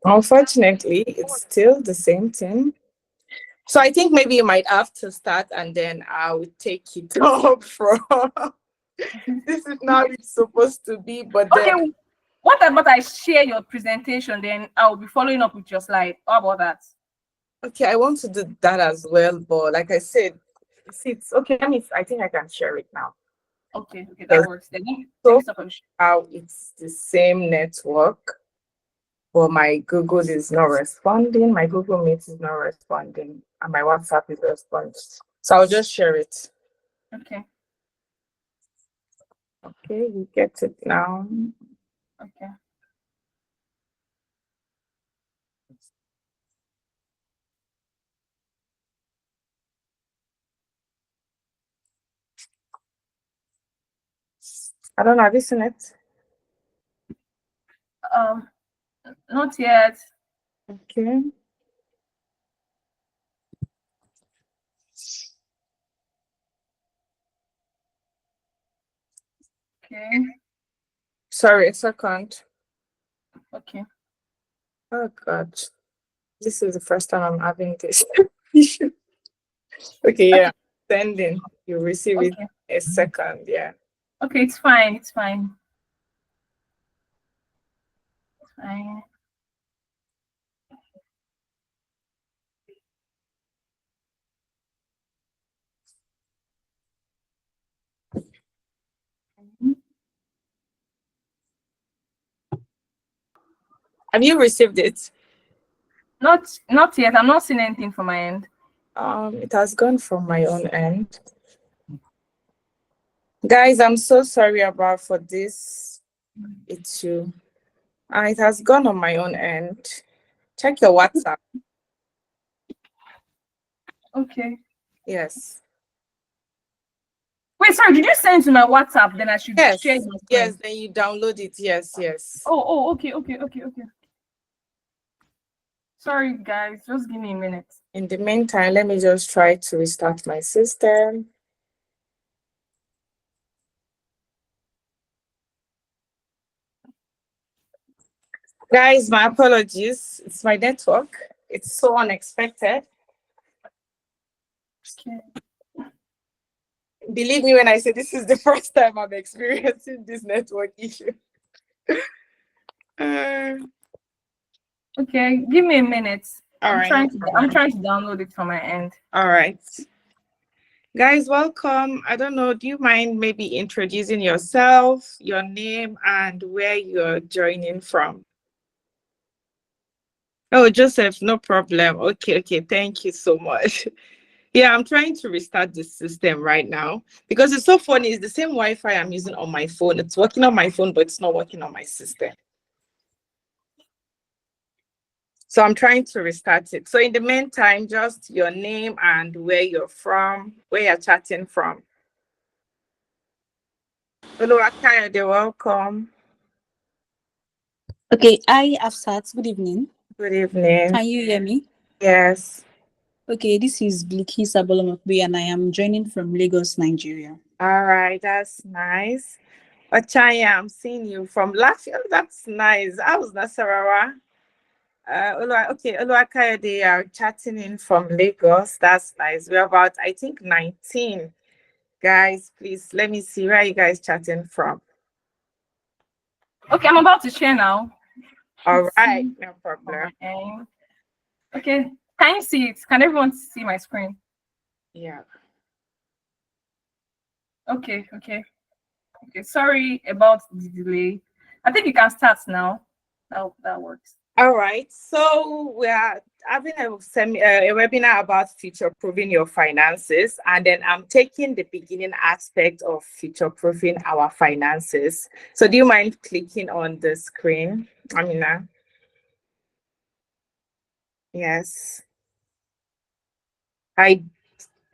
Unfortunately, it's still the same thing. So I think maybe you might have to start and then I will take it up from this is not how it's supposed to be, but then Okay, what about I share your presentation, then I'll be following up with your slide. How about that? okay, I want to do that as well, but like I said, see, it's okay. I think I can share it now. Okay, okay, that Yes. works. Then let So me stop. how it's the same network, but my Google is not responding. My Google Meet is not responding, and my WhatsApp is responding. So I'll just share it. Okay, Okay, you get it now. okay. I don't know. Have you seen it? Um, Not yet. Okay. Okay, Sorry, a second. okay. Oh God, this is the first time I'm having this issue. Okay, yeah. Okay, Sending. You receive it okay, a second. Yeah. okay. It's fine. It's fine. It's fine. Have you received it? Not yet. I'm not seeing anything from my end. It has gone from my own end. Guys, I'm so sorry about for this issue. It has gone on my own end. Check your WhatsApp. Okay. Yes. Wait, sorry. Did you send to my WhatsApp? Then I should share Yes. my Yes. screen. Then you download it. Yes. Yes. Oh, okay, okay, okay, okay. Sorry, guys. Just give me a minute. In the meantime, let me just try to restart my system. Guys, my apologies. It's my network. It's so unexpected. Okay. Believe me when I say this is the first time I'm experiencing this network issue. Uh, Okay. Give me a minute. all I'm right, no trying to. I'm problem. trying to download it from my end. All right. Guys, welcome. I don't know, do you mind maybe introducing yourself, your name, and where you're joining from? Oh, Joseph, no problem. Okay, okay. Thank you so much. Yeah, I'm trying to restart the system right now because it's so funny. It's the same Wi-Fi I'm using on my phone. It's working on my phone, but it's not working on my system. So I'm trying to restart it. So in the meantime, just your name and where you're from, where you're chatting from. Hello, Akayode, welcome. Okay, hi Hafsat. Good evening. Good evening. Can you hear me? Yes. Okay, this is Bilkis Abolomakbe and I am joining from Lagos, Nigeria. All right, that's nice. Ochanya, I'm seeing you from Latvia. That's nice. How's Nasarawa? Okay, Oluwakayode are chatting in from Lagos. That's nice. We're about, I think, 19. Guys, please let me see where are you guys chatting from. Okay, I'm about to share now. All Let's right, see no from problem. my end. Okay. Can you see it? Can everyone see my screen? Yeah. Okay, okay, okay. Sorry about the delay. I think you can start now. That works. All right. So we are having a webinar about future proofing your finances, and then I'm taking the beginning aspect of future proofing our finances. So do you mind clicking on the screen, Amina? Yes. I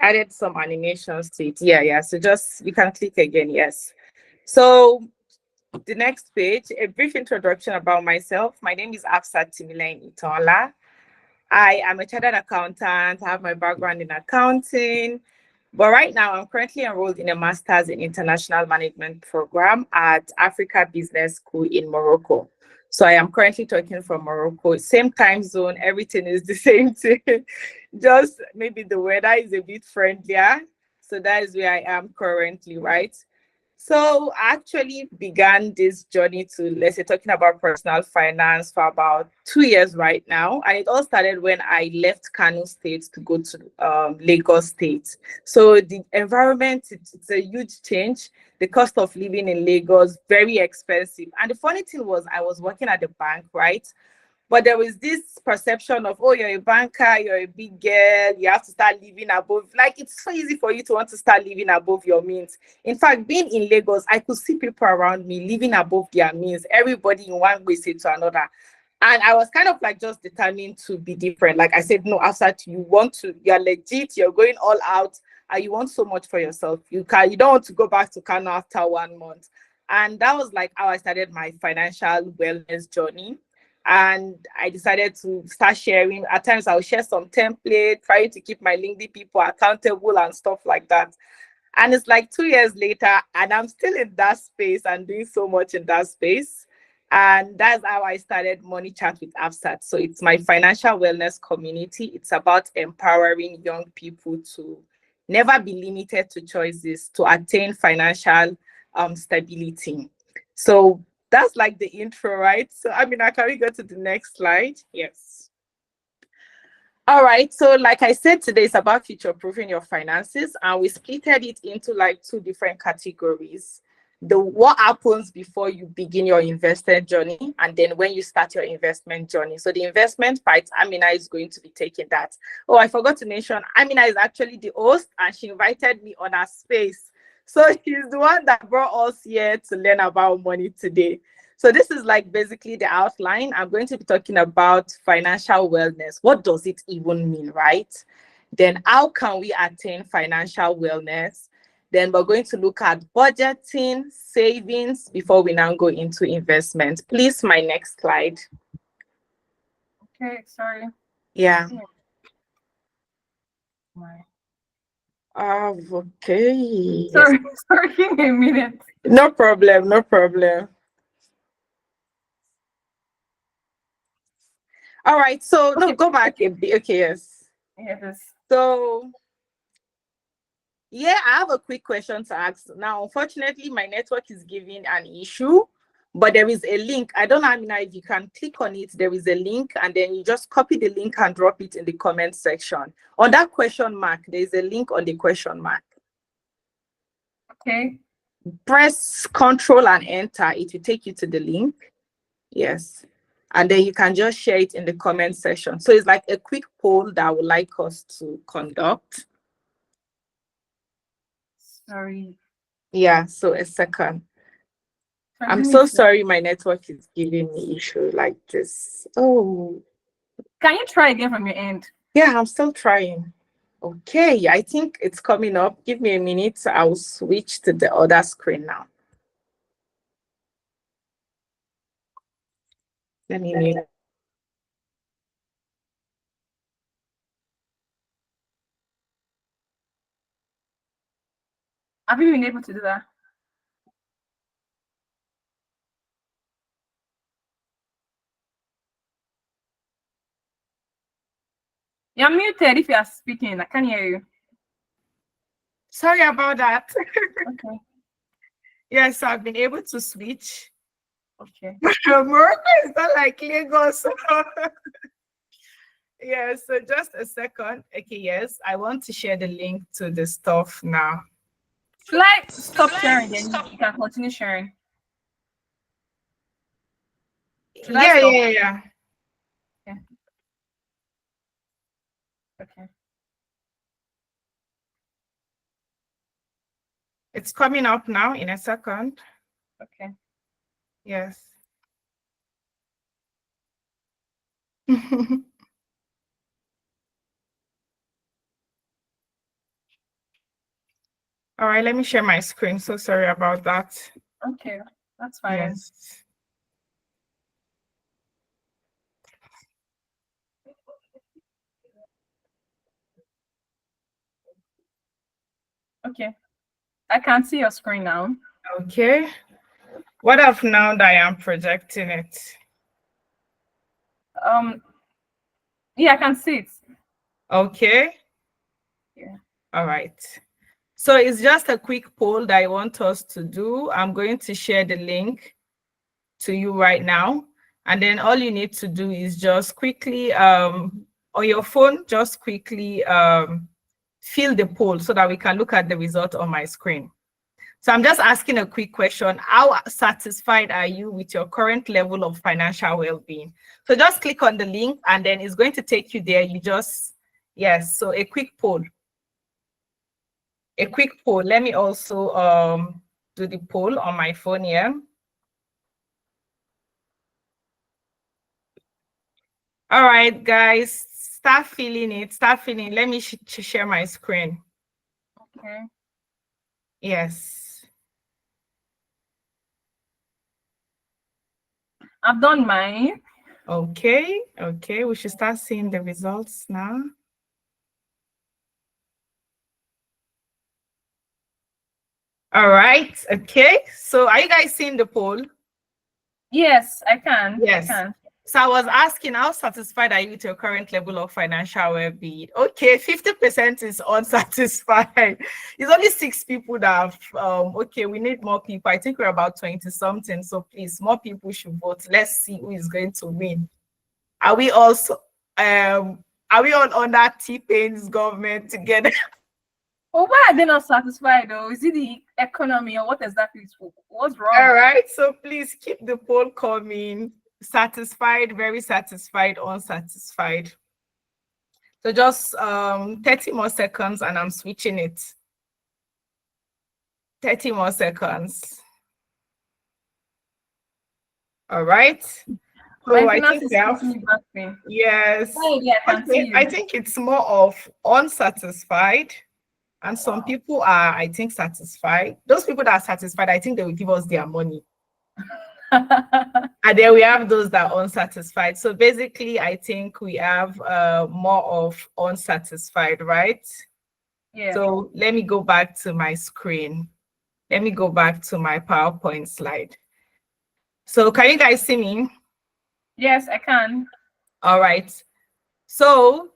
added some animations to it. Yeah, yeah. So just you can click again. Yes. So the next page, a brief introduction about myself. My name is Hafsat Itanola. I am a chartered accountant. I have my background in accounting. But right now, I'm currently enrolled in a master's in international management program at Africa Business School in Morocco. So I am currently talking from Morocco. Same time zone, everything is the same thing. Just maybe the weather is a bit friendlier. So that is where I am currently, right? So I actually began this journey to, let's say, talking about personal finance for about 2 years right now. And it all started when I left Kano State to go to Lagos State. So the environment, it's a huge change. The cost of living in Lagos, very expensive. And the funny thing was, I was working at the bank, right? But there was this perception of, oh, you're a banker, you're a big girl, you have to start living above. Like, it's so easy for you to want to start living above your means. In fact, being in Lagos, I could see people around me living above their means, everybody in one way say to another. And I was kind of like just determined to be different. Like I said, no, Afsat, you're legit, you're going all out, and you want so much for yourself. You don't want to go back to Kano after 1 month. And that was like how I started my financial wellness journey. And I decided to start sharing. At times, I'll share some template, trying to keep my LinkedIn people accountable and stuff like that. And it's like 2 years later, and I'm still in that space and doing so much in that space. And that's how I started Money Chat with Afsat. So it's my financial wellness community. It's about empowering young people to never be limited to choices to attain financial stability. So that's like the intro, right? So, I mean, can we go to the next slide? Yes. All right. So, like I said, today is about future proofing your finances, and we splitted it into like two different categories. The what happens before you begin your investment journey, and then when you start your investment journey. So, the investment part, Amina is going to be taking that. Oh, I forgot to mention, Amina is actually the host, and she invited me on her space. So, she's the one that brought us here to learn about money today. So this is like basically the outline. I'm going to be talking about financial wellness. What does it even mean, right? Then how can we attain financial wellness? Then we're going to look at budgeting, savings before we now go into investment. Please, my next slide. Okay, sorry. Yeah. Why? Okay. Yes. Sorry, sorry, give me a minute. No problem, no problem. All right, so no, Okay. go back a bit. Okay, yes. Yeah, this. So yeah, I have a quick question to ask. Now, unfortunately, my network is giving an issue, but there is a link. I don't know, Amina, if you can click on it. There is a link, and then you just copy the link and drop it in the comment section. On that question mark, there is a link on the question mark. Okay. Press Control and Enter. It will take you to the link. Yes. And then you can just share it in the comment section. So it's like a quick poll that I would like us to conduct. Sorry. Yeah, so a second. Sorry, I'm give me so a sec. sorry my network is giving me issue like this. Oh, Can you try again from your end? yeah, I'm still trying. Okay, I think it's coming up. Give me a minute. I'll switch to the other screen now. Let me mute. Have you been able to do that? You're muted if you are speaking. I can't hear you. Sorry about that. Okay. Yes, I've been able to switch. Okay. Morocco is not like Lagos. Yeah, so just a second. Okay, yes, I want to share the link to the stuff now. Should I stop sharing? Then you can continue sharing. Should I Yeah, stop? yeah. Okay. Okay. It's coming up now in a second. Okay. Yes. All right, let me share my screen. So sorry about that. Okay. That's fine. Yes. Okay. I can see your screen now. Okay. What if now that I am projecting it? Yeah, I can see it. Okay. Yeah. All right. So it's just a quick poll that I want us to do. I'm going to share the link to you right now. And then all you need to do is just quickly, on your phone, just quickly fill the poll so that we can look at the result on my screen. So I'm just asking a quick question. How satisfied are you with your current level of financial well-being? So just click on the link and then it's going to take you there. You just, yes, so a quick poll. A quick poll. Let me also do the poll on my phone here. All right, guys, start filling it. Start filling. Let me share my screen. Okay. Yes. I've done mine. Okay. Okay. We should start seeing the results now. All right. Okay. So are you guys seeing the poll? Yes, I can. Yes. I can. So I was asking, how satisfied are you with your current level of financial well-being? Okay, 50% is unsatisfied. It's only 6 people that have, okay, we need more people. I think we're about 20 something. So please, more people should vote. Let's see who is going to win. Are we also, are we all on that T-Pain's government together? Well, why are they not satisfied though? Is it the economy or what exactly is what's wrong? All right, so please keep the poll coming. Satisfied, very satisfied, unsatisfied. So just 30 more seconds and I'm switching it. 30 more seconds. All right. So I think we have, yes, I think it's more of unsatisfied. And some people are, I think, satisfied. Those people that are satisfied, I think they will give us their money. And then we have those that are unsatisfied. So basically, I think we have more of unsatisfied, right? Yeah. So let me go back to my screen. Let me go back to my PowerPoint slide. So can you guys see me? Yes, I can. All right. So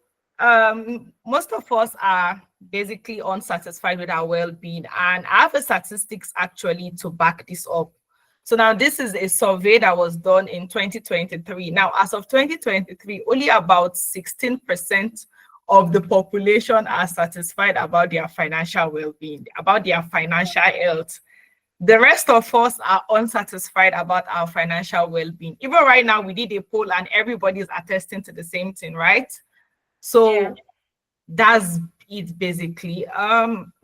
most of us are basically unsatisfied with our well-being, and I have a statistics actually to back this up. So now this is a survey that was done in 2023. Now, as of 2023, only about 16% of the population are satisfied about their financial well-being, about their financial health. The rest of us are unsatisfied about our financial well-being. Even right now, we did a poll and everybody's attesting to the same thing, right? So Yeah. that's it basically.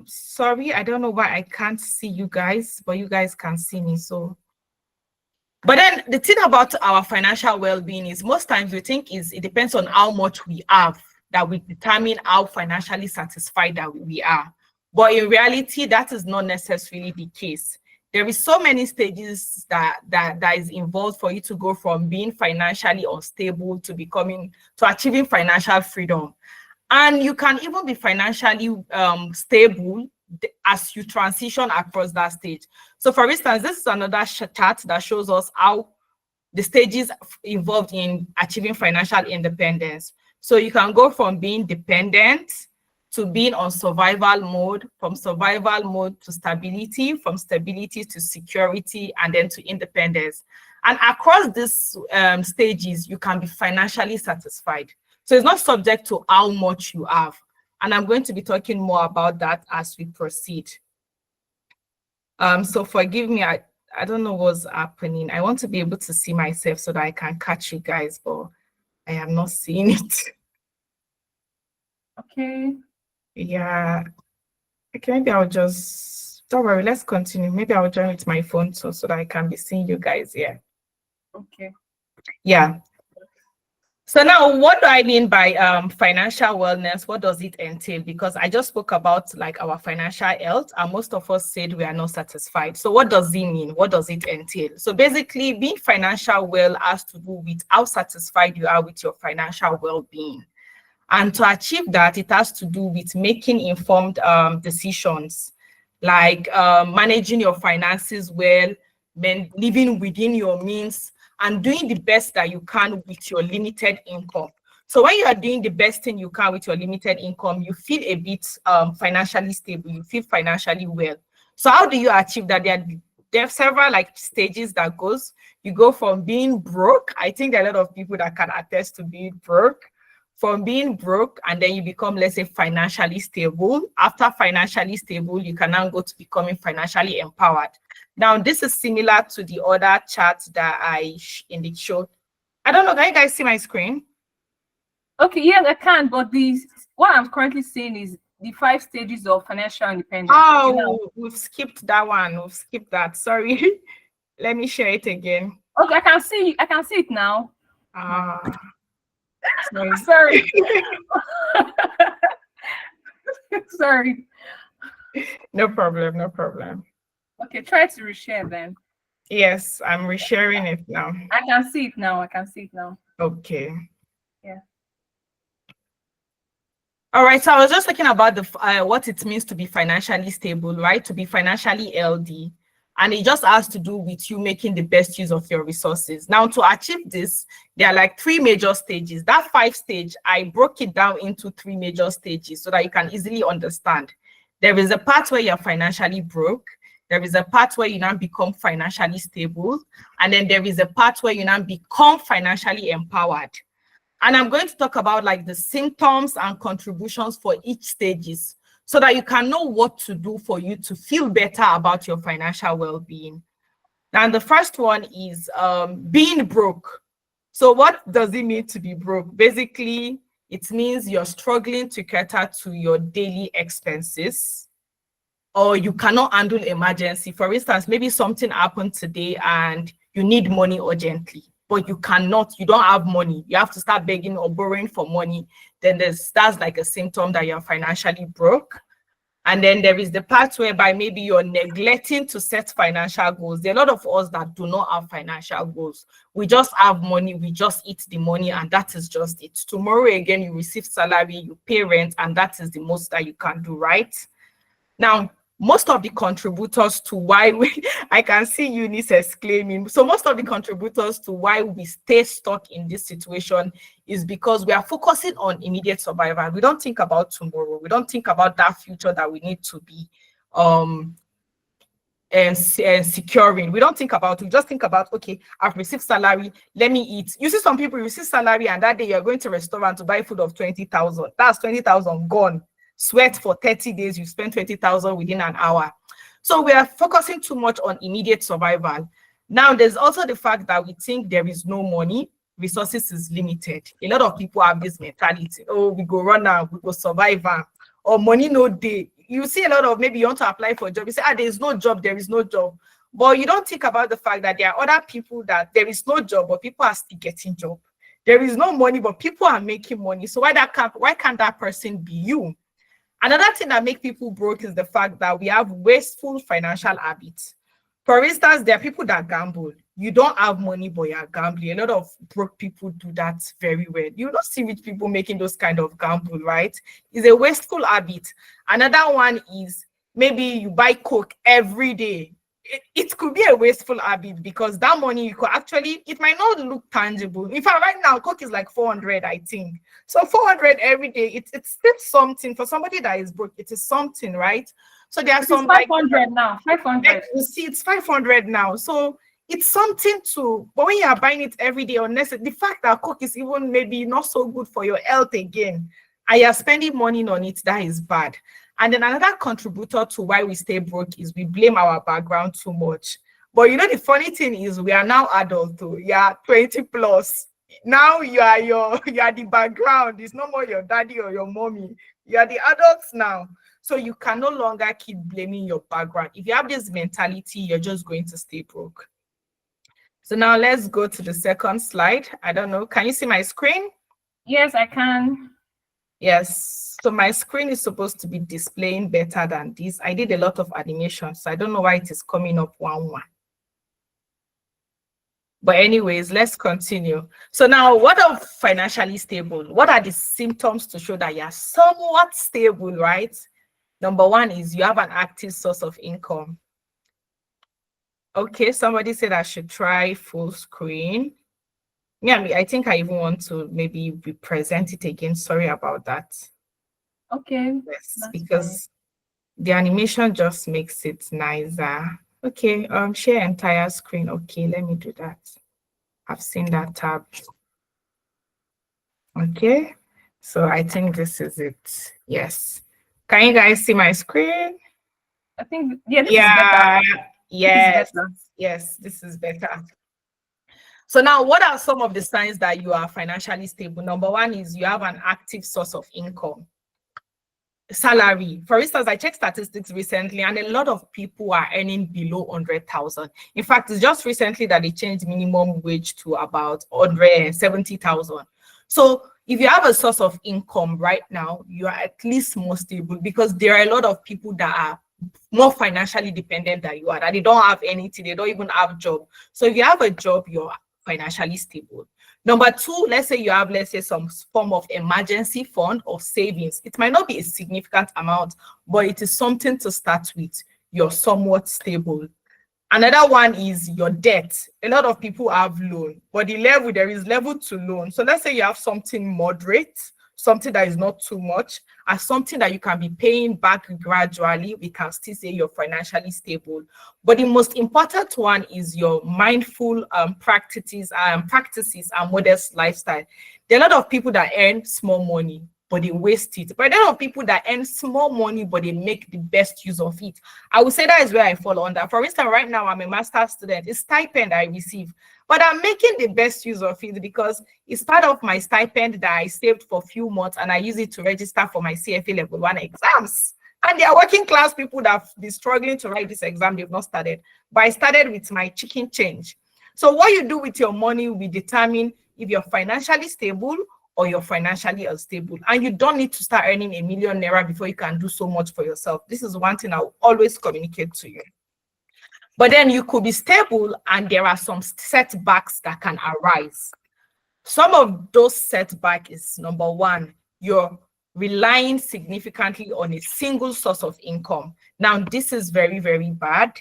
Sorry, I don't know why I can't see you guys, but you guys can see me. So, but then the thing about our financial well-being is most times we think it depends on how much we have that we determine how financially satisfied that we are. But in reality, that is not necessarily the case. There is so many stages that is involved for you to go from being financially unstable to achieving financial freedom. And you can even be financially stable as you transition across that stage. So for instance, this is another chart that shows us how the stages involved in achieving financial independence. So you can go from being dependent to being on survival mode, from survival mode to stability, from stability to security, and then to independence. And across these stages, you can be financially satisfied. So it's not subject to how much you have. And I'm going to be talking more about that as we proceed. So forgive me, I don't know what's happening. I want to be able to see myself so that I can catch you guys, but I am not seeing it. Okay. Yeah. Okay, maybe I'll just, don't worry, let's continue. Maybe I'll join with my phone so that I can be seeing you guys here. Okay. Yeah. So now, what do I mean by financial wellness? What does it entail? Because I just spoke about like our financial health, and most of us said we are not satisfied. So what does it mean? What does it entail? So basically, being financial well has to do with how satisfied you are with your financial well-being. And to achieve that, it has to do with making informed decisions, like managing your finances well, living within your means, and doing the best that you can with your limited income. So when you are doing the best thing you can with your limited income, you feel a bit financially stable, you feel financially well. So how do you achieve that? There are several like stages that goes. You go from being broke. I think there are a lot of people that can attest to being broke. From being broke, and then you become, let's say, financially stable. After financially stable, you can now go to becoming financially empowered. Now, this is similar to the other chart that in the show. I don't know, can you guys see my screen? Okay, yes, I can, but what I'm currently seeing is the 5 stages of financial independence. Oh, we've skipped that one. We've skipped that. Sorry. Let me share it again. Okay, I can see it now. Ah, sorry. Sorry. Sorry. No problem, no problem. Okay, try to reshare then. Yes, I'm resharing it now. I can see it now. I can see it now. Okay. Yeah. All right, so I was just talking about what it means to be financially stable, right? To be financially LD. And it just has to do with you making the best use of your resources. Now, to achieve this, there are like 3 major stages. That 5 stage, I broke it down into 3 major stages so that you can easily understand. There is a part where you're financially broke. There is a part where you now become financially stable. And then there is a part where you now become financially empowered. And I'm going to talk about like the symptoms and contributions for each stages so that you can know what to do for you to feel better about your financial well-being. Now, the first one is being broke. So what does it mean to be broke? Basically, it means you're struggling to cater to your daily expenses, or you cannot handle emergency. For instance, maybe something happened today and you need money urgently, but you don't have money. You have to start begging or borrowing for money. Then that's like a symptom that you're financially broke. And then there is the part whereby maybe you're neglecting to set financial goals. There are a lot of us that do not have financial goals. We just have money, we just eat the money, and that is just it. Tomorrow again, you receive salary, you pay rent, and that is the most that you can do, right? Now, most of the contributors to why I can see Eunice exclaiming. So most of the contributors to why we stay stuck in this situation is because we are focusing on immediate survival. We don't think about tomorrow. We don't think about that future that we need to be and securing. We don't think about it. We just think about, okay, I've received salary, let me eat. You see some people receive salary and that day you're going to a restaurant to buy food of 20,000. That's 20,000 gone. Sweat for 30 days, you spend 20,000 within an hour. So we are focusing too much on immediate survival. Now, there's also the fact that we think there is no money, resources is limited. A lot of people have this mentality, oh, we go run now, we go survive, or money no day. You see a lot of, maybe you want to apply for a job, you say, there is no job, there is no job. But you don't think about the fact that there are other people that there is no job, but people are still getting job. There is no money, but people are making money. So why can't that person be you? Another thing that makes people broke is the fact that we have wasteful financial habits. For instance, there are people that gamble. You don't have money, but you're gambling. A lot of broke people do that very well. You don't see rich people making those kind of gamble, right? It's a wasteful habit. Another one is maybe you buy Coke every day. It could be a wasteful habit because that money you could actually, it might not look tangible. In fact, right now, Coke is like 400, I think. So 400 every day, it's still something. For somebody that is broke, it is something, right? So there are some 500 like, now. 500. you see, it's 500 now. So it's something to, but when you are buying it every day, unless the fact that Coke is even maybe not so good for your health again, and you're spending money on it, that is bad. And then another contributor to why we stay broke is we blame our background too much. But you know, the funny thing is we are now adults too. Yeah, 20 plus. Now you are the background. It's no more your daddy or your mommy. You are the adults now. So you can no longer keep blaming your background. If you have this mentality, you're just going to stay broke. So now let's go to the second slide. I don't know. Can you see my screen? Yes, I can. Yes. So my screen is supposed to be displaying better than this. I did a lot of animation, so I don't know why it is coming up 1-1. But anyways, let's continue. So now, what of financially stable? What are the symptoms to show that you're somewhat stable, right? Number one is you have an active source of income. Okay, somebody said I should try full screen. Yeah, I think I even want to maybe represent it again. Sorry about that. Okay, Yes, that's fine. because the animation just makes it nicer. Okay, share entire screen. Okay, let me do that. I've seen that tab. Okay, so I think this is it. Yes. Can you guys see my screen? I think, yeah, this is better. Yeah, This is yes, better. yes, this is better. So now, what are some of the signs that you are financially stable? Number one is you have an active source of income. Salary. For instance, I checked statistics recently, and a lot of people are earning below 100,000. In fact, it's just recently that they changed minimum wage to about 170,000. So if you have a source of income right now, you are at least more stable, because there are a lot of people that are more financially dependent than you are, that they don't have anything, they don't even have job. So if you have a job, you're financially stable. Number two, let's say you have, let's say, some form of emergency fund or savings. It might not be a significant amount, but it is something to start with. You're somewhat stable. Another one is your debt. A lot of people have loan, but there is level to loan. So let's say you have something moderate, something that is not too much, and something that you can be paying back gradually. We can still say you're financially stable. But the most important one is your mindful practices and modest lifestyle. There are a lot of people that earn small money, but they waste it. But there are a lot of people that earn small money, but they make the best use of it. I would say that is where I fall under. For instance, right now I'm a master's student. It's stipend I receive, but I'm making the best use of it because it's part of my stipend that I saved for a few months, and I use it to register for my CFA level 1 exams. And they are working class people that have been struggling to write this exam. They've not started, but I started with my chicken change. So what you do with your money will determine if you're financially stable or you're financially unstable. And you don't need to start earning ₦1,000,000 before you can do so much for yourself. This is one thing I will always communicate to you. But then you could be stable, and there are some setbacks that can arise. Some of those setbacks is, number one, you're relying significantly on a single source of income. Now, this is very, very bad.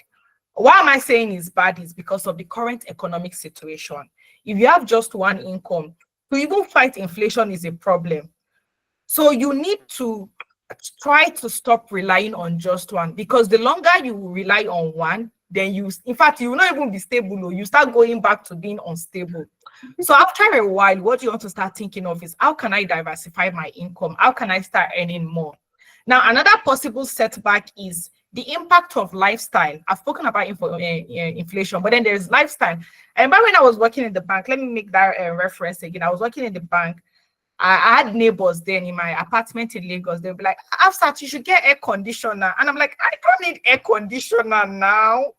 Why am I saying it's bad? Is because of the current economic situation. If you have just one income, to even fight inflation is a problem. So you need to try to stop relying on just one, because the longer you rely on one, then in fact, you will not even be stable, or you start going back to being unstable. So after a while, what you want to start thinking of is, how can I diversify my income? How can I start earning more? Now, another possible setback is the impact of lifestyle. I've spoken about inflation, but then there's lifestyle. I remember when I was working in the bank, let me make that reference again. I was working in the bank. I had neighbors then in my apartment in Lagos. They'll be like, Hafsat, you should get air conditioner. And I'm like, I don't need air conditioner now.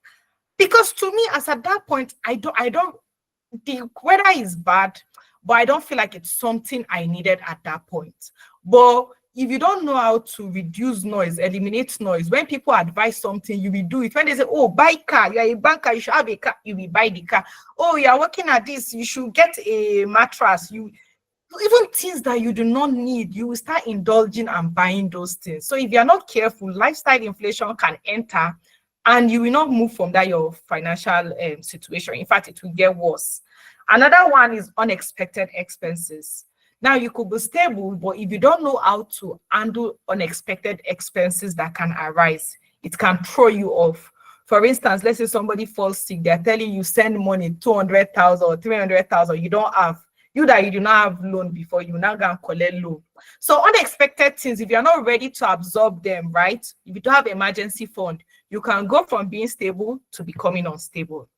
Because to me, as at that point, the weather is bad, but I don't feel like it's something I needed at that point. But if you don't know how to reduce noise, eliminate noise, when people advise something, you will do it. When they say, oh, buy car, you're a banker, you should have a car, you will buy the car. Oh, you're working at this, you should get a mattress. Even things that you do not need, you will start indulging and buying those things. So if you're not careful, lifestyle inflation can enter, and you will not move from that your financial situation. In fact, it will get worse. Another one is unexpected expenses. Now, you could be stable, but if you don't know how to handle unexpected expenses that can arise, it can throw you off. For instance, let's say somebody falls sick, they're telling you send money, 200,000 or 300,000, you don't have. You that you do not have loan before, you now go and collect loan. So unexpected things, if you're not ready to absorb them, right? If you don't have emergency fund, you can go from being stable to becoming unstable.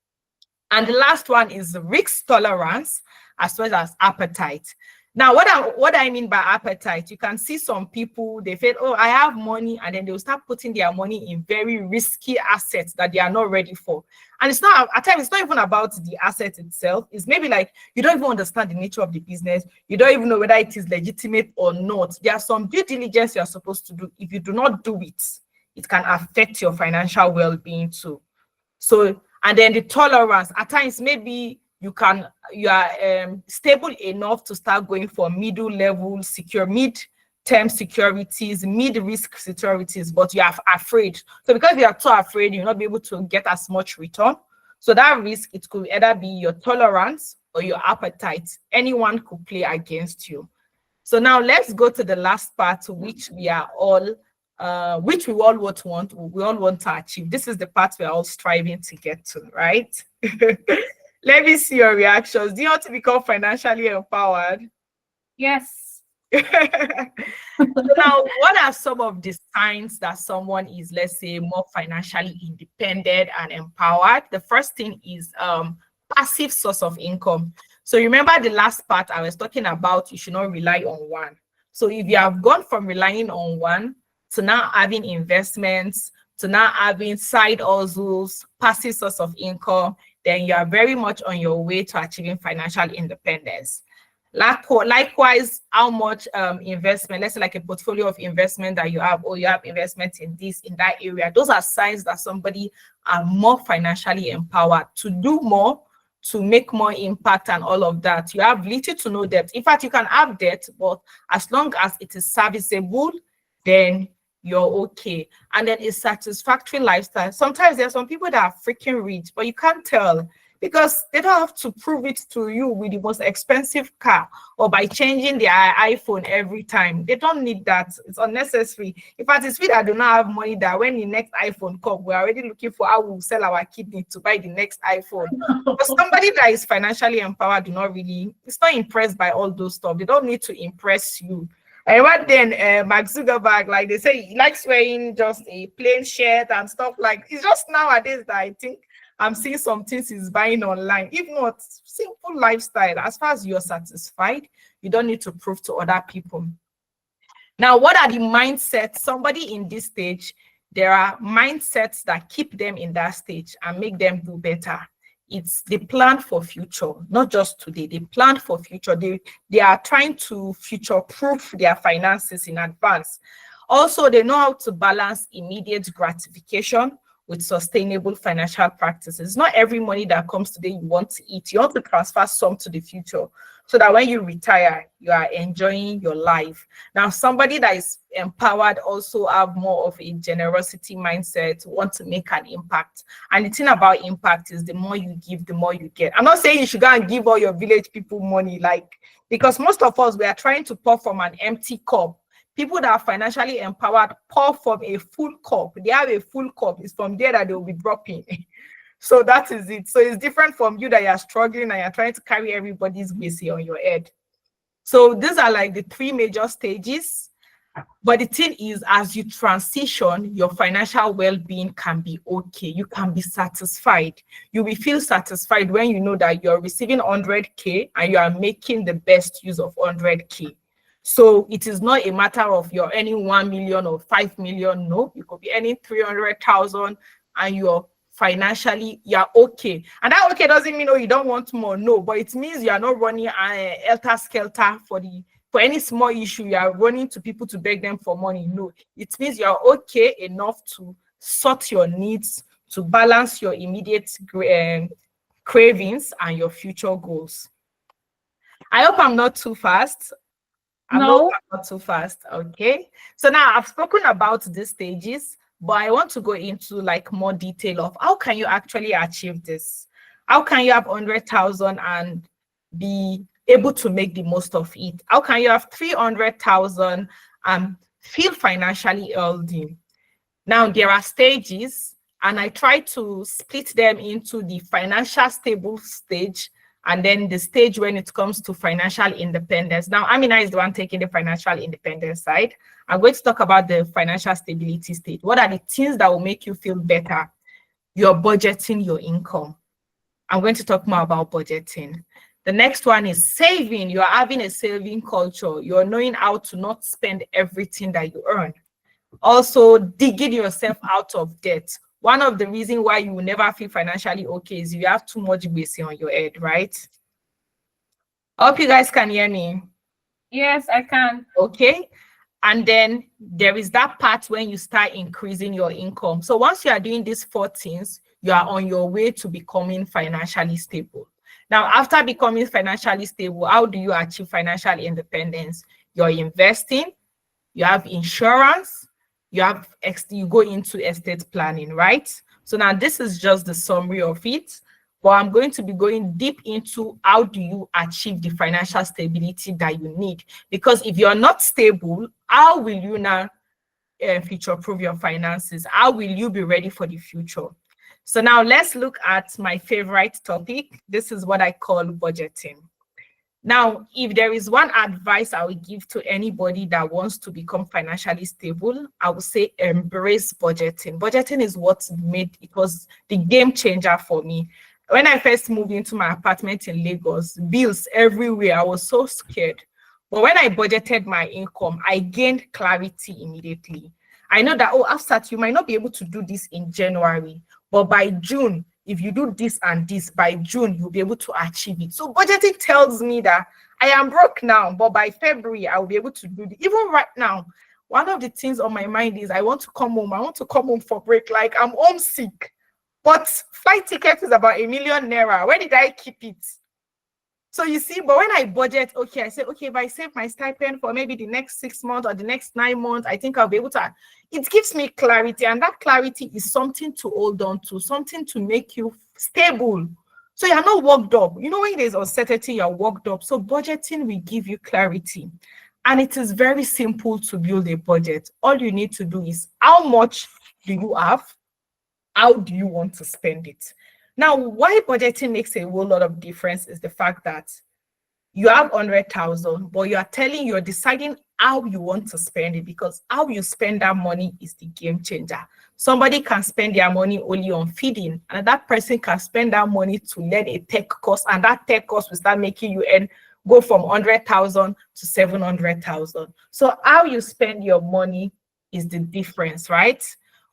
And the last one is risk tolerance as well as appetite. Now, what I mean by appetite, you can see some people, they feel, oh, I have money, and then they'll start putting their money in very risky assets that they are not ready for. And it's not, at times, it's not even about the asset itself. It's maybe like you don't even understand the nature of the business. You don't even know whether it is legitimate or not. There are some due diligence you're supposed to do. If you do not do it, it can affect your financial well-being too. So, and then the tolerance, at times, maybe you are stable enough to start going for middle level mid-term securities, mid-risk securities, but you are afraid. So because you are too afraid, you'll not be able to get as much return. So that risk, it could either be your tolerance or your appetite. Anyone could play against you. So now let's go to the last part, which we are all, which we all want to achieve. This is the part we're all striving to get to, right? Let me see your reactions. Do you want to become financially empowered? Yes. Now, what are some of the signs that someone is, let's say, more financially independent and empowered? The first thing is passive source of income. So remember the last part I was talking about, you should not rely on one. So if you have gone from relying on one to now having investments, to now having side hustles, passive source of income, then you are very much on your way to achieving financial independence. Likewise, how much investment, let's say like a portfolio of investment that you have, or you have investment in this, in that area, those are signs that somebody are more financially empowered to do more, to make more impact and all of that. You have little to no debt. In fact, you can have debt, but as long as it is serviceable, then you're okay. And then a satisfactory lifestyle. Sometimes there are some people that are freaking rich, but you can't tell because they don't have to prove it to you with the most expensive car or by changing their iPhone every time. They don't need that. It's unnecessary. In fact, it's we that do not have money that when the next iPhone comes, we're already looking for how we'll sell our kidney to buy the next iPhone. But somebody that is financially empowered it's not impressed by all those stuff. They don't need to impress you. And what then Mark Zuckerberg, like they say, he likes wearing just a plain shirt and stuff like. It's just nowadays that I think I'm seeing some things he's buying online. If not, simple lifestyle. As far as you're satisfied, you don't need to prove to other people. Now, what are the mindsets? Somebody in this stage, there are mindsets that keep them in that stage and make them do better. It's the plan for future, not just today. They plan for future. They are trying to future-proof their finances in advance. Also, they know how to balance immediate gratification with sustainable financial practices. Not every money that comes today you want to eat. You want to transfer some to the future so that when you retire, you are enjoying your life. Now, somebody that is empowered also have more of a generosity mindset, want to make an impact. And the thing about impact is the more you give, the more you get. I'm not saying you should go and give all your village people money, because most of us, we are trying to pour from an empty cup. People that are financially empowered pour from a full cup. They have a full cup. It's from there that they will be dropping. So that is it. So it's different from you that you're struggling and you're trying to carry everybody's busy on your head. So these are like the three major stages. But the thing is, as you transition, your financial well-being can be okay. You can be satisfied. You will feel satisfied when you know that you're receiving 100K and you are making the best use of 100K. So it is not a matter of you're earning 1 million or 5 million. No, you could be earning 300,000 and you're okay. And that okay doesn't mean, oh, you don't want more. No, but it means you are not running helter-skelter for any small issue. You are running to people to beg them for money. No, it means you are okay enough to sort your needs, to balance your immediate cravings and your future goals. I hope I'm not too fast. No. Not too fast. Okay. So now I've spoken about these stages, but I want to go into more detail of how can you actually achieve this? How can you have 100,000 and be able to make the most of it? How can you have 300,000 and feel financially healthy? Now there are stages, and I try to split them into the financial stable stage and then the stage when it comes to financial independence. Now, Amina is the one taking the financial independence side. I'm going to talk about the financial stability stage. What are the things that will make you feel better? You're budgeting your income. I'm going to talk more about budgeting. The next one is saving. You're having a saving culture. You're knowing how to not spend everything that you earn. Also, digging yourself out of debt. One of the reasons why you will never feel financially okay is you have too much busy on your head, right? I hope you guys can hear me. Yes, I can. Okay. And then there is that part when you start increasing your income. So once you are doing these 4 things, you are on your way to becoming financially stable. Now, after becoming financially stable, how do you achieve financial independence? You're investing, you have insurance, you go into estate planning, right? So now this is just the summary of it. but I'm going to be going deep into how do you achieve the financial stability that you need. Because if you're not stable, how will you now future proof your finances? How will you be ready for the future? So now let's look at my favorite topic. This is what I call budgeting. Now, if there is one advice I would give to anybody that wants to become financially stable, I would say embrace budgeting. Budgeting is what made it was the game changer for me. When I first moved into my apartment in Lagos, bills everywhere, I was so scared. But when I budgeted my income, I gained clarity immediately. I know that, oh, Hafsat, you might not be able to do this in January, but by June, if you do this and this, by June, you'll be able to achieve it. So budgeting tells me that I am broke now, but by February, I'll be able to do it. Even right now, one of the things on my mind is I want to come home. I want to come home for break. Like, I'm homesick. But flight ticket is about ₦1,000,000. Where did I keep it? So you see, but when I budget, okay, I say, okay, if I save my stipend for maybe the next 6 months or the next 9 months, I think I'll be able to, it gives me clarity. And that clarity is something to hold on to, something to make you stable. So you're not worked up. You know, when there's uncertainty, you're worked up. So budgeting will give you clarity. And it is very simple to build a budget. All you need to do is how much do you have? How do you want to spend it? Now, why budgeting makes a whole lot of difference is the fact that you have 100,000, but you're deciding how you want to spend it, because how you spend that money is the game changer. Somebody can spend their money only on feeding, and that person can spend that money to learn a tech course, and that tech course will start making you go from 100,000 to 700,000. So how you spend your money is the difference, right?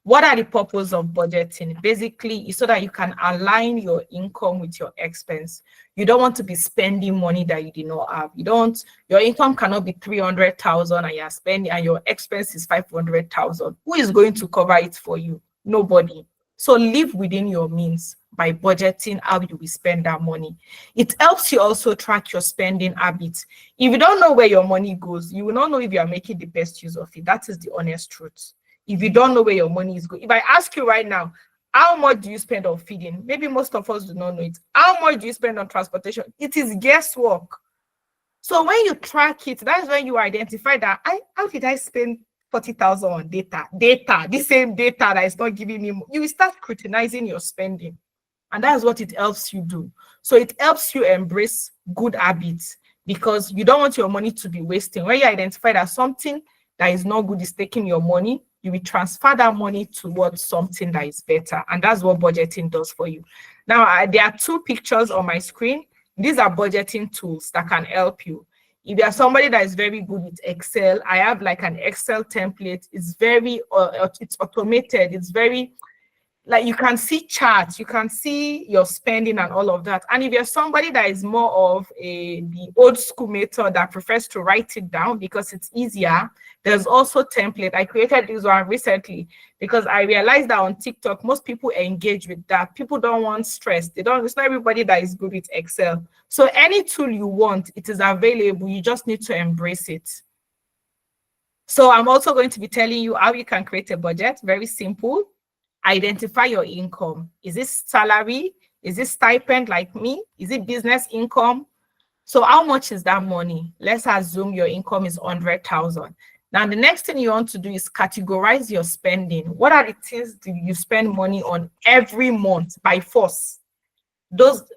What are the purpose of budgeting? Basically, is so that you can align your income with your expense. You don't want to be spending money that you did not have. Your income cannot be 300,000 and you're spending, and your expense is 500,000. Who is going to cover it for you? Nobody. So live within your means by budgeting how you will spend that money. It helps you also track your spending habits. If you don't know where your money goes, you will not know if you are making the best use of it. That is the honest truth. If you don't know where your money is going, if I ask you right now, how much do you spend on feeding? Maybe most of us do not know it. How much do you spend on transportation? It is guesswork. So when you track it, that's when you identify that how did I spend 40,000 on data, the same data that is not giving me more. You will start scrutinizing your spending. And that's what it helps you do. So it helps you embrace good habits, because you don't want your money to be wasting. When you identify that something that is not good is taking your money, you will transfer that money towards something that is better. And that's what budgeting does for you. Now, there are 2 pictures on my screen. These are budgeting tools that can help you. If you are somebody that is very good with Excel, I have like an Excel template. It's very, it's automated. It's very, like, you can see charts, you can see your spending and all of that. And if you're somebody that is more of the old school method that prefers to write it down because it's easier, there's also template. I created this one recently because I realized that on TikTok, most people engage with that. People don't want stress. It's not everybody that is good with Excel. So any tool you want, it is available. You just need to embrace it. So I'm also going to be telling you how you can create a budget. Very simple. Identify your income. Is this salary? Is this stipend like me? Is it business income? So how much is that money? Let's assume your income is 100,000. Now, the next thing you want to do is categorize your spending. What are the things do you spend money on every month by force?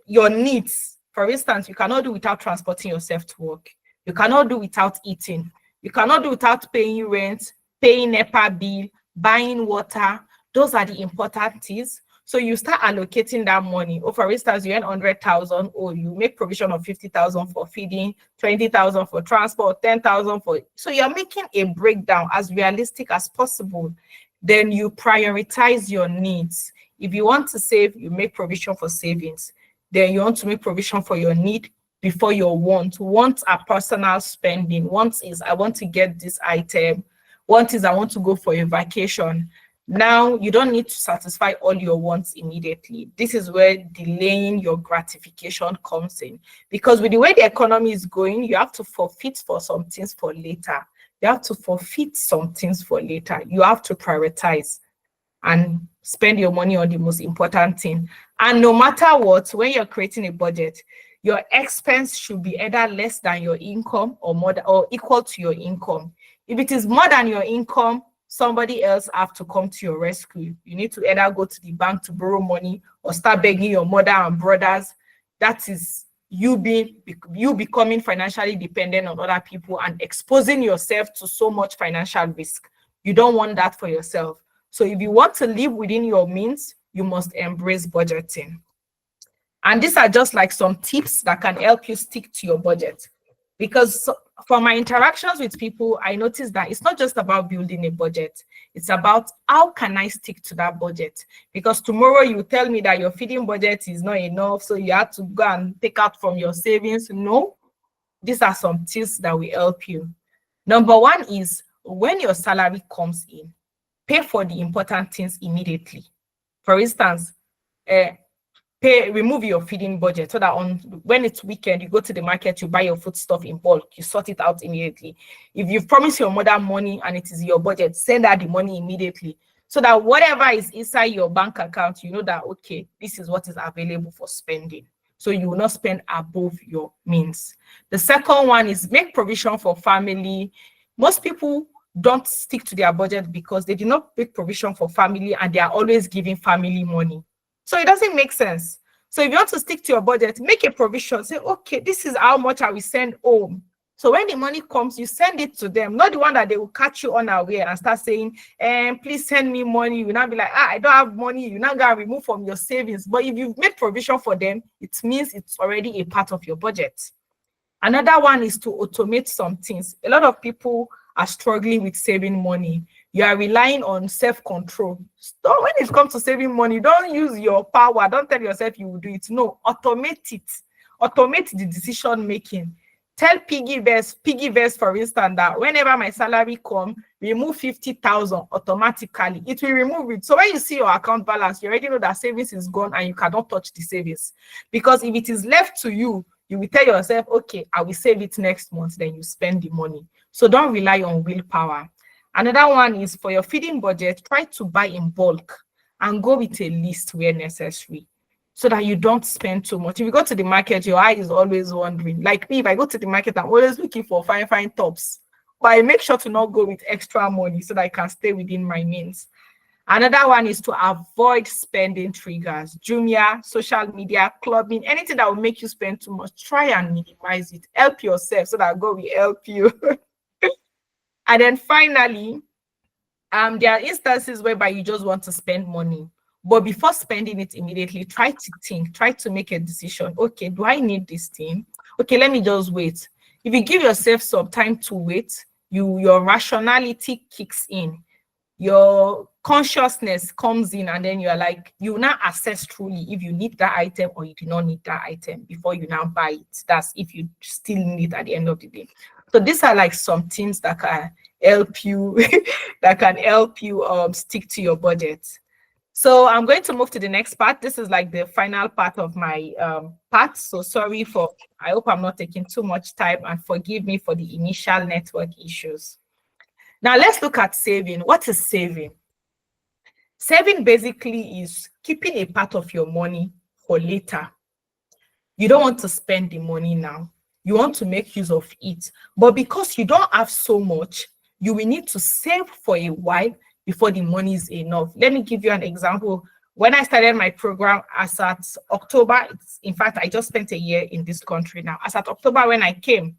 Your needs. For instance, you cannot do without transporting yourself to work. You cannot do without eating. You cannot do without paying rent, paying NEPA bill, buying water. Those are the important things. So you start allocating that money. Or for instance, you earn 100,000, or you make provision of 50,000 for feeding, 20,000 for transport, 10,000 for. So you're making a breakdown as realistic as possible. Then you prioritize your needs. If you want to save, you make provision for savings. Then you want to make provision for your need before your want. Wants are personal spending. Wants is I want to get this item. Want is I want to go for a vacation. Now, you don't need to satisfy all your wants immediately. This is where delaying your gratification comes in. Because with the way the economy is going, you have to forfeit for some things for later. You have to forfeit some things for later. You have to prioritize. And spend your money on the most important thing. And no matter what, when you're creating a budget, your expense should be either less than your income or more or equal to your income. If it is more than your income, somebody else have to come to your rescue. You need to either go to the bank to borrow money or start begging your mother and brothers. That is you becoming financially dependent on other people and exposing yourself to so much financial risk. You don't want that for yourself. So if you want to live within your means, you must embrace budgeting. And these are just like some tips that can help you stick to your budget. Because for my interactions with people, I noticed that it's not just about building a budget. It's about how can I stick to that budget? Because tomorrow you tell me that your feeding budget is not enough, so you have to go and take out from your savings. No, these are some tips that will help you. Number one is when your salary comes in, pay for the important things immediately. For instance, remove your feeding budget so that on when it's weekend, you go to the market, you buy your food stuff in bulk, you sort it out immediately. If you've promised your mother money and it is your budget, send her the money immediately so that whatever is inside your bank account, you know that, okay, this is what is available for spending. So you will not spend above your means. The second one is make provision for family. Most people don't stick to their budget because they do not make provision for family and they are always giving family money. So it doesn't make sense. So if you want to stick to your budget, make a provision. Say, okay, this is how much I will send home. So when the money comes, you send it to them, not the one that they will catch you unaware and start saying, please send me money. You will not be like, I don't have money. You're not going to remove from your savings. But if you've made provision for them, it means it's already a part of your budget. Another one is to automate some things. A lot of people are struggling with saving money. You are relying on self-control. So when it comes to saving money, don't use your power. Don't tell yourself you will do it. No, automate it. Automate the decision making. Tell Piggyverse, for instance, that whenever my salary comes, remove 50,000 automatically. It will remove it. So when you see your account balance, you already know that savings is gone and you cannot touch the savings. Because if it is left to you, you will tell yourself, okay, I will save it next month, then you spend the money. So don't rely on willpower. Another one is for your feeding budget, try to buy in bulk and go with a list where necessary so that you don't spend too much. If you go to the market, your eye is always wandering. Like me, if I go to the market, I'm always looking for fine tops. But I make sure to not go with extra money so that I can stay within my means. Another one is to avoid spending triggers. Jumia, social media, clubbing, anything that will make you spend too much, try and minimize it. Help yourself so that God will help you. And then finally, there are instances whereby you just want to spend money. But before spending it immediately, try to think, try to make a decision. Okay, do I need this thing? Okay, let me just wait. If you give yourself some time to wait, your rationality kicks in. Your consciousness comes in and then you're like, you now assess truly if you need that item or you do not need that item before you now buy it. That's if you still need it at the end of the day. So these are like some things that can help you stick to your budget. So I'm going to move to the next part. This is like the final part of my part. So sorry I hope I'm not taking too much time and forgive me for the initial network issues. Now let's look at saving. What is saving? Saving basically is keeping a part of your money for later. You don't want to spend the money now. You want to make use of it. But because you don't have so much, you will need to save for a while before the money is enough. Let me give you an example. When I started my program as at October, in fact, I just spent a year in this country now. As at October, when I came,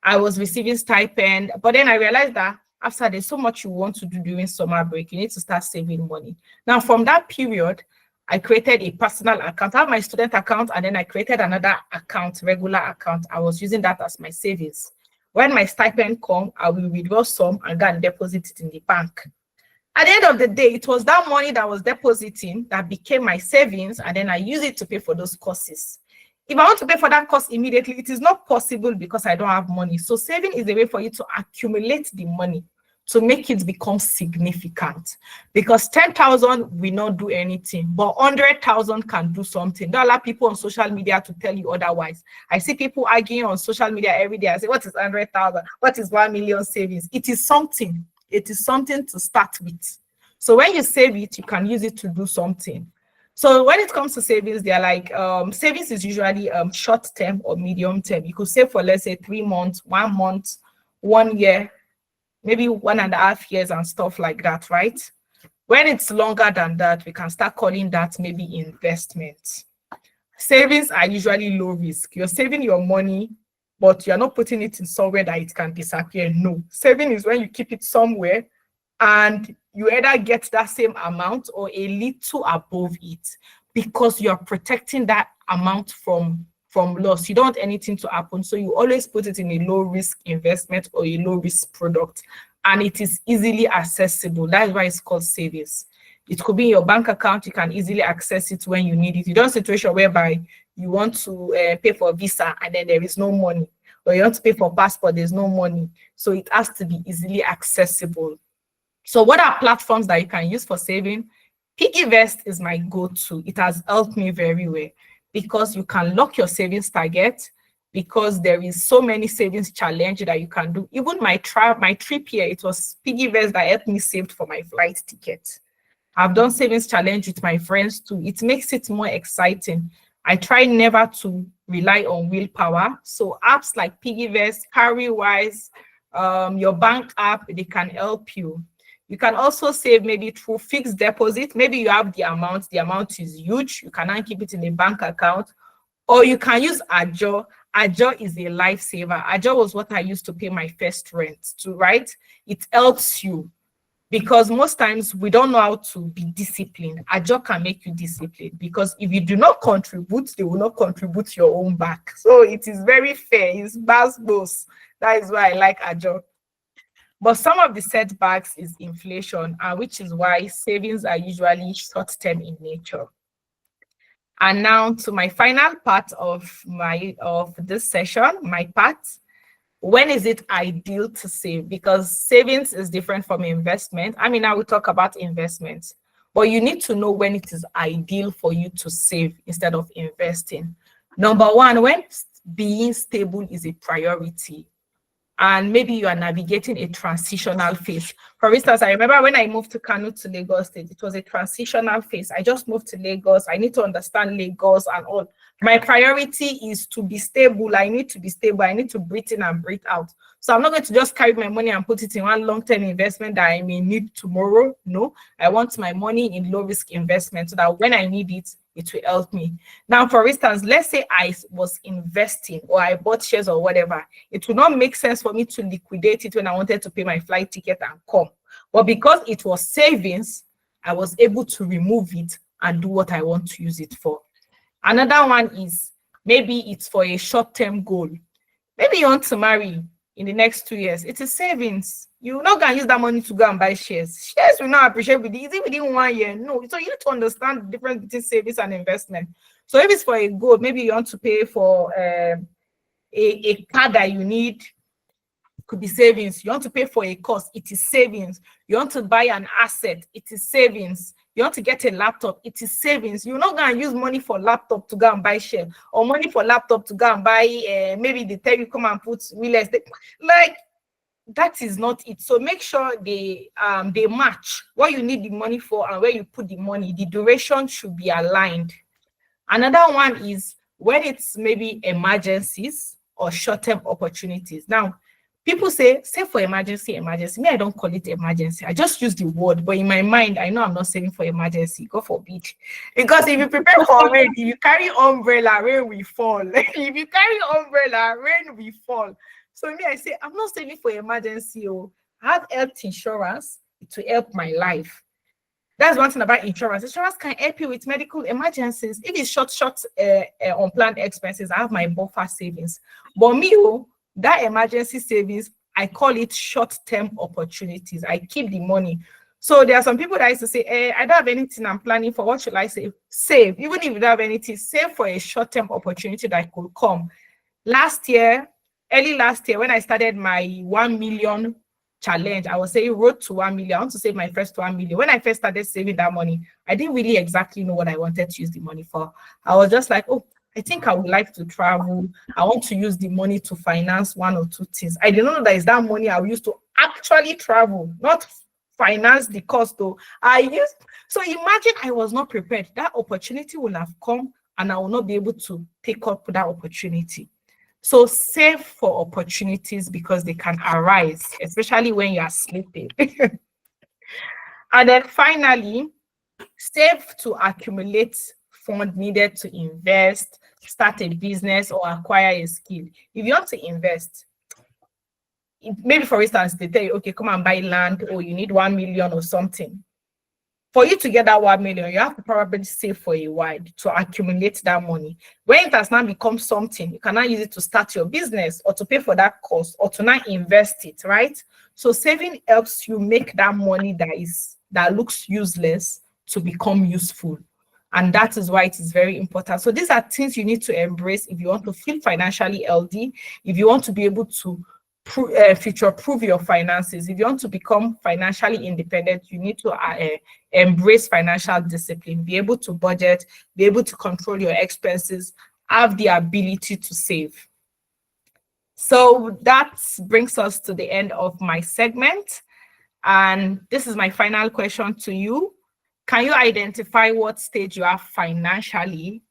I was receiving stipend, but then I realized that after there's so much you want to do during summer break, you need to start saving money. Now, from that period, I created a personal account. I have my student account, and then I created another account, regular account. I was using that as my savings. When my stipend comes, I will withdraw some and go and deposit it in the bank. At the end of the day, it was that money that was depositing that became my savings, and then I use it to pay for those courses. If I want to pay for that course immediately, it is not possible because I don't have money. So saving is a way for you to accumulate the money to make it become significant. Because 10,000 will not do anything, but 100,000 can do something. Don't allow people on social media to tell you otherwise. I see people arguing on social media every day. I say, what is 100,000? What is 1 million savings? It is something. It is something to start with. So when you save it, you can use it to do something. So when it comes to savings, they're like savings is usually short term or medium term. You could save for, let's say, 3 months, 1 month, 1 year, maybe 1.5 years and stuff like that, right? When it's longer than that, we can start calling that maybe investment. Savings are usually low risk. You're saving your money, but you're not putting it in somewhere that it can disappear. No, saving is when you keep it somewhere and you either get that same amount or a little above it, because you're protecting that amount from loss. You don't want anything to happen, so you always put it in a low risk investment or a low risk product, and it is easily accessible. That's why it's called savings. It could be in your bank account. You can easily access it when you need it. You don't have a situation whereby you want to pay for a visa and then there is no money, or you want to pay for passport, there's no money. So it has to be easily accessible. So what are platforms that you can use for saving? Piggyvest is my go-to. It has helped me very well because you can lock your savings target, because there is so many savings challenge that you can do. Even my trip here, it was Piggyvest that helped me save for my flight ticket. I've done savings challenge with my friends too. It makes it more exciting. I try never to rely on willpower. So apps like Piggyvest, Carrywise, your bank app, they can help you. You can also save maybe through fixed deposit. Maybe you have the amount is huge. You cannot keep it in a bank account. Or you can use Ajo. Ajo is a lifesaver. Ajo was what I used to pay my first rent to, right? It helps you, because most times we don't know how to be disciplined. Ajo can make you disciplined, because if you do not contribute, they will not contribute your own back. So it is very fair. It's boss. That is why I like Ajo. But some of the setbacks is inflation, which is why savings are usually short-term in nature. And now to my final part of this session, my part. When is it ideal to save? Because savings is different from investment. I mean, I will talk about investments, but you need to know when it is ideal for you to save instead of investing. Number one, when being stable is a priority, and maybe you are navigating a transitional phase. For instance, I remember when I moved to Kano to Lagos State, it was a transitional phase. I just moved to Lagos. I need to understand Lagos and all. My priority is to be stable. I need to be stable. I need to breathe in and breathe out. So I'm not going to just carry my money and put it in one long-term investment that I may need tomorrow. No, I want my money in low-risk investment so that when I need it, it will help me. Now, for instance, let's say I was investing or I bought shares or whatever. It would not make sense for me to liquidate it when I wanted to pay my flight ticket and come. But because it was savings, I was able to remove it and do what I want to use it for. Another one is maybe it's for a short-term goal. Maybe you want to marry in the next 2 years. It is savings. You're not going to use that money to go and buy shares. Shares will not appreciate within 1 year. No. So you need to understand the difference between savings and investment. So if it's for a goal, maybe you want to pay for a car that you need, could be savings. You want to pay for a course, it is savings. You want to buy an asset, it is savings. You want to get a laptop, it is savings. You're not going to use money for laptop to go and buy share, or money for laptop to go and buy maybe they tell you come and put real estate. Like, that is not it. So make sure they match what you need the money for and where you put the money. The duration should be aligned. Another one is when it's maybe emergencies or short-term opportunities. Now, people say, save for emergency. Me, I don't call it emergency. I just use the word, but in my mind, I know I'm not saving for emergency. God forbid. Because if you prepare for rain, if you carry umbrella, rain will fall. If you carry umbrella, rain will fall. So me, I say, I'm not saving for emergency. Oh, I have health insurance. It will help my life. That's one thing about insurance. Insurance can help you with medical emergencies. If it's short, unplanned expenses, I have my buffer savings. But me, that emergency savings, I call it short-term opportunities. I keep the money. So there are some people that used to say, I don't have anything I'm planning for. What should I save? Save. Even if you don't have anything, save for a short-term opportunity that could come. Early last year, when I started my 1 million challenge, I was saying road to 1 million. I want to save my first 1 million. When I first started saving that money, I didn't really exactly know what I wanted to use the money for. I was just like, oh, I think I would like to travel. I want to use the money to finance one or two things. I didn't know that is that money I will use to actually travel, not finance the cost though. So imagine I was not prepared. That opportunity will have come and I will not be able to take up that opportunity. So save for opportunities because they can arise, especially when you are sleeping. And then finally, save to accumulate fund needed to invest, start a business, or acquire a skill. If you want to invest, maybe for instance, they tell you, okay, come and buy land, or you need 1 million or something. For you to get that 1 million, you have to probably save for a while to accumulate that money. When it has now become something, you cannot use it to start your business or to pay for that cost or to not invest it, right? So saving helps you make that money that looks useless to become useful. And that is why it is very important. So these are things you need to embrace if you want to feel financially healthy, if you want to be able to future proof your finances. If you want to become financially independent, you need to embrace financial discipline, be able to budget, be able to control your expenses, have the ability to save. So that brings us to the end of my segment. And this is my final question to you. Can you identify what stage you are financially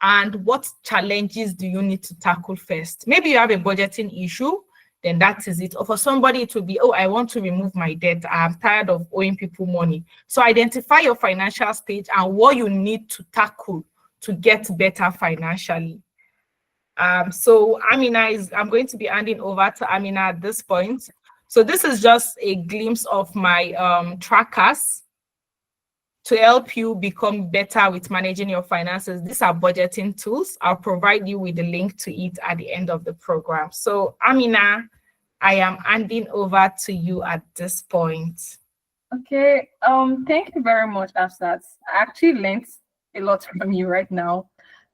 and what challenges do you need to tackle first? Maybe you have a budgeting issue, then that is it. Or for somebody to be, oh, I want to remove my debt. I'm tired of owing people money. So identify your financial stage and what you need to tackle to get better financially. So I'm going to be handing over to Amina at this point. So this is just a glimpse of my trackers to help you become better with managing your finances. These are budgeting tools. I'll provide you with the link to it at the end of the program. So Amina, I am handing over to you at this point. Okay. Thank you very much, Hafsat. I actually learned a lot from you right now.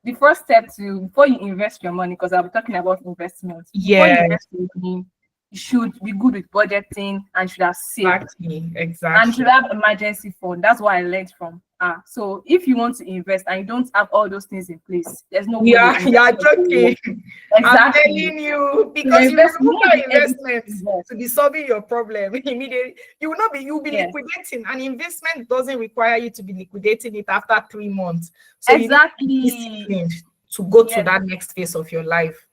The first step before you invest your money, because I'll be talking about investment. Before you Yeah, invest your money, you should be good with budgeting and should have saved. And exactly. should have emergency fund. That's what I learned from her. So if you want to invest and you don't have all those things in place, there's no way Yeah, your yeah, investment will work. joking. I'm Exactly. telling you, So because you invest, will you put need your to be able to investment invest. to be solving your problem immediately. You'll be Yes. liquidating. An investment doesn't require you to be liquidating it after 3 months. So you need to Exactly. be disciplined to go to Yes. that next phase of your life.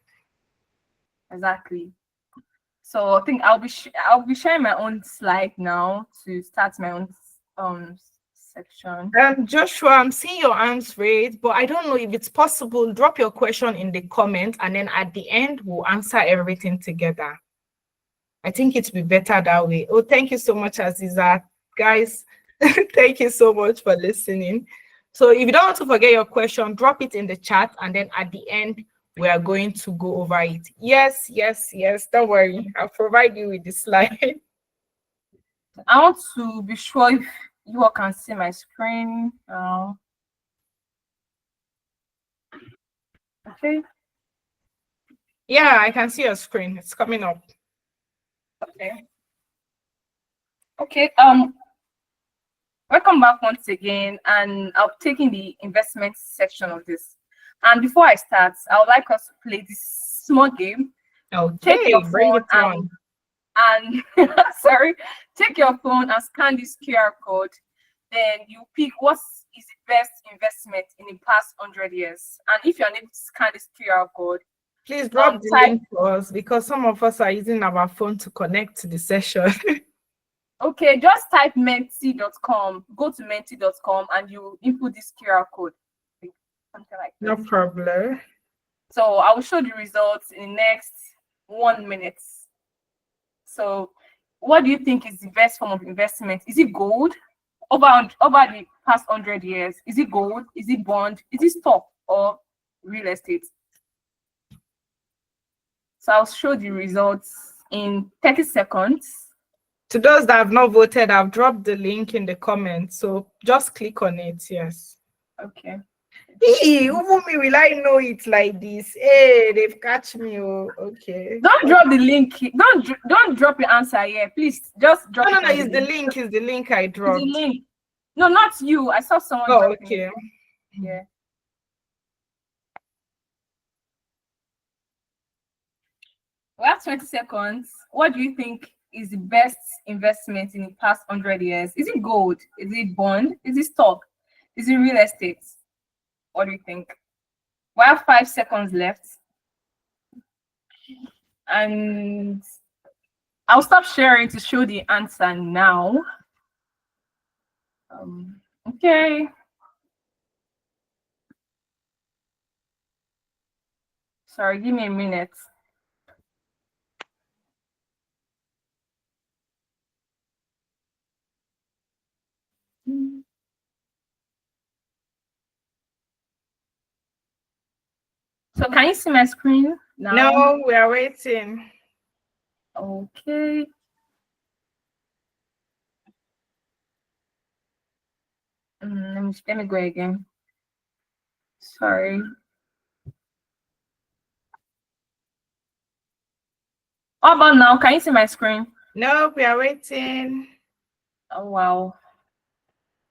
Exactly. So I think I'll be sharing my own slide now to start my own section. Joshua, I'm seeing your hands raised, but I don't know if it's possible. Drop your question in the comment, and then at the end, we'll answer everything together. I think it'd be better that way. Oh, thank you so much, Aziza. Guys, thank you so much for listening. So if you don't want to forget your question, drop it in the chat, and then at the end, we are going to go over it. Yes, yes, yes. Don't worry. I'll provide you with the slide. I want to be sure if you all can see my screen. Okay. Yeah, I can see your screen. It's coming up. Okay. Okay. Welcome back once again, and I'll be taking the investment section of this. And before I start, I would like us to play this small game. Okay, Take your bring phone it on. and sorry, take your phone and scan this QR code. Then you pick what is the best investment in the past 100 years. And if you're unable to scan this QR code, Please drop the link to us because some of us are using our phone to connect to the session. Okay, just type menti.com. Go to menti.com and you input this QR code. Something like No this. problem. So I will show the results in the next 1 minute. So what do you think is the best form of investment? Is it gold? Over the past 100 years, is it gold? Is it bond? Is it stock or real estate? So I'll show the results in 30 seconds. To those that have not voted, I've dropped the link in the comments. So just click on it. Yes. Okay. Hey, who me will I know it like this? Hey, they've catch me. Oh, okay. Don't drop the link. Don't drop your answer here, please. Just drop. No, it's the link. It's the link I dropped. It's the link. No, not you. I saw someone. Oh, okay. Yeah. We have 20 seconds. What do you think is the best investment in the past 100 years? Is it gold? Is it bond? Is it stock? Is it real estate? What do you think? We have 5 seconds left, and I'll stop sharing to show the answer now. Okay. Sorry, give me a minute. So can you see my screen now? No, we are waiting. Okay. Let me go again. Sorry. How about now? Can you see my screen? No, we are waiting. Oh wow.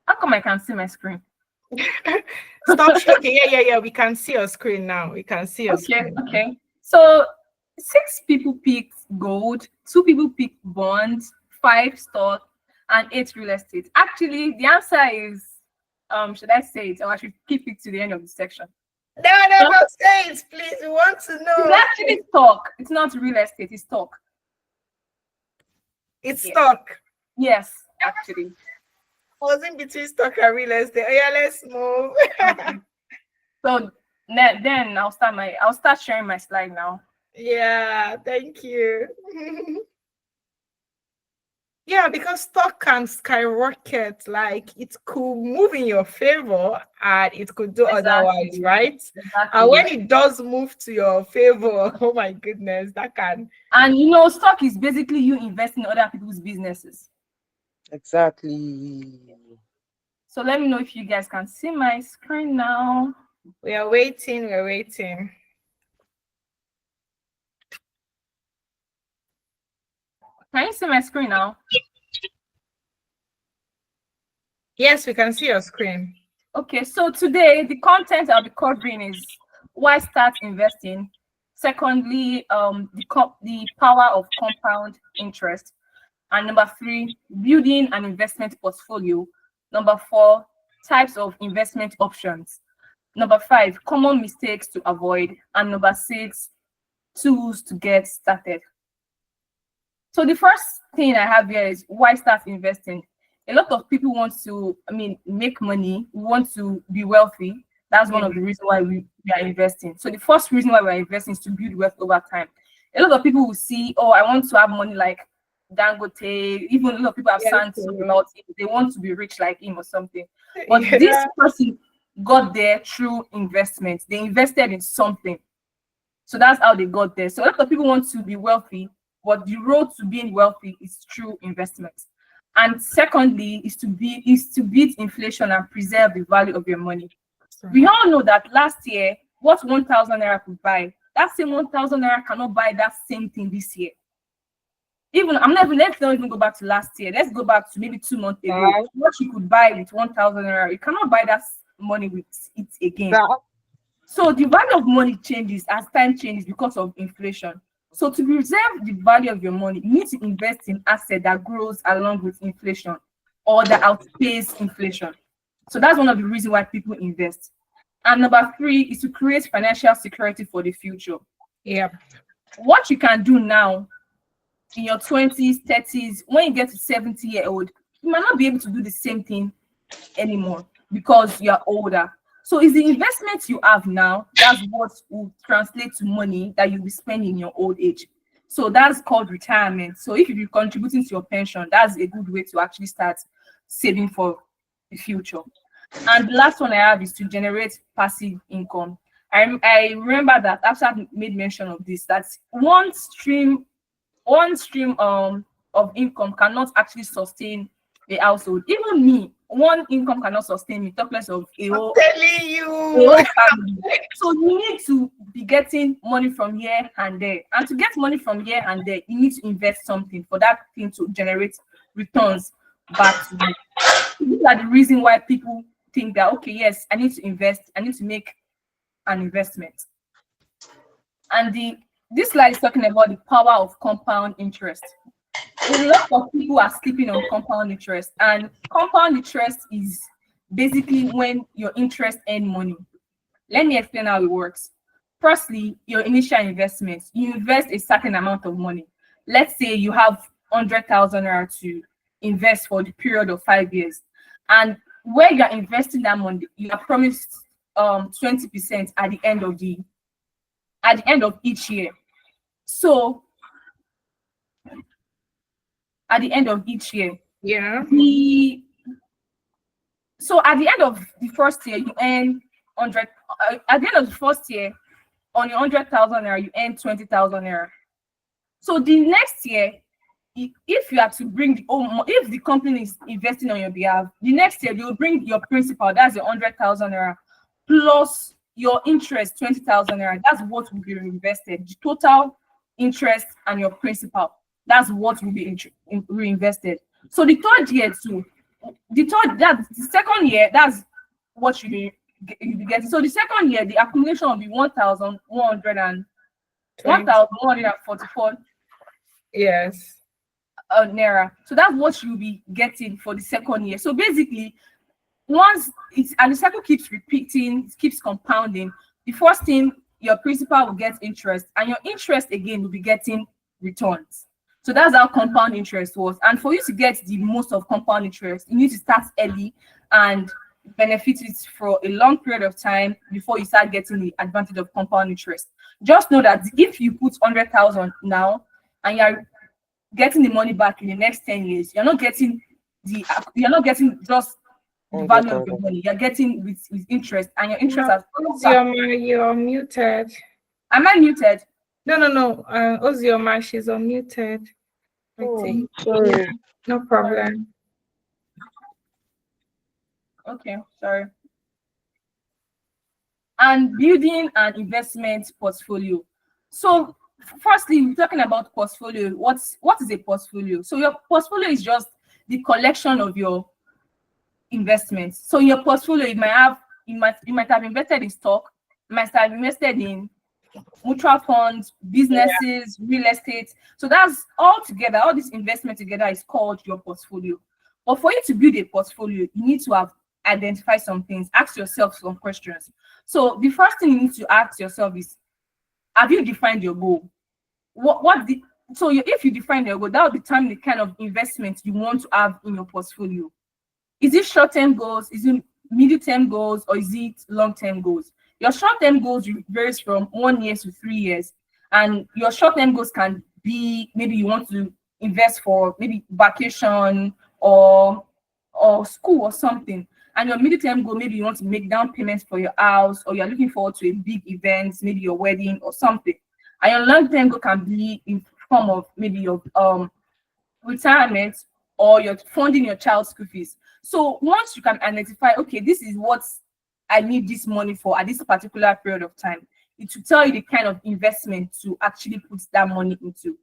How come I can't see my screen? Stop shaking. Yeah. We can see your screen now. We can see your screen. Okay. So 6 people picked gold, 2 people picked bonds, 5 stock, and 8 real estate. Actually, the answer is should I say it, or I should keep it to the end of the section? No, don't say it, please. We want to know. It's actually stock. It's not real estate, it's stock. It's stock. Yes, actually. I was in between stock and real estate. Oh, yeah, let's move. So then I'll start sharing my slide now. Yeah, thank you. Yeah, because stock can skyrocket, like it could move in your favor and it could do otherwise, right? Exactly. And when it does move to your favor, oh my goodness, that can. And stock is basically you investing in other people's businesses. Exactly. So let me know if you guys can see my screen now. We are waiting. We're waiting. Can you see my screen now? Yes, we can see your screen. Okay, so today the content I'll be covering is why start investing. Secondly, the power of compound interest. And number 3, building an investment portfolio. Number 4, types of investment options. Number 5, common mistakes to avoid. And number 6, tools to get started. So the first thing I have here is why start investing. A lot of people want to, make money. We want to be wealthy. That's one of the reasons why we are investing. So the first reason why we're investing is to build wealth over time. A lot of people will see, oh, I want to have money like Dangote. Even a lot of people have signed about it. They want to be rich like him or something. But this person got there through investment. They invested in something. So that's how they got there. So a lot of people want to be wealthy, but the road to being wealthy is through investment. And secondly, is to beat inflation and preserve the value of your money. We all know that last year, what 1,000 naira could buy, that same 1,000 naira cannot buy that same thing this year. Let's not even go back to last year. Let's go back to maybe 2 months ago. What you could buy with 1,000 naira, you cannot buy that money with it again. So the value of money changes as time changes because of inflation. So to preserve the value of your money, you need to invest in asset that grows along with inflation or that outpaces inflation. So that's one of the reasons why people invest. And number 3 is to create financial security for the future. Yeah. What you can do now in your 20s, 30s, when you get to 70-year-old, you might not be able to do the same thing anymore because you're older. So it's the investment you have now, that's what will translate to money that you'll be spending in your old age. So that's called retirement. So if you're contributing to your pension, that's a good way to actually start saving for the future. And the last one I have is to generate passive income. I remember that after I made mention of this, that one stream of income cannot actually sustain a household. Even me, one income cannot sustain me, talk less of a whole family. So you need to be getting money from here and there. And to get money from here and there, you need to invest something for that thing to generate returns back to you. These are the reason why people think that, okay, yes, I need to invest, I need to make an investment. And this slide is talking about the power of compound interest. A lot of people are sleeping on compound interest, and compound interest is basically when your interest earn money. Let me explain how it works. Firstly, your initial investment, you invest a certain amount of money. Let's say you have 100,000 naira to invest for the period of 5 years, and where you are investing that money, you are promised 20% at the end of each year. So at the end of each year, Yeah. the so at the end of the first year, you earn 100. At the end of the first year, on your 100,000 naira, you earn 20,000 naira. So the next year, if you are to bring if the company is investing on your behalf, the next year you will bring your principal, that's your 100,000 naira, plus your interest 20,000 naira. That's what will be reinvested. The total interest and your principal, that's what will be reinvested. So the third year too, the second year, that's what you'll be getting. So the second year, the accumulation will be 1,144 Yes. naira. So that's what you'll be getting for the second year. So basically, once it's and the cycle keeps repeating, it keeps compounding. The first thing, your principal will get interest, and your interest again will be getting returns. So that's how compound interest was. And for you to get the most of compound interest, you need to start early and benefit it for a long period of time before you start getting the advantage of compound interest. Just know that if you put 100,000 now and you're getting the money back in the next 10 years, you're not getting just the value of your money. You're getting with interest, and your interest has. Ozioma, you're muted. Am I muted? No. Ozioma, she's unmuted. I think. Sorry. No problem. Okay, sorry. And building an investment portfolio. So firstly, we're talking about portfolio. What is a portfolio? So your portfolio is just the collection of your investments. So in your portfolio, you might have invested in stock, you might have invested in mutual funds, businesses, real estate. So that's all together, all this investment together is called your portfolio. But for you to build a portfolio, you need to have identified some things, ask yourself some questions. So the first thing you need to ask yourself is, have you defined your goal? If you define your goal, that will determine the kind of investment you want to have in your portfolio. Is it short-term goals? Is it medium-term goals? Or is it long-term goals? Your short-term goals varies from 1 year to 3 years. And your short-term goals can be, maybe you want to invest for maybe vacation or school or something. And your medium-term goal, maybe you want to make down payments for your house, or you're looking forward to a big event, maybe your wedding or something. And your long-term goal can be in form of maybe your retirement, or you're funding your child's school fees. So once you can identify, okay, this is what I need this money for at this particular period of time, it will tell you the kind of investment to actually put that money into.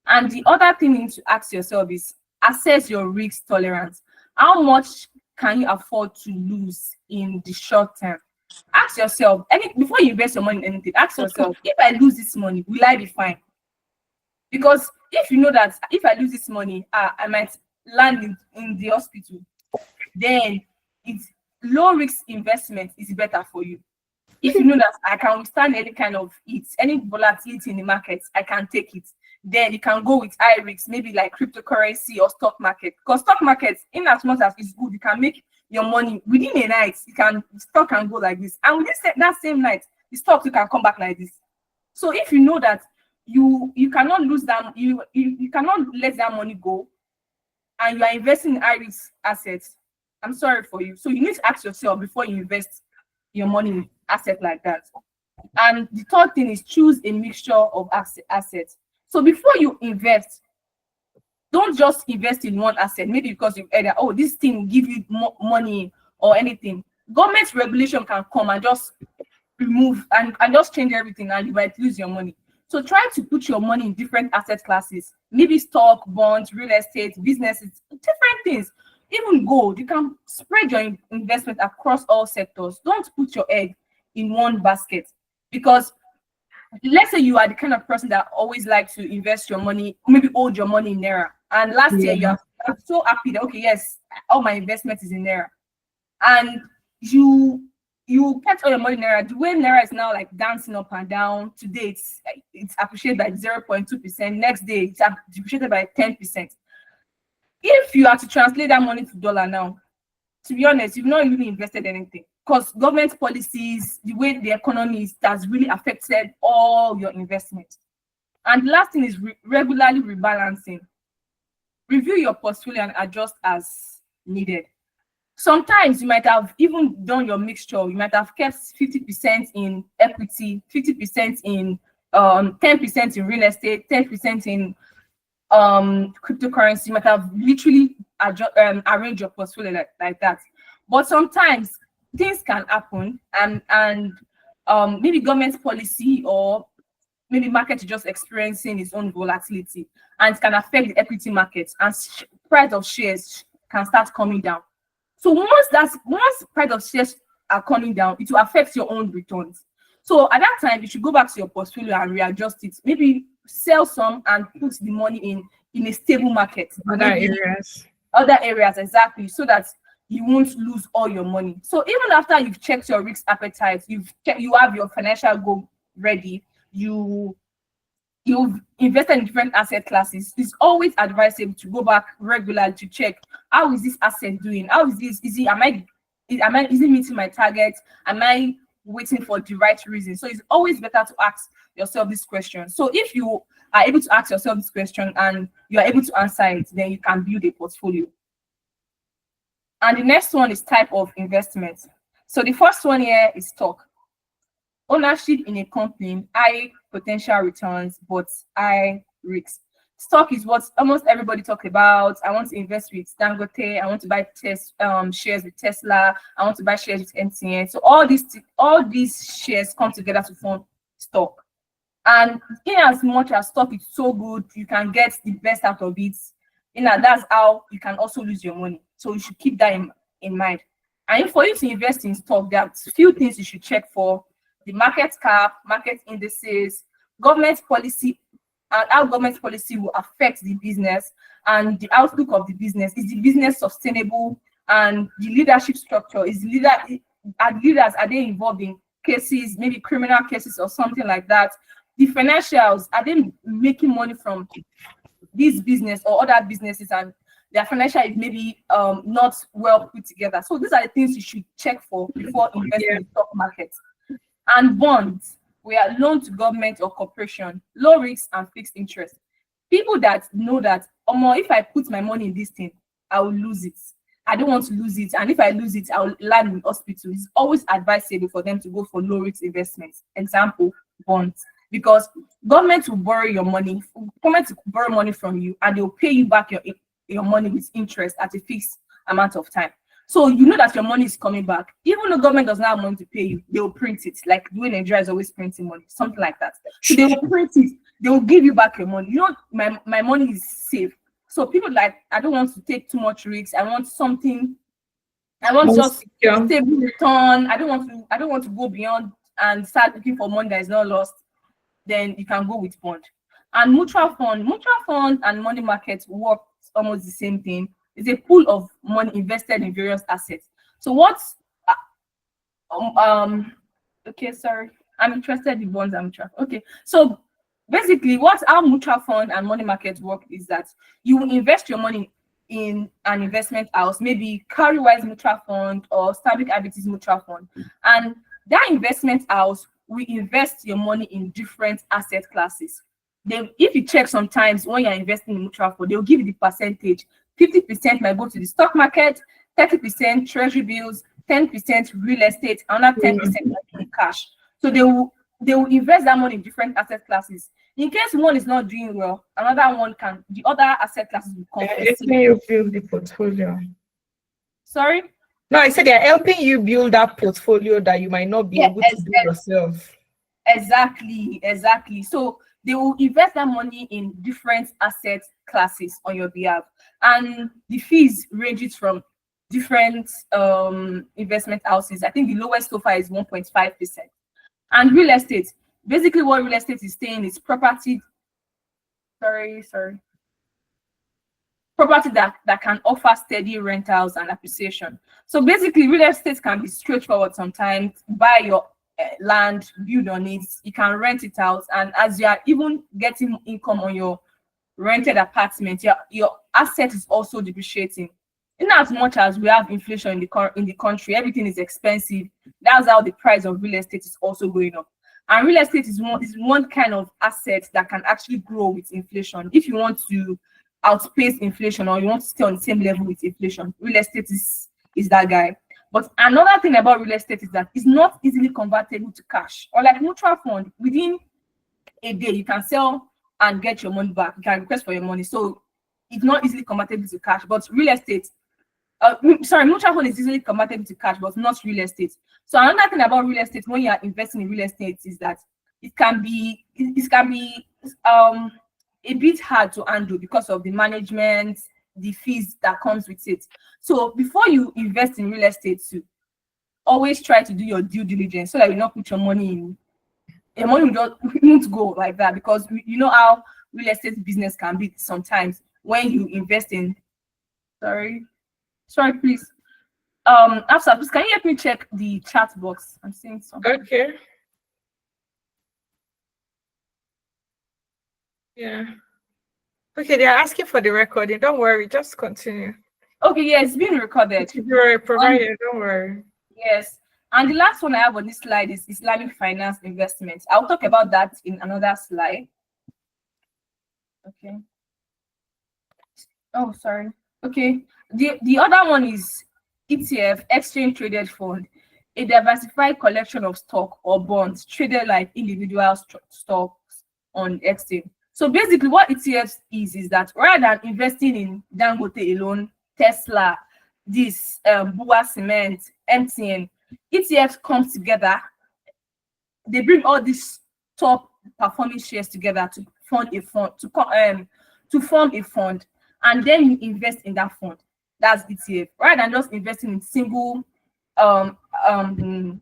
And the other thing you need to ask yourself is, assess your risk tolerance. How much can you afford to lose in the short term? Ask yourself, before you invest your money in anything, ask yourself, if I lose this money, will I be fine? Because if you know that if I lose this money, I might land in the hospital, then it's low risk investment is better for you. If you know that I can withstand any kind of any volatility in the markets, I can take it, then you can go with high risk, maybe like cryptocurrency or stock market. Because stock markets, in as much as it's good, you can make your money within a night. Stock can go like this, and within that same night, the stock can come back like this. So if you know that you cannot lose that, you cannot let that money go, and you are investing in high risk assets, I'm sorry for you. So you need to ask yourself before you invest your money in asset like that. And the third thing is, choose a mixture of assets. So before you invest, don't just invest in one asset, maybe because you've heard that, oh, this thing will give you more money or anything. Government regulation can come and just remove and just change everything, and you might lose your money. So try to put your money in different asset classes, maybe stock, bonds, real estate, businesses, different things. Even gold, you can spread your investment across all sectors. Don't put your egg in one basket, because let's say you are the kind of person that always like to invest your money, maybe hold your money in naira, and last year you're so happy that okay, yes, all my investment is in naira, and you kept all your money in naira. The way naira is now like dancing up and down, today it's appreciated by 0.2%, next day it's appreciated by 10%. If you are to translate that money to dollar now, to be honest, you've not really invested anything, because government policies, the way the economy is, that's really affected all your investment. And the last thing is regularly rebalancing. Review your portfolio and adjust as needed. Sometimes you might have even done your mixture. You might have kept 50% in equity, 50% in 10% in real estate, 10% in cryptocurrency. You might have literally arranged your portfolio like that. But sometimes things can happen, and maybe government policy or maybe market is just experiencing its own volatility, and it can affect the equity market, and price of shares can start coming down. So once price of shares are coming down, it will affect your own returns. So at that time, you should go back to your portfolio and readjust it. Maybe sell some and put the money in a stable market. Other areas, exactly, so that you won't lose all your money. So even after you've checked your risk appetite, you have your financial goal ready, you've invested in different asset classes, it's always advisable to go back regularly to check, how is this asset doing? How is this? Is it meeting my target? Am I waiting for the right reason? So it's always better to ask yourself this question. So if you are able to ask yourself this question and you are able to answer it, then you can build a portfolio. And the next one is type of investment. So the first one here is stock. Ownership in a company, high potential returns, but high risk. Stock is what almost everybody talk about. I want to invest with Dangote. I want to buy shares with Tesla. I want to buy shares with MTN. So all these shares come together to form stock. And in as much as stock is so good, you can get the best out of it. That's how you can also lose your money. So you should keep that in mind. And for you to invest in stock, there are a few things you should check for: the market cap, market indices, government policy, and how government policy will affect the business, and the outlook of the business. Is the business sustainable? And the leadership structure, are leaders, are they involved in cases, maybe criminal cases or something like that? The financials, are they making money from this business or other businesses, and their financial is maybe not well put together? So these are the things you should check for before investing in the stock market. And bonds, we are loan to government or corporation, low risk and fixed interest. People that know that, if I put my money in this thing, I will lose it. I don't want to lose it. And if I lose it, I will land in hospital. It's always advisable for them to go for low risk investments. Example, bonds. Because government will borrow your money, government will borrow money from you, and they'll pay you back your money with interest at a fixed amount of time. So you know that your money is coming back. Even though government does not have money to pay you, they will print it, like the way Nigeria is always printing money, something like that. So they will print it, they will give you back your money. My money is safe. So people like, I don't want to take too much risks. I want just stable return. I don't want to go beyond and start looking for money that is not lost. Then you can go with bond. And mutual fund and money market work almost the same thing. It's a pool of money invested in various assets. So okay, sorry, I'm interested in bonds and mutual. Okay, so basically, how mutual fund and money market work is that you will invest your money in an investment house, maybe Carrywise Mutual Fund or Stanbic IBTC Mutual Fund, and that investment house will invest your money in different asset classes. Then, if you check sometimes when you're investing in mutual fund, they'll give you the percentage. 50% might go to the stock market, 30% treasury bills, 10% real estate, another 10% in cash. So they will invest that money in different asset classes. In case one is not doing well, the other asset classes will compensate. Helping you build the portfolio. Sorry? No, I said they're helping you build that portfolio that you might not be able to do yourself. Exactly. So they will invest that money in different asset classes on your behalf, and the fees ranges from different investment houses. I think the lowest so far is 1.5%. And real estate, Basically, what real estate is saying is property. Property that can offer steady rentals and appreciation. So basically, real estate can be straightforward sometimes. Buy your land, build on it, you can rent it out, and as you are even getting income on your rented apartment, your asset is also depreciating. In as much as we have inflation in the country, everything is expensive. That's how the price of real estate is also going up. And real estate is one kind of asset that can actually grow with inflation. If you want to outpace inflation or you want to stay on the same level with inflation, real estate is that guy. But another thing about real estate is that it's not easily convertible to cash. Or like mutual fund, within a day you can sell and get your money back. You can request for your money. So it's not easily convertible to cash. But real estate, mutual fund is easily convertible to cash, but not real estate. So another thing about real estate when you are investing in real estate is that it can be a bit hard to handle because of the management, the fees that comes with it. So before you invest in real estate too, always try to do your due diligence so that you not put your money in. Your money won't go like that, because you know how real estate business can be sometimes when you invest in. Sorry, please. Hafsat, please, can you help me check the chat box? I'm seeing something. Okay. Yeah. Okay, they are asking for the recording. Don't worry, just continue. Okay, yeah, it's being recorded. You're provided, don't worry. Yes. And the last one I have on this slide is Islamic finance investments. I'll talk about that in another slide. Okay. Oh, sorry. Okay. The other one is ETF, exchange traded fund, a diversified collection of stock or bonds traded like individual stocks on exchange. So basically what ETF is that rather than investing in Dangote alone, Tesla, this Bua Cement, MTN, ETFs come together. They bring all these top performing shares together to form a fund, and then you invest in that fund. That's ETF. Rather than just investing in single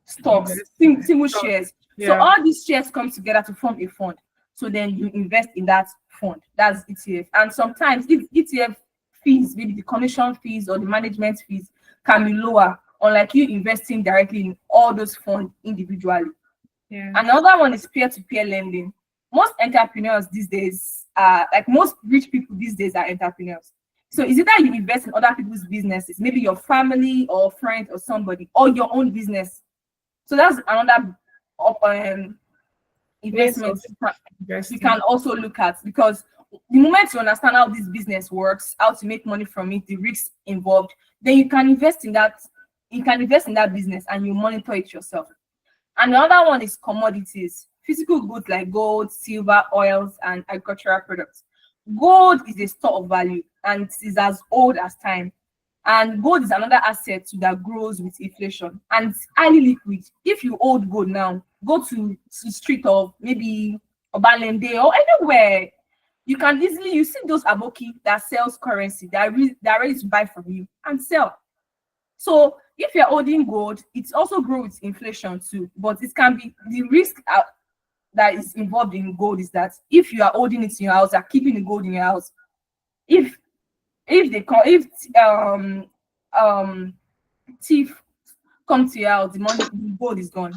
stocks, single shares. Yeah. So all these shares come together to form a fund. So then you invest in that fund. That's ETF. And sometimes if ETF fees, maybe the commission fees or the management fees can be lower, unlike you investing directly in all those funds individually. Yeah. Another one is peer-to-peer lending. Most entrepreneurs these days like most rich people these days are entrepreneurs. So is it that you invest in other people's businesses, maybe your family or friends or somebody, or your own business? So that's another investment you can also look at, because the moment you understand how this business works, how to make money from it, the risks involved, then you can invest in that. You can invest in that business and you monitor it yourself. Another one is commodities, physical goods like gold, silver, oils, and agricultural products. Gold is a store of value and it is as old as time. And gold is another asset that grows with inflation and it's highly liquid. If you hold gold now, go to the street of maybe Obalende or anywhere, you can easily, you see those aboki that sells currency, they're ready to buy from you and sell. So if you're holding gold, it's also grows with inflation too, but it can be the risk that is involved in gold is that if you are holding it in your house, you're keeping the gold in your house. If thief come to your house, the gold is gone.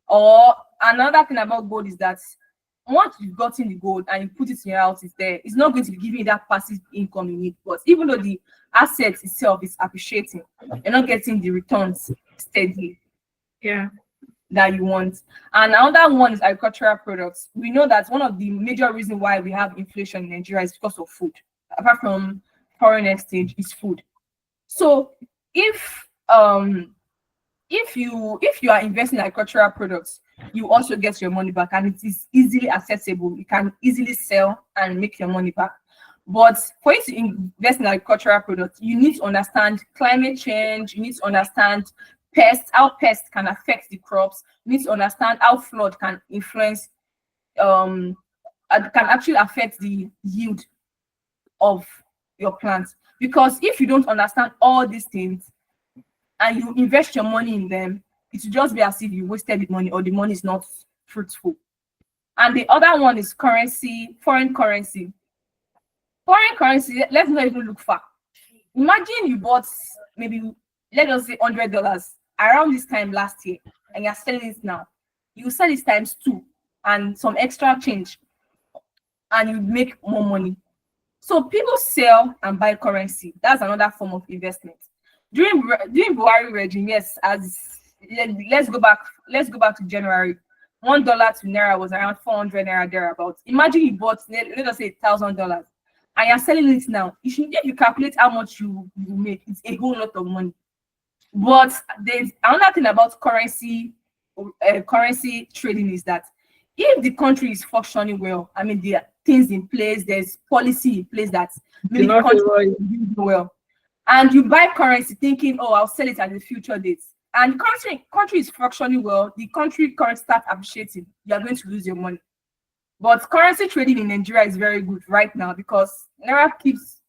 Or another thing about gold is that once you've gotten the gold and you put it in your house, it's there. It's not going to be giving you that passive income you need. But even though the asset itself is appreciating, you're not getting the returns steadily. Yeah. That you want. And another one is agricultural products. We know that one of the major reasons why we have inflation in Nigeria is because of food. Apart from foreign exchange, is food. So if you are investing in agricultural products, you also get your money back, and it is easily accessible. You can easily sell and make your money back. But for you to invest in agricultural products, you need to understand climate change. You need to understand pests, how pests can affect the crops. You need to understand how flood can influence, can actually affect the yield of your plants. Because if you don't understand all these things and you invest your money in them, it will just be as if you wasted the money or the money is not fruitful. And the other one is currency, foreign currency. Foreign currency, let's not even look far. Imagine you bought maybe, let us say $100 around this time last year, and you're selling it now. You sell it times two and some extra change, and you make more money. So people sell and buy currency. That's another form of investment. During Buhari regime, yes, let's go back. Let's go back to January. $1 to naira was around 400 naira thereabouts. Imagine you bought, let us say $1,000, and you're selling it now. If you calculate how much you make, it's a whole lot of money. But there's another thing about currency trading is that if the country is functioning well, I mean, there are things in place, there's policy in place that maybe the country is doing well, and you buy currency thinking, oh, I'll sell it at the future dates, and country is functioning well, the currency starts appreciating, you are going to lose your money. But currency trading in Nigeria is very good right now because naira keeps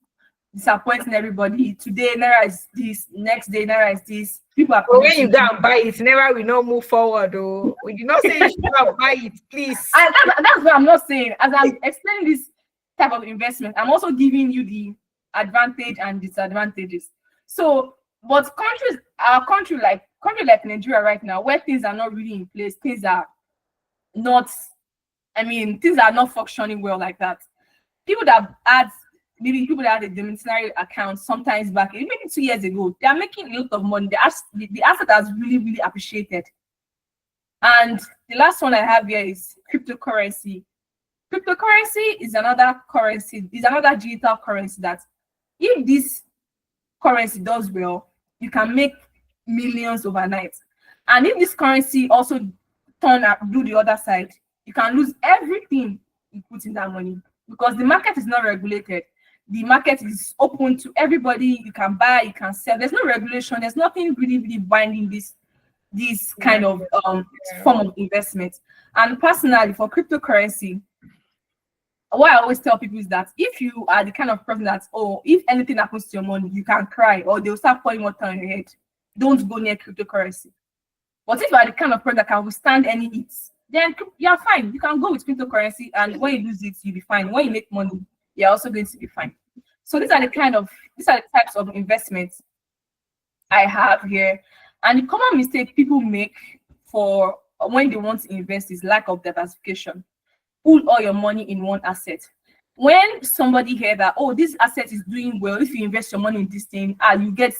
disappointing everybody. Today naira is this, next day naira is this. People are. But when you go and buy it, naira will not move forward. Oh, we did not say you should go and buy it, please. And that's what I'm not saying. As I'm explaining this type of investment, I'm also giving you the advantage and disadvantages. So, but our country like Nigeria right now, where things are not really in place, things are not functioning well like that. People that had a domiciliary account sometimes back, maybe 2 years ago, they are making a lot of money. The asset has really, really appreciated. And the last one I have here is cryptocurrency. Cryptocurrency is another digital currency that if this currency does well, you can make millions overnight. And if this currency also do the other side, you can lose everything you put in that money because the market is not regulated. The market is open to everybody. You can buy, you can sell. There's no regulation. There's nothing really, really binding this kind of form of investment. And personally, for cryptocurrency, what I always tell people is that if you are the kind of person that, if anything happens to your money, you can cry or they'll start pouring water on your head, don't go near cryptocurrency. But if you are the kind of person that can withstand any hits, then you're fine. You can go with cryptocurrency, and when you lose it, you'll be fine. When you make money, you're also going to be fine. So these are the types of investments I have here. And the common mistake people make for when they want to invest is lack of diversification. Put all your money in one asset. When somebody hear that, this asset is doing well, if you invest your money in this thing, you get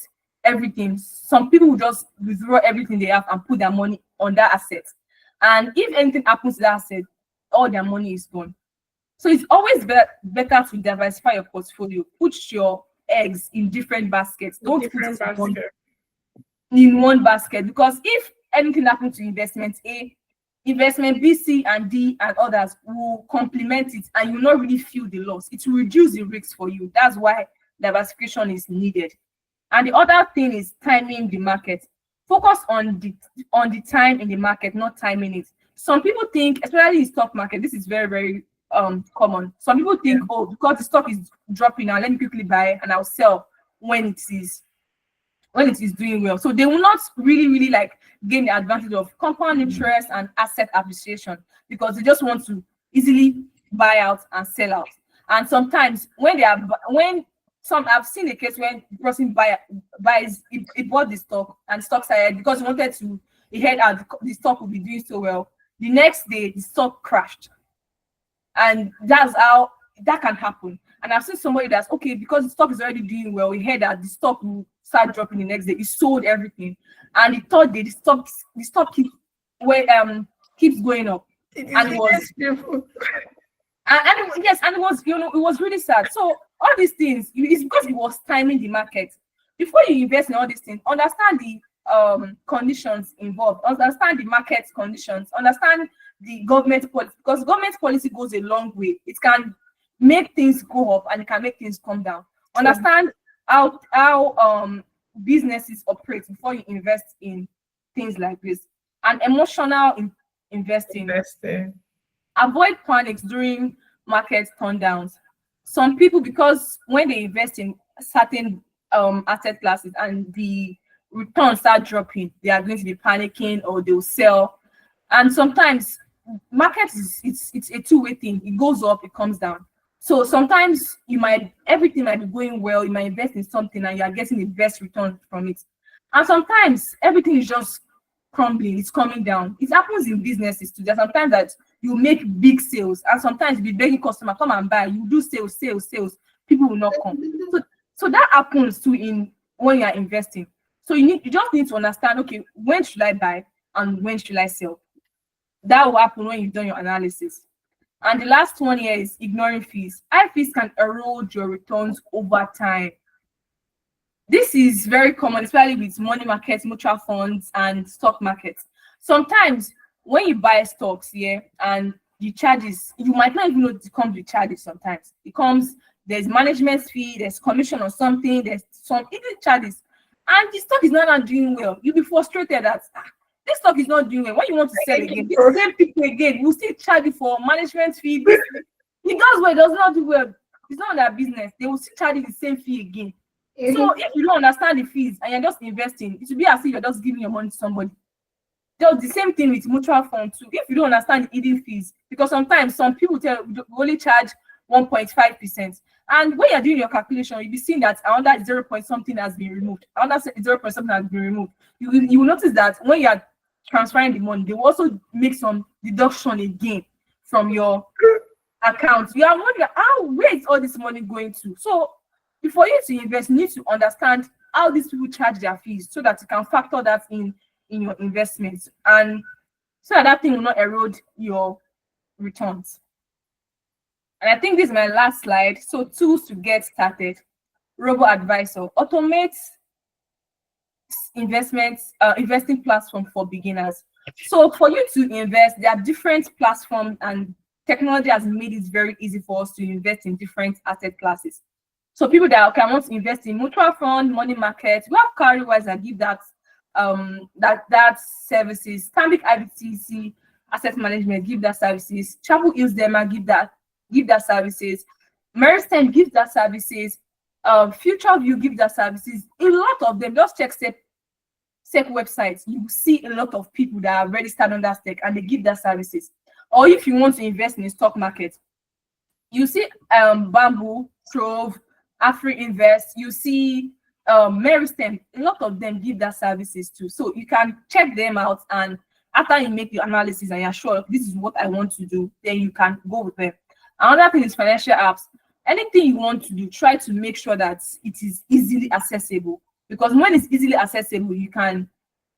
everything. Some people will just withdraw everything they have and put their money on that asset. And if anything happens to that asset, all their money is gone. So it's always better to diversify your portfolio. Put your eggs in different baskets. Don't put it in one basket, because if anything happens to investment A, investment B, C, and D, and others will complement it, and you will not really feel the loss. It will reduce the risks for you. That's why diversification is needed. And the other thing is timing the market. Focus on the time in the market, not timing it. Some people think, especially in stock market, this is very, very common. Some people think, because the stock is dropping now, let me quickly buy and I'll sell when it is doing well. So they will not really, really gain the advantage of compound interest and asset appreciation, because they just want to easily buy out and sell out. And sometimes I've seen a case when the person buys, he bought the stock and stock started, because he heard the stock will be doing so well. The next day, the stock crashed. And that's how that can happen. And I've seen somebody that's, because the stock is already doing well, he heard that the stock will start dropping the next day. He sold everything. And the third day, the stock keeps going up. And it was beautiful. And it was really sad. So all these things, it's because it was timing the market. Before you invest in all these things, understand the conditions involved, understand the market conditions, understand the government policy, because government policy goes a long way. It can make things go up and it can make things come down. Understand how businesses operate before you invest in things like this. And emotional investing. Avoid panics during market turndowns. Some people, because when they invest in certain asset classes and the returns start dropping, they are going to be panicking or they'll sell. And sometimes market is it's a two-way thing. It goes up, it comes down. So sometimes everything might be going well, you might invest in something and you are getting the best return from it. And sometimes everything is just crumbling, it's coming down. It happens in businesses too. There's sometimes that you make big sales and sometimes you be begging customer come and buy. You do sales, people will not come. So that happens too in when you are investing. So you just need to understand, okay, when should I buy and when should I sell? That will happen when you've done your analysis. And the last one here is ignoring fees. High fees can erode your returns over time. This is very common, especially with money markets, mutual funds, and stock markets. Sometimes when you buy stocks here and the charges, you might not even know it comes with charges sometimes. There's management fee, there's commission or something, there's some hidden charges. And the stock is not doing well. You'll be frustrated that this stock is not doing well. When you want to sell again, the same people again will still charge you for management fee. It does well, it does not do well. It's not their business. They will still charge you the same fee again. So if you don't understand the fees and you're just investing, it will be as if you're just giving your money to somebody. Just the same thing with mutual funds too. If you don't understand the hidden fees, because sometimes some people we only charge 1.5%. And when you're doing your calculation, you'll be seeing that another 0 point something has been removed. Another 0 point something has been removed. You will notice that when you're transferring the money, they will also make some deduction again from your account. You are wondering, where is all this money going to? So before you to invest, you need to understand how these people charge their fees so that you can factor that in your investments, and so that thing will not erode your returns. And I think this is my last slide. So tools to get started. Robo-advisor automates investing platform for beginners. So for you to invest, there are different platforms and technology has made it very easy for us to invest in different asset classes. So people that want to invest in mutual fund, money market, we have Carrywise that give that services. Stanbic IBTC asset management give that services. Chapel Hills Dema give that services. Meristem gives that services. Future View give that services. A lot of them, just check SEC websites. You see a lot of people that are registered on that SEC and they give that services. Or if you want to invest in the stock market, you see Bamboo, Trove, Afri Invest, you see Meristem, a lot of them give that services too. So you can check them out, and after you make your analysis and you're sure this is what I want to do, then you can go with them. Another thing is financial apps. Anything you want to do, try to make sure that it is easily accessible, because when it's easily accessible, it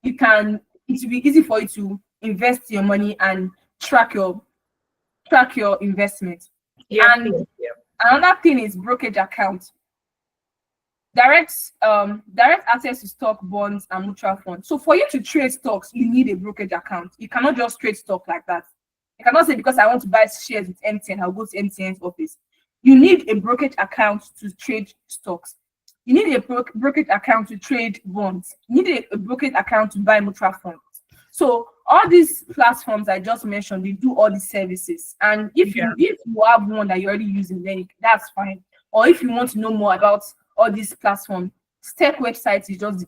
will be easy for you to invest your money and track your investment. Yeah. And another thing is brokerage account. Direct access to stock, bonds, and mutual funds. So for you to trade stocks, you need a brokerage account. You cannot just trade stock like that. You cannot say because I want to buy shares with MTN, I'll go to MTN's office. You need a brokerage account to trade stocks. You need a brokerage account to trade bonds. You need a brokerage account to buy mutual funds. So all these platforms I just mentioned, they do all these services. And if you have one that you're already using, then that's fine. Or if you want to know more about all these platforms, SEC website is just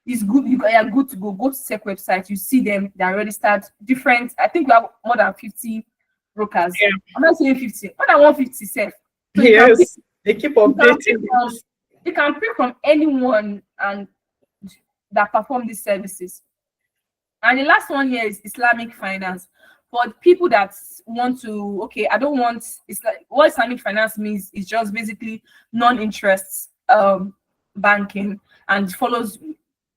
it's good. You are good to go to SEC website. You see them, they already start different. I think we have more than 50 brokers. Yeah. I'm not saying 50, more than 150 self. So yes, they keep updating. You can pick from anyone and that perform these services. And the last one here is Islamic finance. For people that want to, okay, I don't want, it's like what Islamic finance means is just basically non-interest banking and follows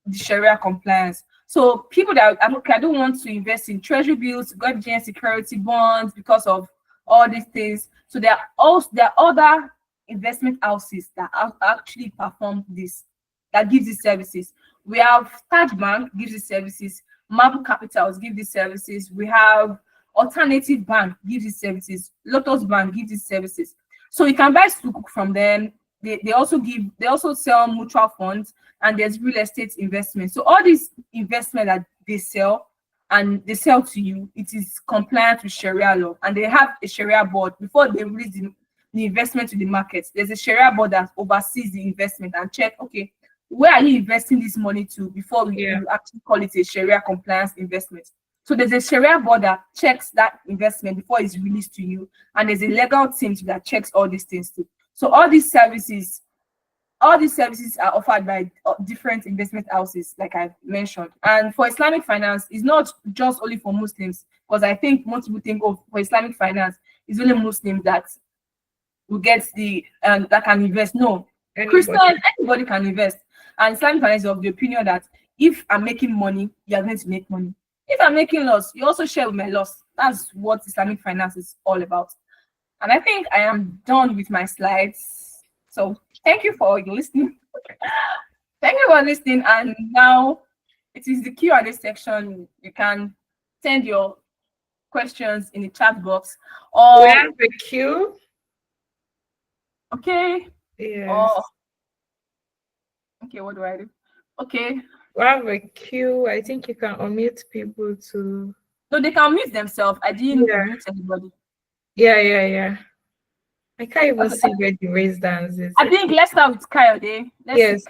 the Sharia compliance. So people that okay, I don't want to invest in treasury bills, government security bonds because of all these things. So there are other investment houses that actually perform this, that gives these services. We have Taj Bank gives these services. Marble Capitals give these services. We have Alternative Bank gives these services. Lotus Bank gives these services. So you can buy sukuk from them. They also sell mutual funds, and there's real estate investment. So all these investment that they sell and they sell to you, it is compliant with Sharia law, and they have a Sharia board before they release the investment to the market. There's a Sharia board that oversees the investment and check, okay, where are you investing this money to before we actually call it a Sharia compliance investment. So there's a Sharia board that checks that investment before it's released to you, and there's a legal team that checks all these things too. So all these services are offered by different investment houses, like I mentioned. And for Islamic finance, it's not just only for Muslims, because I think most people think of for Islamic finance, it's only Muslims that will get the that can invest. No, Christians, anybody can invest. And Islamic finance is of the opinion that if I'm making money, you are going to make money. If I'm making loss, you also share with my loss. That's what Islamic finance is all about. And I think I am done with my slides. So thank you for listening. Thank you for listening. And now it is the Q&A section. You can send your questions in the chat box. Or we have a queue. Okay. Yes. Oh. Okay, what do I do? Okay. We have a queue. I think you can unmute people to. No, they can mute themselves. I didn't Yeah. mute anybody. Yeah. I can't even see where the raised hands is. I think let's start with Kayode. Yes,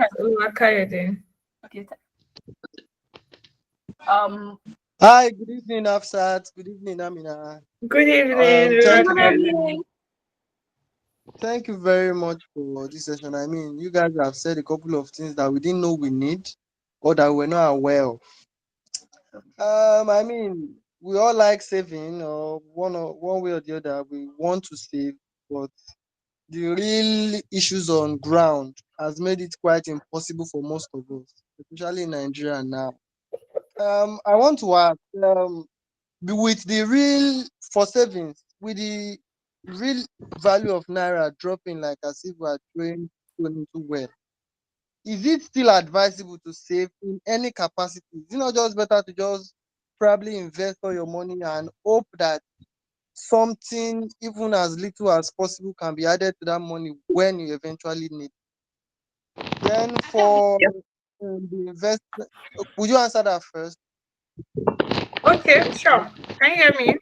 Kayode. Okay. Hi, good evening, Hafsat. Good evening, Amina. Good evening. Thank you very much for this session. I mean, you guys have said a couple of things that we didn't know we need or that we're not aware of. I mean, we all like saving, or one way or the other, we want to save, but the real issues on ground has made it quite impossible for most of us, especially in Nigeria now. I want to ask, with the real for savings, with the real value of naira dropping like as if we are throwing into well, is it still advisable to save in any capacity? Is it not just better to just probably invest all your money and hope that something even as little as possible can be added to that money when you eventually need it? Then for the investment, would you answer that first? Okay, sure. Can you hear me?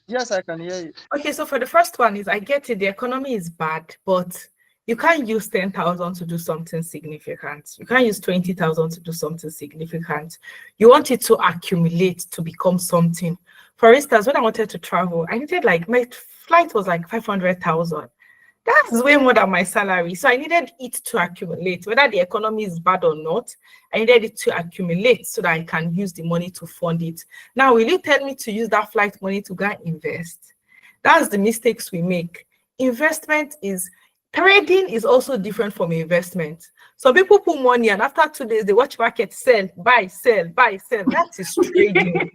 Yes, I can hear you. Okay, so for the first one is I get it, the economy is bad, but you can't use 10,000 to do something significant. You can't use 20,000 to do something significant. You want it to accumulate to become something. For instance, when I wanted to travel, I needed like my flight was like 500,000. That's way more than my salary. So I needed it to accumulate, whether the economy is bad or not. I needed it to accumulate so that I can use the money to fund it. Now, will you tell me to use that flight money to go and invest? That's the mistakes we make. Trading is also different from investment. So people put money and after 2 days, they watch market sell, buy, sell, buy, sell. That is trading.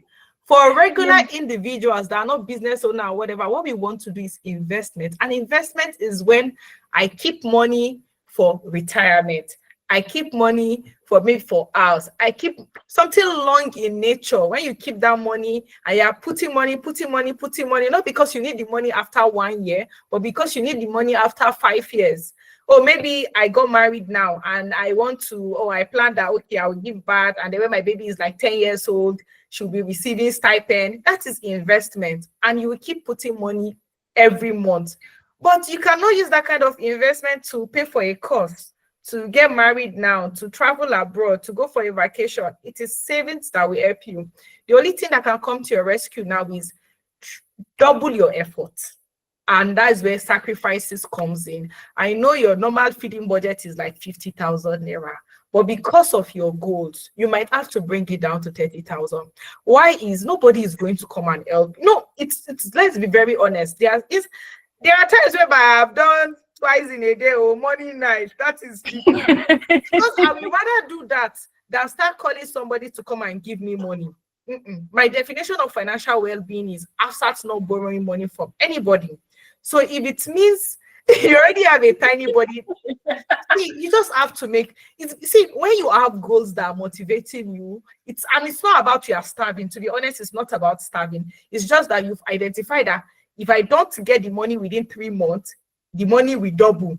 For regular individuals that are not business owner or whatever, what we want to do is investment. And investment is when I keep money for retirement. I keep money for house. I keep something long in nature. When you keep that money and you are putting money, not because you need the money after 1 year, but because you need the money after 5 years. Or maybe I got married now and I plan that, okay, I'll give birth. And then when my baby is like 10 years old, she'll be receiving stipend. That is investment. And you will keep putting money every month. But you cannot use that kind of investment to pay for a course, to get married now, to travel abroad, to go for a vacation. It is savings that will help you. The only thing that can come to your rescue now is double your effort. And that's where sacrifices comes in. I know your normal feeding budget is like 50,000 naira. But because of your goals, you might have to bring it down to 30,000. Why is nobody is going to come and help? No, it's let's be very honest. There are times where I have done twice in a day or morning night. That is because I would rather do that than start calling somebody to come and give me money. My definition of financial well-being is Hafsat not borrowing money from anybody. So if it means you already have a tiny body, you just have to make it. See, when you have goals that are motivating you, it's not about you are starving. To be honest, it's not about starving. It's just that you've identified that if I don't get the money within 3 months, the money will double.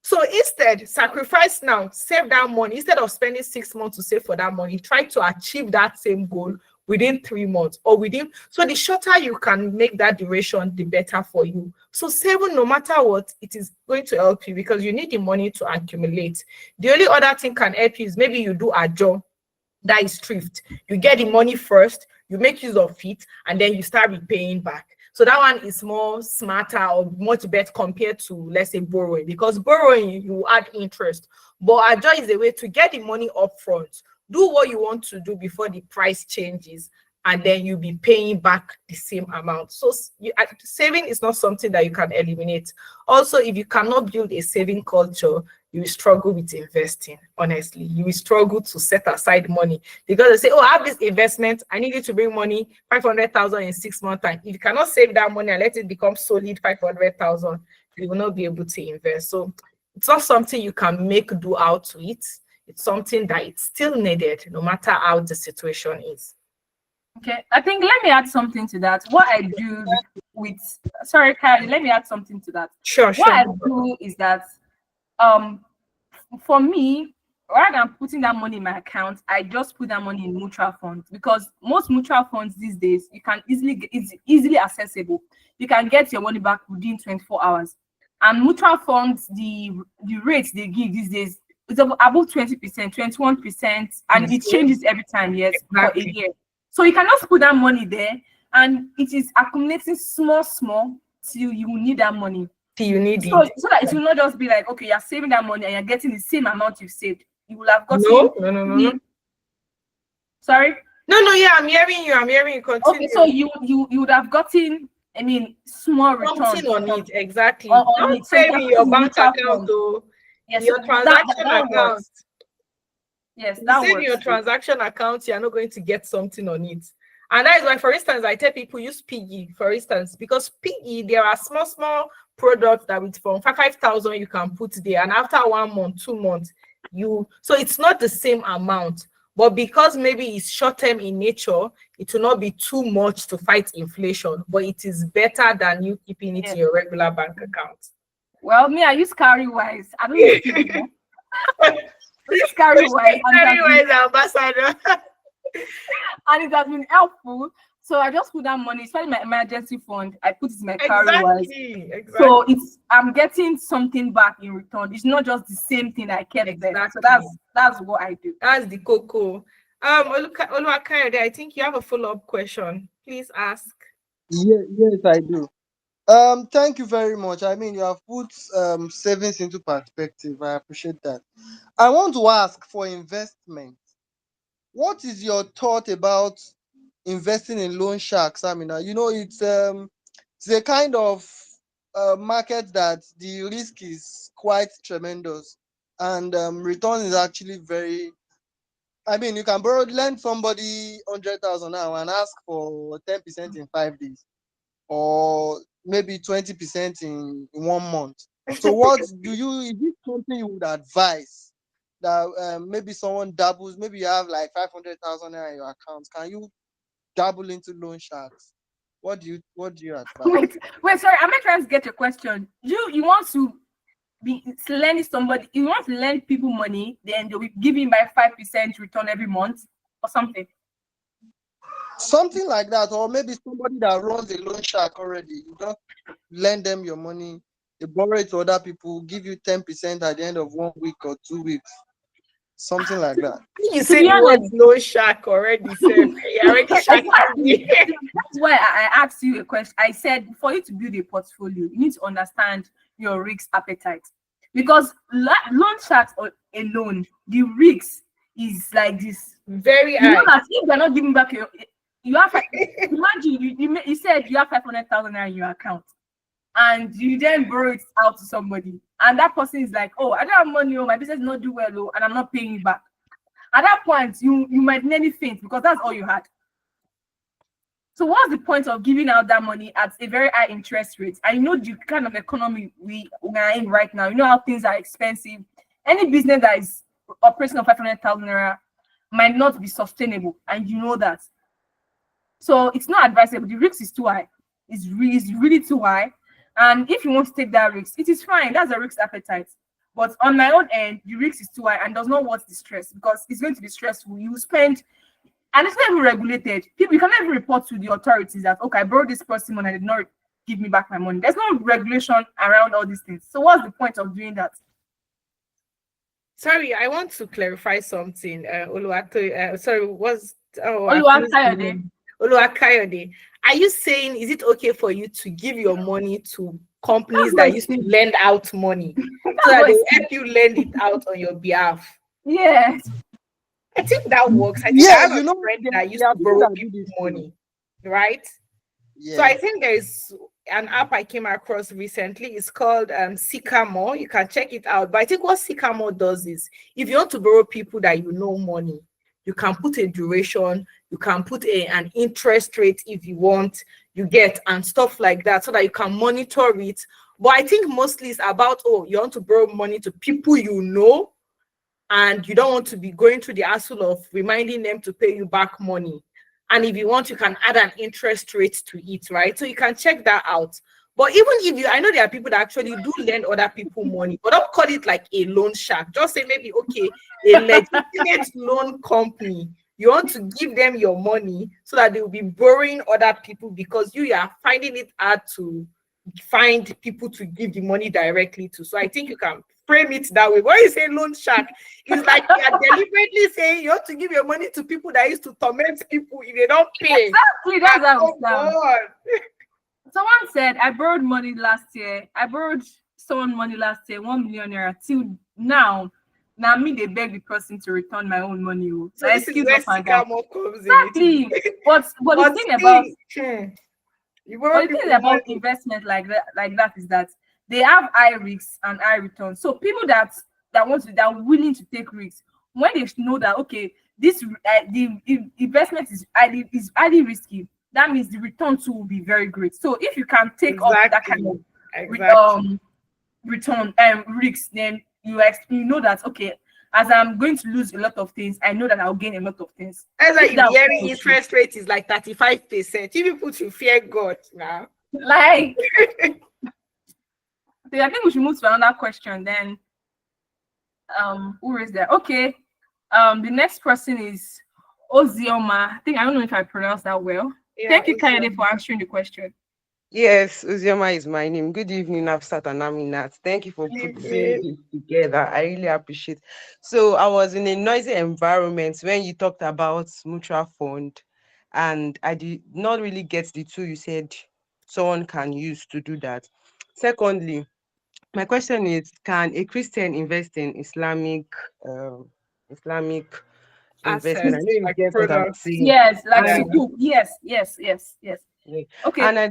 So instead, sacrifice now, save that money. Instead of spending 6 months to save for that money, try to achieve that same goal within 3 months or so the shorter you can make that duration, the better for you. So saving, no matter what, it is going to help you because you need the money to accumulate. The only other thing can help you is maybe you do a job That is thrift. You get the money first, you make use of it, and then you start repaying back. So that one is more smarter or much better compared to, let's say, borrowing, because borrowing you add interest. But Ajo is a way to get the money up front, do what you want to do before the price changes, and then you'll be paying back the same amount. So saving is not something that you can eliminate. Also, if you cannot build a saving culture, you will struggle with investing. Honestly, you will struggle to set aside money, because they say, oh, I have this investment, I need you to bring money 500,000 in 6 months time. If you cannot save that money and let it become solid 500,000, you will not be able to invest. So it's not something you can make do out with. It's something that it's still needed, no matter how the situation is. Okay, I think let me add something to that. What I do with sorry, Kylie, let me add something to that. Sure. What I do is that for me, rather than putting that money in my account, I just put that money in mutual funds, because most mutual funds these days you can it's easily accessible. You can get your money back within 24 hours. And mutual funds, the rates they give these days, it's above 20%, 21%, and it changes every time, yes, for a year. So you can just put that money there, and it is accumulating small till you need that money. You need it. So that it will not just be like, okay, you're saving that money and you're getting the same amount you saved. You will have gotten no. Sorry? No, yeah, I'm hearing you. Continue. Okay, so you would have gotten, I mean, small returns on it, exactly. Not saving your bank account though. Yes, your transaction account. Yes, that works. Your transaction account, you're not going to get something on it. And that is why, for instance, I tell people use Piggy, for instance, because Piggy, there are small products that with from 5,000 you can put there, and after 1 month, 2 months, so it's not the same amount, but because maybe it's short-term in nature, it will not be too much to fight inflation, but it is better than you keeping it in your regular bank account. Well, me, I use Carrywise. I don't use Piggy. Please Carrywise ambassador. And it has been helpful. So I just put that money, especially my emergency fund, I put it in my Carrywise. Exactly. So I'm getting something back in return. It's not just the same thing I kept there. So that's what I do. That's the cocoa. Oluwakayode, I think you have a follow-up question. Please ask. Yes, I do. Thank you very much. I mean, you have put savings into perspective. I appreciate that. I want to ask for investment. What is your thought about investing in loan sharks, Amina? It's a kind of market that the risk is quite tremendous, and return is actually very. I mean, you can lend somebody 100,000 now and ask for 10% in 5 days, or maybe 20% in 1 month. So, what is it something you would advise that maybe someone doubles? Maybe you have like 500,000 in your account. Can you double into loan sharks? What do you advise? Wait, sorry, I'm not trying to get your question. You want to be lending somebody, you want to lend people money, then they'll be giving by 5% return every month or something. Something like that, or maybe somebody that runs a loan shark already. You just lend them your money, they borrow it to other people, give you 10% at the end of 1 week or 2 weeks. Something like that. You said you want loan shark already, sir. You already shark. That's why I asked you a question. I said, for you to build a portfolio, you need to understand your risk appetite. Because loan sharks alone, the risk is like this. Very high. You know that if you're not giving back you have imagine you said you have 500,000 in your account, and you then borrow it out to somebody, and that person is like, oh, I don't have money, my business is not do well, and I'm not paying you back. At that point, you might nearly faint, because that's all you had. So what's the point of giving out that money at a very high interest rate? And you know the kind of economy we are in right now. You know how things are expensive. Any business that is operating on 500,000 naira might not be sustainable, and you know that. So it's not advisable. The risk is too high. It's really too high. And if you want to take that risk, it is fine. That's a risk appetite. But on my own end, the risk is too high and does not worth the stress, because it's going to be stressful. You spend, and it's not even regulated. People, you cannot even report to the authorities that, okay, I borrowed this person and I did not give me back my money. There's no regulation around all these things. So what's the point of doing that? Sorry, I want to clarify something. Sorry, I finished the Oluwakayode. name. Oluwakayode. Are you saying is it okay for you to give your money to companies That's what that it used to is. lend out money so That's that what they it will is. help you lend it out on your behalf? Yes. I think that works. I think I Yeah, have a you know, friend there, that used there are to people borrow that do people this too. money, right? So I Yes. think there's an app I came across recently. It's called Sycamore. You can check it out. But I think what Sycamore does is if you want to borrow people that you know money, you can put a duration, you can put an interest rate if you want, you get, and stuff like that so that you can monitor it. But I think mostly it's about, oh, you want to borrow money to people you know, and you don't want to be going through the hassle of reminding them to pay you back money. And if you want, you can add an interest rate to it, right? So you can check that out. But even if you, I know there are people that actually do lend other people money, but don't call it like a loan shark. Just say maybe, okay, a legitimate loan company. You want to give them your money so that they will be borrowing other people because you are finding it hard to find people to give the money directly to. So I think you can frame it that way. When you say loan shark, it's like you are deliberately saying you have to give your money to people that used to torment people if they don't pay. Exactly. That's how it Oh sounds. God. Someone said I borrowed money last year. I borrowed someone money last year, 1 million naira. Till now, now me they beg the person to return my own money. Oh. So My this is excuse where up and down. Sycamore comes in. It is, Exactly. But the but thing about you borrow people money. investment like that is that they have high risks and high returns. So people that are willing to take risks when they know that okay, this investment is highly risky. That means the return too will be very great. So if you can take up that kind of Exactly. re- Exactly. return risks, then you know that okay, as I'm going to lose a lot of things, I know that I'll gain a lot of things. That's why If you be that hearing was interest rate is like 35%. You people to fear God now. like, so I think we should move to another question. Then, who is there? Okay, the next person is Ozioma. I think I don't know if I pronounced that well. Yeah, Thank you, Kayode, for answering the question. Yes, Uzioma is my name. Good evening, Hafsat and Amina. Thank you for putting evening. this together. I really appreciate. So I was in a noisy environment when you talked about mutual fund, and I did not really get the tool you said someone can use to do that. Secondly, my question is: can a Christian invest in Islamic investment? I Assets know you like get what I'm products. saying. Yes, like Yeah. And Sukuk. Yes. yeah. Okay, And I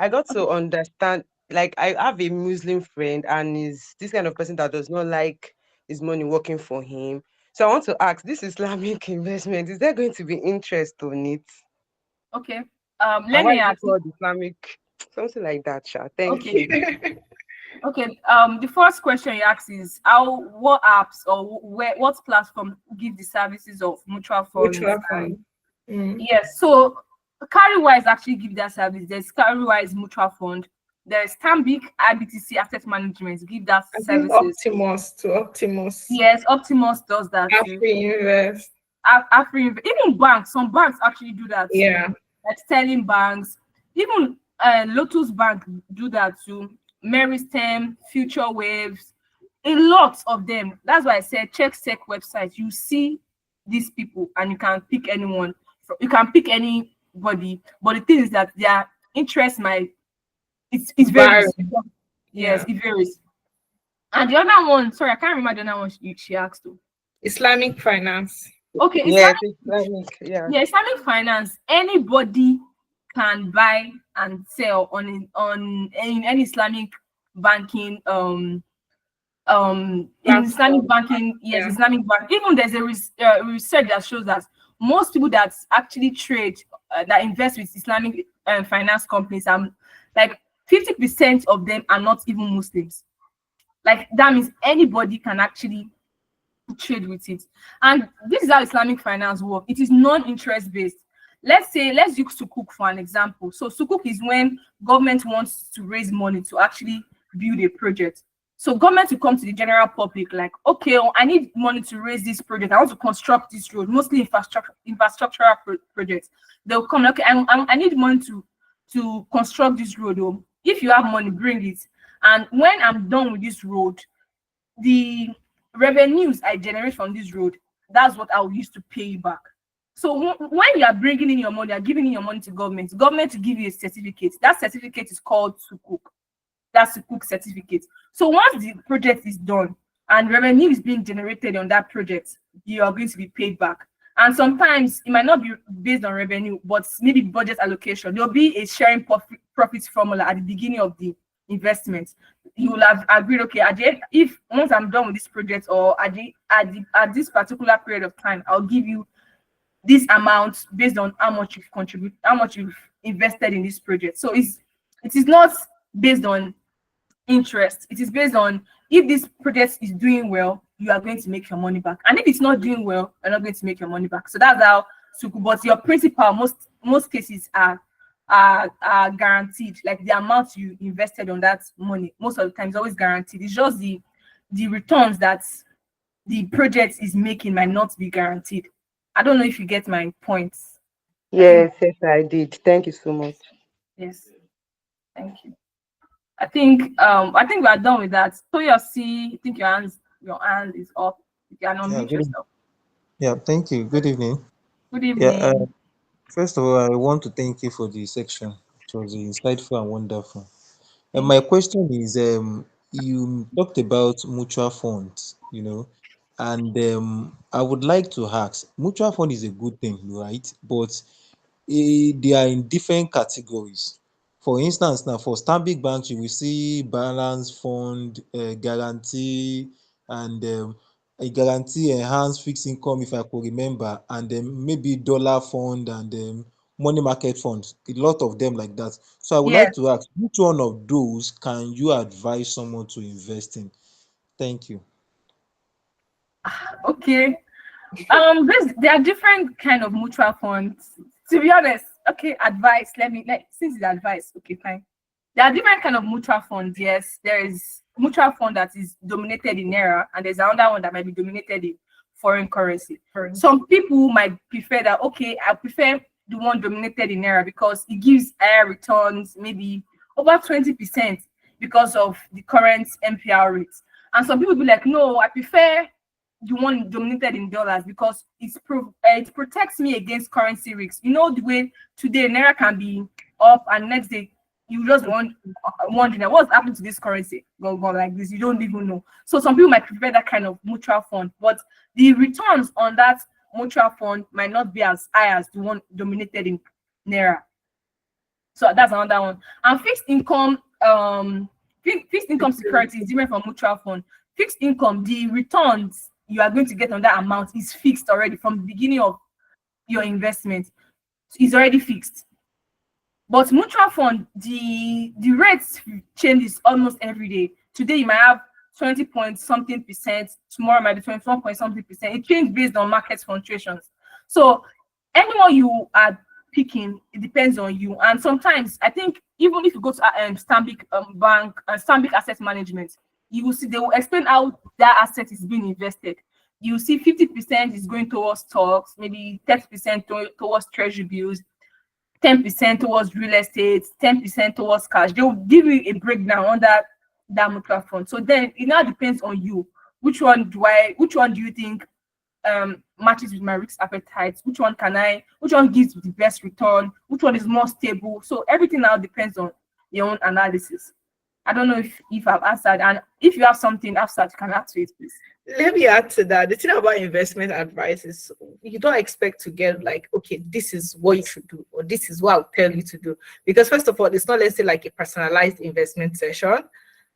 got to understand, like, I have a Muslim friend and is this kind of person that does not like his money working for him. So I want to ask, this Islamic investment, is there going to be interest on it? okay. And Let why me is it ask. called Islamic? Something like that, Sha. Thank Okay, you. okay. The first question you ask is what apps or what platform give the services of mutual funds Mutual and fund. Mm. yes. So Carrywise actually give that service. There's Carrywise Mutual Fund. There's Stanbic IBTC Asset Management give that I think services. Optimus to Optimus. Yes, Optimus does that too. After invest. Even banks, some banks actually do that too. Yeah. Like Sterling banks, even Lotus Bank do that too. Meristem, Future Waves, a lot of them. That's why I said check SEC website. You see these people and you can pick anyone. You can pick anybody, but the thing is that their interest might it Bar. varies. Yes, Yeah. it varies. And the other one, sorry, I can't remember the other one she asked to. Islamic finance. Okay, Yes, Islamic, yeah. Islamic finance, anybody can buy and sell on in any Islamic banking in Islamic Platform. banking, yes, Yeah. Islamic bank. Even there's a research that shows that most people that actually trade that invest with Islamic finance companies like 50% of them are not even Muslims. Like that means anybody can actually trade with it. And this is how Islamic finance work. It is non-interest based. Let's use Sukuk for an example. So Sukuk is when government wants to raise money to actually build a project. So government will come to the general public like, okay, I need money to raise this project. I want to construct this road, mostly infrastructural projects. They'll come, okay, I need money to construct this road. If you have money, bring it. And when I'm done with this road, the revenues I generate from this road, that's what I'll use to pay you back. So when you are bringing in your money, you're giving in your money to government. Government will give you a certificate. That certificate is called sukuk. That's sukuk certificate. So once the project is done and revenue is being generated on that project, you are going to be paid back. And sometimes it might not be based on revenue, but maybe budget allocation. There'll be a sharing profits formula at the beginning of the investment. You will have agreed, okay, if once I'm done with this project, or at this particular period of time, I'll give you this amount based on how much you've contributed, how much you've invested in this project. So it is not based on interest. It is based on, if this project is doing well, you are going to make your money back, and if it's not doing well, you're not going to make your money back. So that's how suku. But your principal, most cases are guaranteed. Like the amount you invested on that money, most of the time is always guaranteed. It's just the returns that the project is making might not be guaranteed. I don't know if you get my points. Yes, yes, I did. Thank you so much. Yes, thank you. I think we are done with that. So you see, I think your hand is up. You can Yeah, unmute good, yourself. yeah, thank you. Good evening. Good Yeah, evening. first of all, I want to thank you for the section. It was insightful and wonderful. And Thank my you. question is, you talked about mutual funds, and I would like to ask, mutual fund is a good thing, right? But they are in different categories. For instance, now for Stanbic Bank, you will see balance fund, guarantee, and a guarantee enhanced fixed income, if I could remember, and then maybe dollar fund and money market funds. A lot of them like that. So I would like Yes. to ask, which one of those can you advise someone to invest in? Thank you. Okay. There are different kind of mutual funds. To be honest, okay, advice. Since it's advice, okay, fine. There are different kind of mutual funds. Yes, there is mutual fund that is dominated in naira, and there's another one that might be dominated in foreign currency. Some people might prefer that. Okay, I prefer the one dominated in naira because it gives higher returns, maybe over 20% because of the current MPR rates. And some people be like, no, I prefer the one dominated in dollars because it protects me against currency risks. You know the way today naira can be up and next day you just wondering what's happening to this currency go like this. You don't even know. So some people might prefer that kind of mutual fund, but the returns on that mutual fund might not be as high as the one dominated in naira. So that's another one. And fixed income security is different from mutual fund. Fixed income, the returns you are going to get on that amount is fixed already from the beginning of your investment. It's already fixed. But mutual fund, the rates changes almost every day. Today you might have 20 point something percent, tomorrow might be 21 point something percent. It changes based on market fluctuations. So anyone you are picking, it depends on you. And sometimes I think even if you go to Stanbic Bank and Stanbic Asset Management, you will see they will explain how that asset is being invested. You see 50% is going towards stocks, maybe 30% towards treasury bills, 10% towards real estate, 10% towards cash. They will give you a breakdown on that mutual fund. So then it now depends on you. Which one do you think matches with my risk appetite? Which one gives the best return? Which one is more stable? So everything now depends on your own analysis. I don't know if I've answered, and if you have something Hafsat, you can add to it, please. Let me add to that. The thing about investment advice is you don't expect to get like, okay, this is what you should do, or this is what I'll tell you to do. Because first of all, it's not, let's say, like a personalized investment session,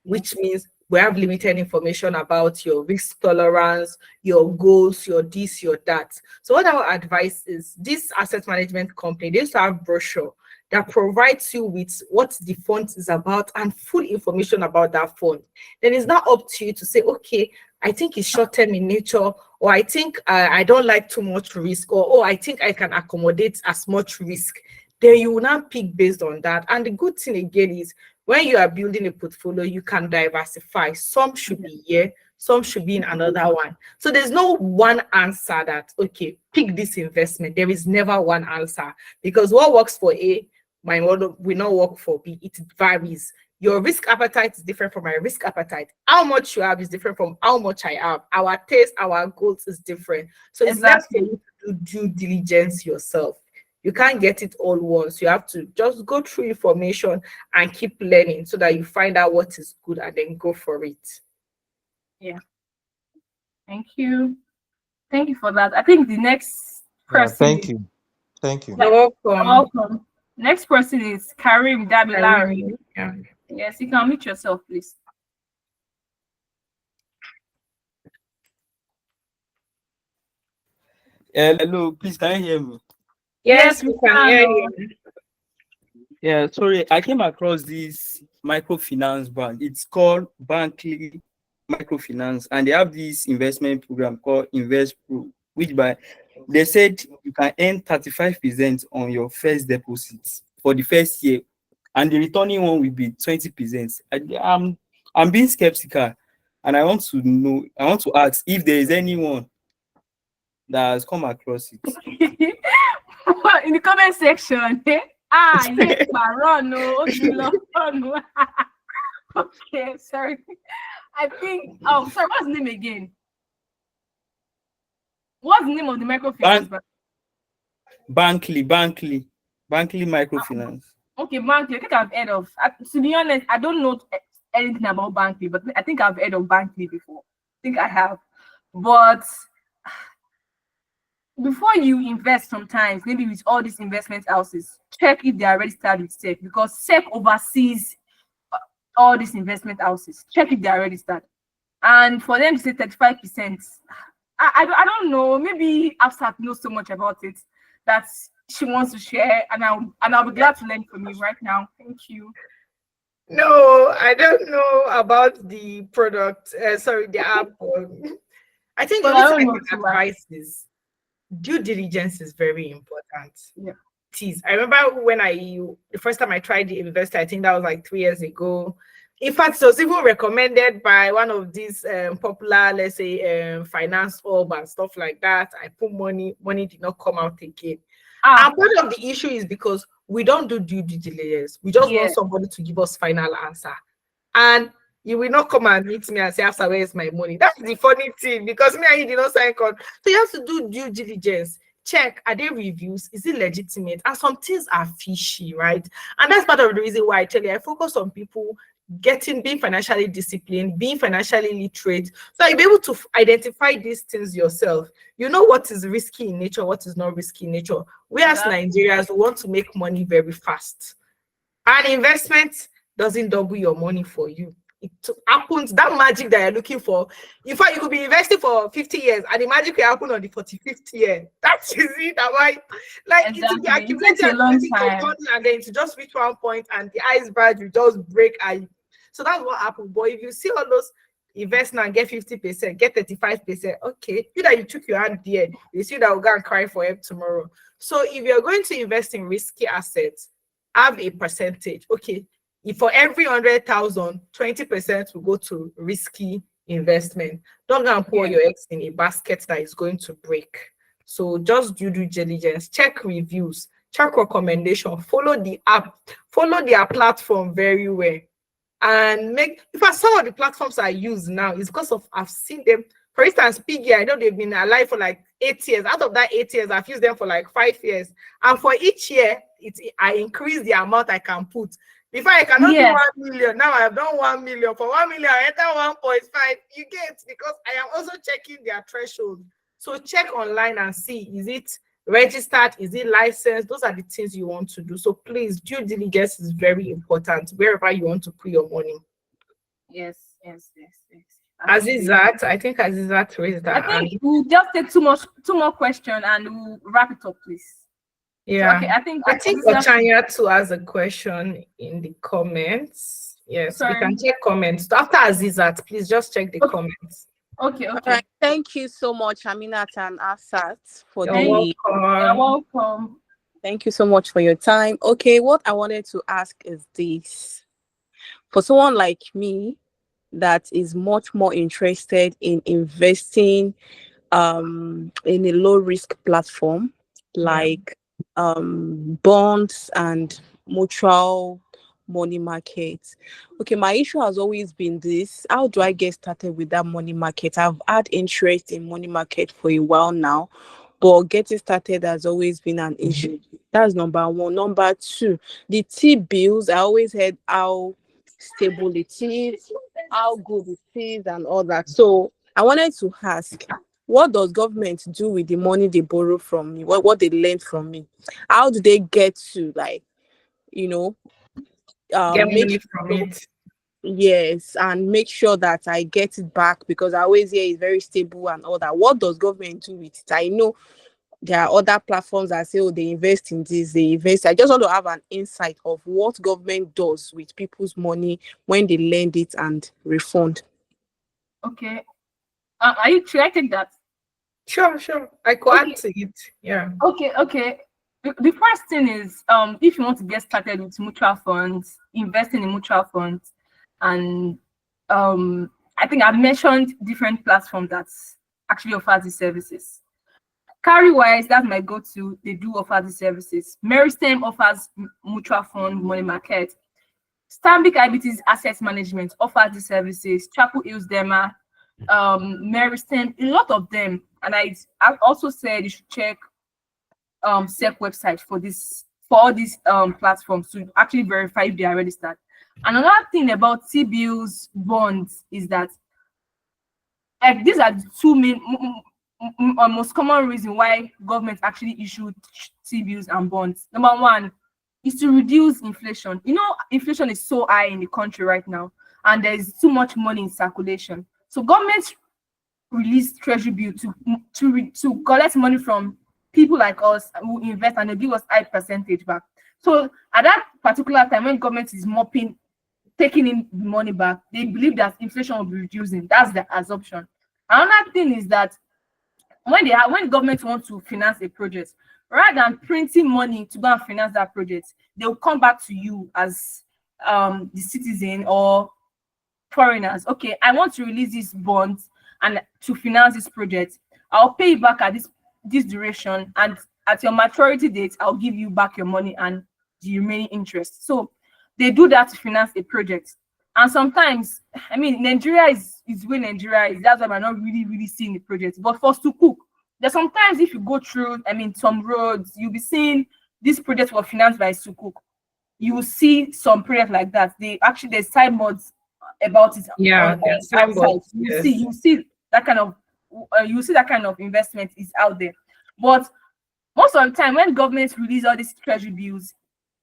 which means we have limited information about your risk tolerance, your goals, your this, your that. So what our advice is, this asset management company, they used to have brochure that provides you with what the fund is about and full information about that fund. Then it's not up to you to say, okay, I think it's short-term in nature, or I think I don't like too much risk, or oh, I think I can accommodate as much risk. Then you will not pick based on that. And the good thing again is when you are building a portfolio, you can diversify. Some should be here, some should be in another one. So there's no one answer that, okay, pick this investment. There is never one answer, because what works for A will not work for B. It varies Your risk appetite is different from my risk appetite. How much you have is different from how much I have. Our taste, our goals is different. So it's left for Exactly. you to do due diligence yourself. You can't get it all once. You have to just go through information and keep learning so that you find out what is good and then go for it. Yeah. Thank you. Thank you for that. I think the next Yeah, person thank is you. Thank you. You're welcome. welcome. Next person is Karim Dabilari. Irene. Yeah. Yes, you can meet yourself, please. Hello, please can you hear me? Yes, Yes, we we can can. hear Oh. you. Yeah, sorry, I came across this microfinance bank. It's called Bankly Microfinance, and they have this investment program called Invest Pro, which by they said you can earn 35% on your first deposit for the first year, and the returning one will be 20%. I'm being skeptical, and I want to ask if there is anyone that has come across it. In the comment section. Eh? Ah, yes, Baron. No, no. Okay, sorry. I think. Oh, sorry. What's the name again? What's the name of the microfinance Bank, bank? Bankly Microfinance. Okay, Bankley. I think I've heard of. To be honest, I don't know anything about Bankley, but I think I've heard of Bankley before. I think I have. But before you invest, sometimes maybe with all these investment houses, check if they are registered with SEC, because SEC oversees all these investment houses. Check if they are registered. And for them to say 35%, I don't know. Maybe Afsat knows so much about it that she wants to share, and I'll be glad to learn from you right now. Thank you. No, I don't know about the product. Sorry, the app. I think the Well, only I thing don't I know can too. advise is due diligence is very important. Yeah. It is. I remember when the first time I tried the investor, I think that was like 3 years ago. In fact, it was even recommended by one of these popular, let's say, finance hub and stuff like that. I put money did not come out again. And part of the issue is because we don't do due diligence. We just want Yeah, somebody to give us final answer. And you will not come and meet me and say, after where is my money? That's the funny thing because me and you did not sign contract. So you have to do due diligence. Check, are they reviews? Is it legitimate? And some things are fishy, right? And that's part of the reason why I tell you I focus on people being financially disciplined, being financially literate, so you'll be able to identify these things yourself. You know what is risky in nature, what is not risky in nature. We as exactly. Nigerians we want to make money very fast. And investment doesn't double your money for you. It happens, that magic that you're looking for. In fact, you could be investing for 50 years and the magic will happen on the 45th year. That is it. Am I like it will be Exactly. It takes accumulating, a long accumulating, time. compounding, and then to just reach one point and the iceberg will just break. And so that's what happened. But if you see all those invest now and get 50%, get 35%, okay, you that you took your hand there, you see that will go and cry for help tomorrow. So if you're going to invest in risky assets, have a percentage. Okay, if for every 100,000, 20% will go to risky investment. Don't go and pour Yeah. your eggs in a basket that is going to break. So just do due diligence, check reviews, check recommendation, follow the app, follow their platform very well. And make, in fact, some of the platforms I use now is because of I've seen them. For instance, Piggy, I know they've been alive for like 8 years. Out of that 8 years, I've used them for like 5 years. And for each year, I increase the amount I can put. Before I cannot do Yeah. 1 million. Now I have done 1 million. For 1 million, I enter 1.5. You get, because I am also checking their threshold. So check online and see, is it registered, is it licensed? Those are the things you want to do. So please, due diligence is very important wherever you want to put your money. Yes. Yes. Azizat, I think Azizat raised I that think hand. we'll just take two more questions and we'll wrap it up, please. So, Yeah. okay, I think I think Azizat- Ochanya too has a question in the comments. Yes, we sorry. can check comments. So after Azizat, please just check the Okay. comments. Okay. All right. Thank you so much, Aminat and Asat, for You're Thank You're welcome. welcome. thank you so much for your time. Okay, what I wanted to ask is this. For someone like me that is much more interested in investing in a low risk platform Yeah. like bonds and mutual money market. Okay, my issue has always been this. How do I get started with that money market? I've had interest in money market for a while now, but getting started has always been an issue. That's number one. Number two, the T bills. I always heard how stable it is, how good it is, and all that. So I wanted to ask, what does government do with the money they borrow from me? What they lend from me? How do they get to, like, you know, Get make money from sure, it. yes, and make sure that I get it back, because I always hear it's very stable and all that. What does government do with it? I know there are other platforms that say, oh, they invest in this, they invest. I just want to have an insight of what government does with people's money when they lend it and refund. Okay. Should I take that? Sure, sure. I could Okay. add to it. Yeah. Okay. The first thing is, if you want to get started with mutual funds, investing in mutual funds, and I think I've mentioned different platforms that actually offer these services. Carrywise, that's my go-to. They do offer these services. Meristem offers mutual fund money market. Stanbic IBT's asset management offers the services. Chapel Hills Dema, Meristem, a lot of them. And I've also said you should check SEC website for all these platforms to actually verify if they are registered. Another thing about T-bills bonds is that, like, these are the two main most common reason why government actually issued T-bills and bonds. Number one is to reduce inflation. You know, inflation is so high in the country right now, and there's too much money in circulation. So government release treasury bill to collect money from people like us who invest, and they give us high percentage back. So at that particular time, when government is taking in the money back, they believe that inflation will be reducing. That's the assumption. Another thing is that when government wants to finance a project, rather than printing money to go and finance that project, they will come back to you as the citizen or foreigners. Okay, I want to release these bonds and to finance this project. I'll pay you back at this duration, and at your maturity date, I'll give you back your money and the remaining interest. So they do that to finance a project. And sometimes, I mean, Nigeria is where Nigeria is. That's why we're not really seeing the project. But for Sukuk, there's sometimes if you go through, I mean, some roads, you'll be seeing this project was financed by Sukuk. You will see some projects like that. There's signboards about it. Yeah, on there's outside. signboards, yes. You see that kind of investment is out there. But most of the time, when governments release all these treasury bills,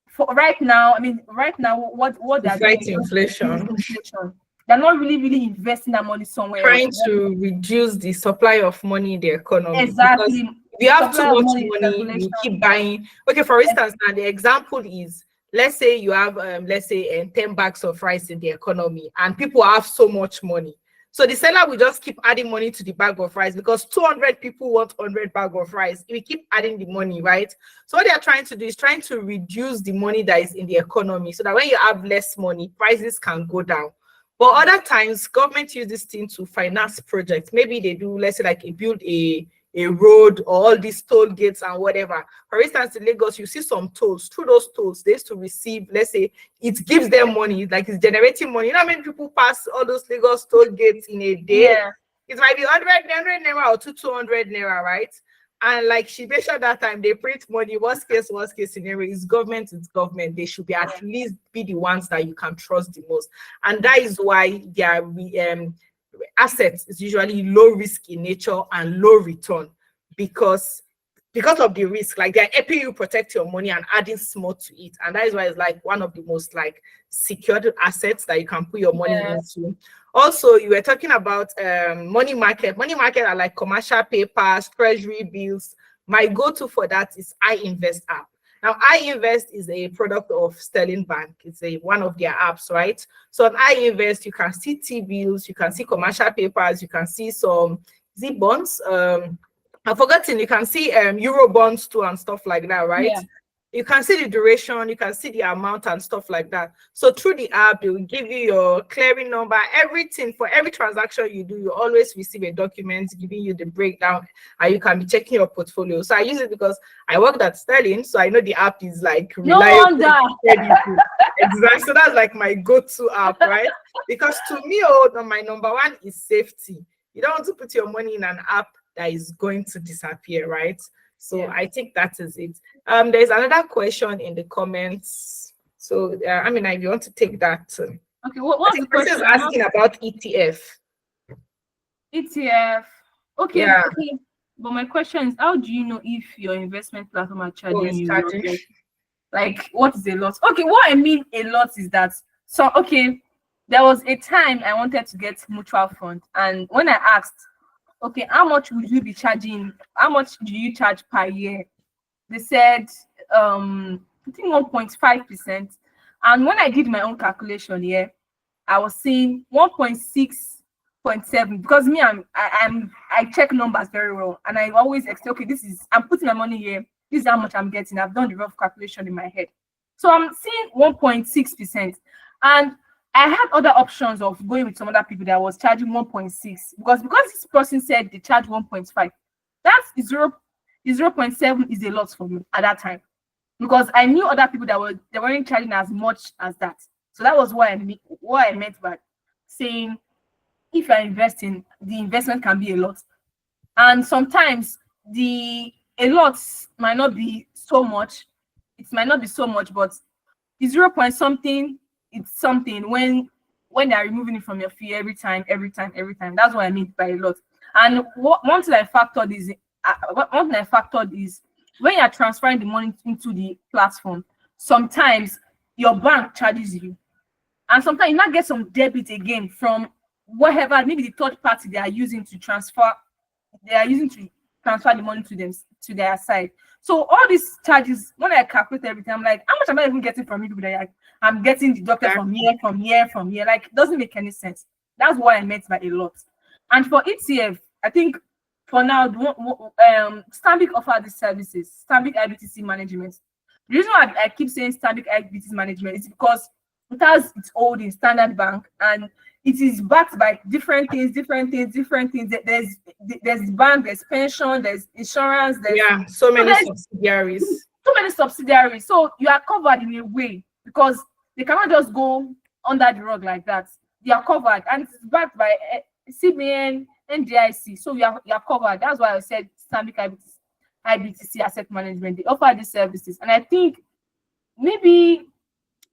for right now, what they're doing Fight inflation. is inflation. They're not really investing that money somewhere Trying else. to reduce the supply of money in the economy. Exactly. Because if you have too Supply of much money in money, you circulation. keep buying. Okay, for instance, now the example is, let's say you have 10 bags of rice in the economy, and people have so much money. So the seller will just keep adding money to the bag of rice because 200 people want 100 bag of rice. We keep adding the money, right? So what they are trying to do is trying to reduce the money that is in the economy so that when you have less money, prices can go down. But other times, government use this thing to finance projects. Maybe they do, let's say, like build a road or all these toll gates and whatever. For instance, in Lagos, you see some tolls. Through those tolls, they used to receive, let's say, it gives them money, like it's generating money. You know how many people pass all those Lagos toll gates in a day? Yeah. It might be 100 naira or 200 naira, right? And like she mentioned that time, they print money. Worst case scenario is government. They should be at least be the ones that you can trust the most. And that is why their assets is usually low risk in nature and low return because of the risk. Like they're helping you protect your money and adding small to it. And that is why it's like one of the most like secured assets that you can put your money into. Also, you were talking about money market. Money market are like commercial papers, treasury bills. My go-to for that is iInvest app. Now, iInvest is a product of Sterling Bank. It's one of their apps, right? So on iInvest, you can see T-bills, you can see commercial papers, you can see some bonds. I've forgotten, you can see Euro bonds too and stuff like that, right? Yeah. You can see the duration, you can see the amount and stuff like that. So through the app, it will give you your clearing number, everything. For every transaction you do, you always receive a document giving you the breakdown, and you can be checking your portfolio. So I use it because I worked at Sterling, so I know the app is like No reliable. wonder. Exactly. So that's like my go-to app, right? Because to me, my number one is safety. You don't want to put your money in an app that is going to disappear, right? So Yeah. I think that is it. There's another question in the comments. So I mean, if you want to take that, Okay, I what's the think this is question? asking about ETF. ETF. Okay, Yeah. okay. But my question is, how do you know if your investment platform are Oh, charging it's you a lot? charging. Like, what is a lot? Okay, what I mean a lot is that, so okay, there was a time I wanted to get mutual fund, and when I asked, okay, how much would you be charging? How much do you charge per year? They said I think 1.5%. And when I did my own calculation here, I was seeing 1.6.7, because me, I check numbers very well, and I always expect, okay, this is, I'm putting my money here, this is how much I'm getting. I've done the rough calculation in my head. So I'm seeing 1.6%. And I had other options of going with some other people that was charging 1.6, because this person said they charge 1.5. That's 0.7 is a lot for me at that time, because I knew other people that they weren't charging as much as that. So that was what I meant by saying, if you're investing, the investment can be a lot. And sometimes the a lot might not be so much. It might not be so much, but the 0 point something, it's something when they're removing it from your fee every time. That's what I mean by a lot. And one thing I factored is when you're transferring the money into the platform, sometimes your bank charges you, and sometimes you might get some debit again from whatever, maybe the third party they are using to transfer the money to them, to their side. So all these charges, when I calculate everything, I'm like, how much am I even getting from you people that I'm getting deducted from here? Like, it doesn't make any sense. That's what I meant by a lot. And for ETF, I think for now, Stanbic offer these services, Stanbic IBTC management. The reason why I keep saying Stanbic IBTC management is because it has its own in Standard Bank, and it is backed by different things. There's bank, there's pension, there's insurance, there's so many subsidiaries. So you are covered in a way, because they cannot just go under the rug like that. They are covered, and it's backed by CBN, NDIC. So you are covered. That's why I said Stanbic IBTC Asset Management. They offer these services, and I think maybe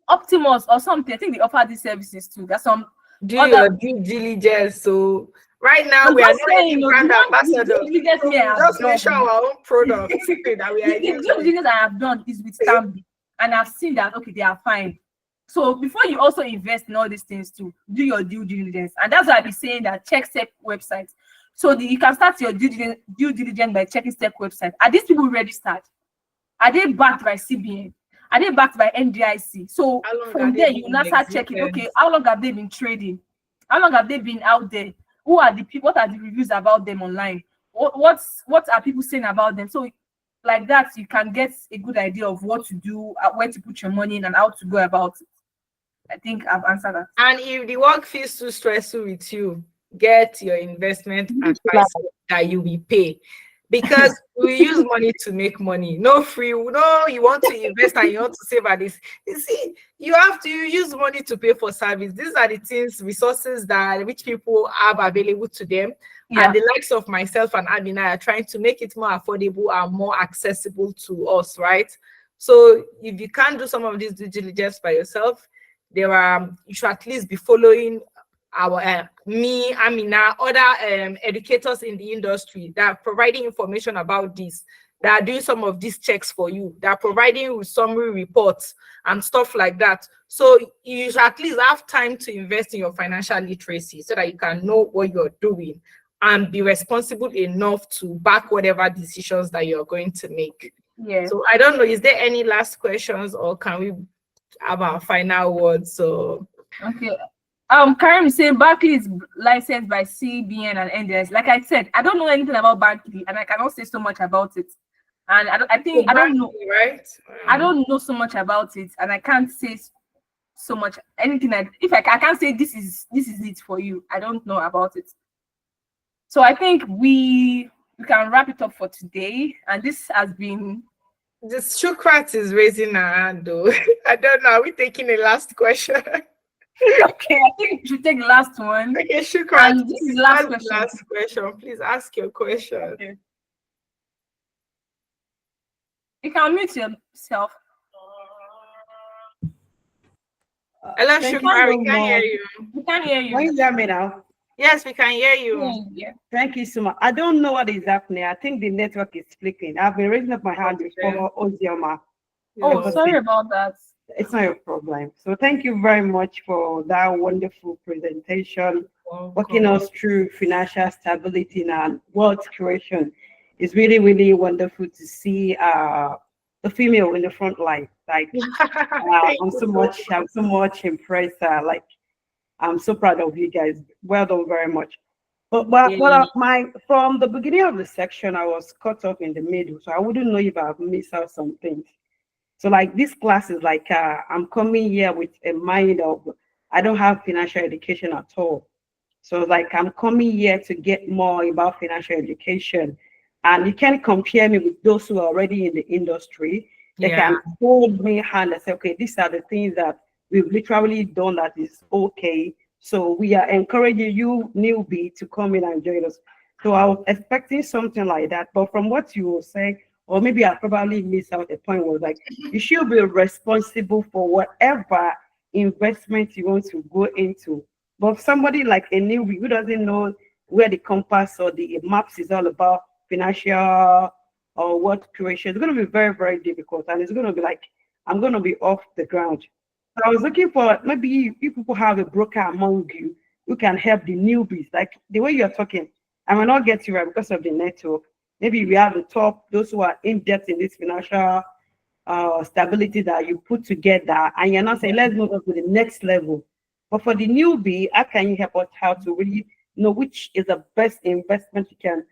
Optimus or something, I think they offer these services too. There's some Do other your due diligence. So right now I'm we are just not saying, any brand ambassador. the due diligence So me I we have just done. mention our own products that we are The due using. diligence I have done is with Stanbic, and I've seen that okay, they are fine. So before you also invest in all these things too, do your due diligence, and that's why I be saying that check SEC website. So you can start your due diligence by checking SEC website. Are these people registered? Are they backed by CBN? Are they backed by NDIC? So from there, you now start checking, okay, how long have they been trading? How long have they been out there? Who are the people? What are the reviews about them online? What are people saying about them? So like that, you can get a good idea of what to do, where to put your money in, and how to go about it. I think I've answered that. And if the work feels too stressful with you, get your investment advice that you will pay. Because we use money to make money. No free, no, you want to invest and you want to save at this. You see, you use money to pay for service. These are the things, resources that rich people have available to them. Yeah. And the likes of myself and Amina are trying to make it more affordable and more accessible to us, right? So if you can't do some of these due diligence by yourself, you should at least be following our me, Amina, other educators in the industry that are providing information about this, that are doing some of these checks for you, that are providing you with summary reports and stuff like that. So you should at least have time to invest in your financial literacy so that you can know what you're doing and be responsible enough to back whatever decisions that you're going to make. Yeah. So I don't know, is there any last questions, or can we have our final words? So okay. Karim is saying Barclays is licensed by CBN and NDS. Like I said, I don't know anything about Barclays, and I cannot say so much about it. And I think I don't know. Right? I don't know so much about it, and I can't say so much anything. If I can't say this is it for you, I don't know about it. So I think we can wrap it up for today, and this has been. The Shukrat is raising her hand though. I don't know. Are we taking the last question? Okay, I think we should take the last one. Okay, Shukrat. And this is the last That's question. the last question. Please ask your question. Okay. You can mute yourself. Hello, Thank you Shukrat. so We can hear much. you. We can hear Can you. you hear me now? Yes, we can hear you. Yeah. Thank you so much. I don't know what is happening. I think the network is flicking. I've been raising up my hand before Ozioma. Oh, Yeah. sorry about that. It's not your problem. So thank you very much for that wonderful presentation, walking us through financial stability and wealth creation. It's really, really wonderful to see the female in the front line. Like Thank I'm you so much impressed. Like I'm so proud of you guys. Well done very much. But my from the beginning of the section, I was caught up in the middle, so I wouldn't know if I've missed out some things. So like this class is like I'm coming here with a mind of I don't have financial education at all. So like I'm coming here to get more about financial education. And you can't compare me with those who are already in the industry. They Yeah. can hold me hand and say, okay, these are the things that we've literally done that is okay. So we are encouraging you newbie to come in and join us. So I was expecting something like that. But from what you were saying, or maybe I probably missed out a point was like you should be responsible for whatever investment you want to go into. But somebody like a newbie who doesn't know where the compass or the maps is all about financial or what creation, it's going to be very, very difficult. And it's going to be like, I'm going to be off the ground. So I was looking for maybe if people have a broker among you who can help the newbies, like the way you're talking. I may not get you right because of the network. Maybe we have the top, those who are in depth in this financial stability that you put together, and you're not saying, let's move on to the next level. But for the newbie, how can you help us how to really know which is the best investment you can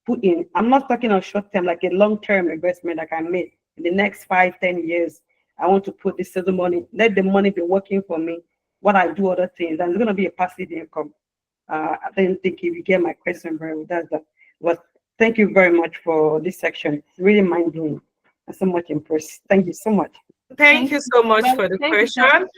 put in? I'm not talking on short term, like a long term investment I can make in the next 5, 10 years. I want to put this other money, let the money be working for me while I do other things. And it's going to be a passive income. I didn't think if you get my question very well. That's that. But thank you very much for this section. It's really mind blowing. I'm so much impressed. Thank you so much. Thank you so much for the Thank you, question. Thank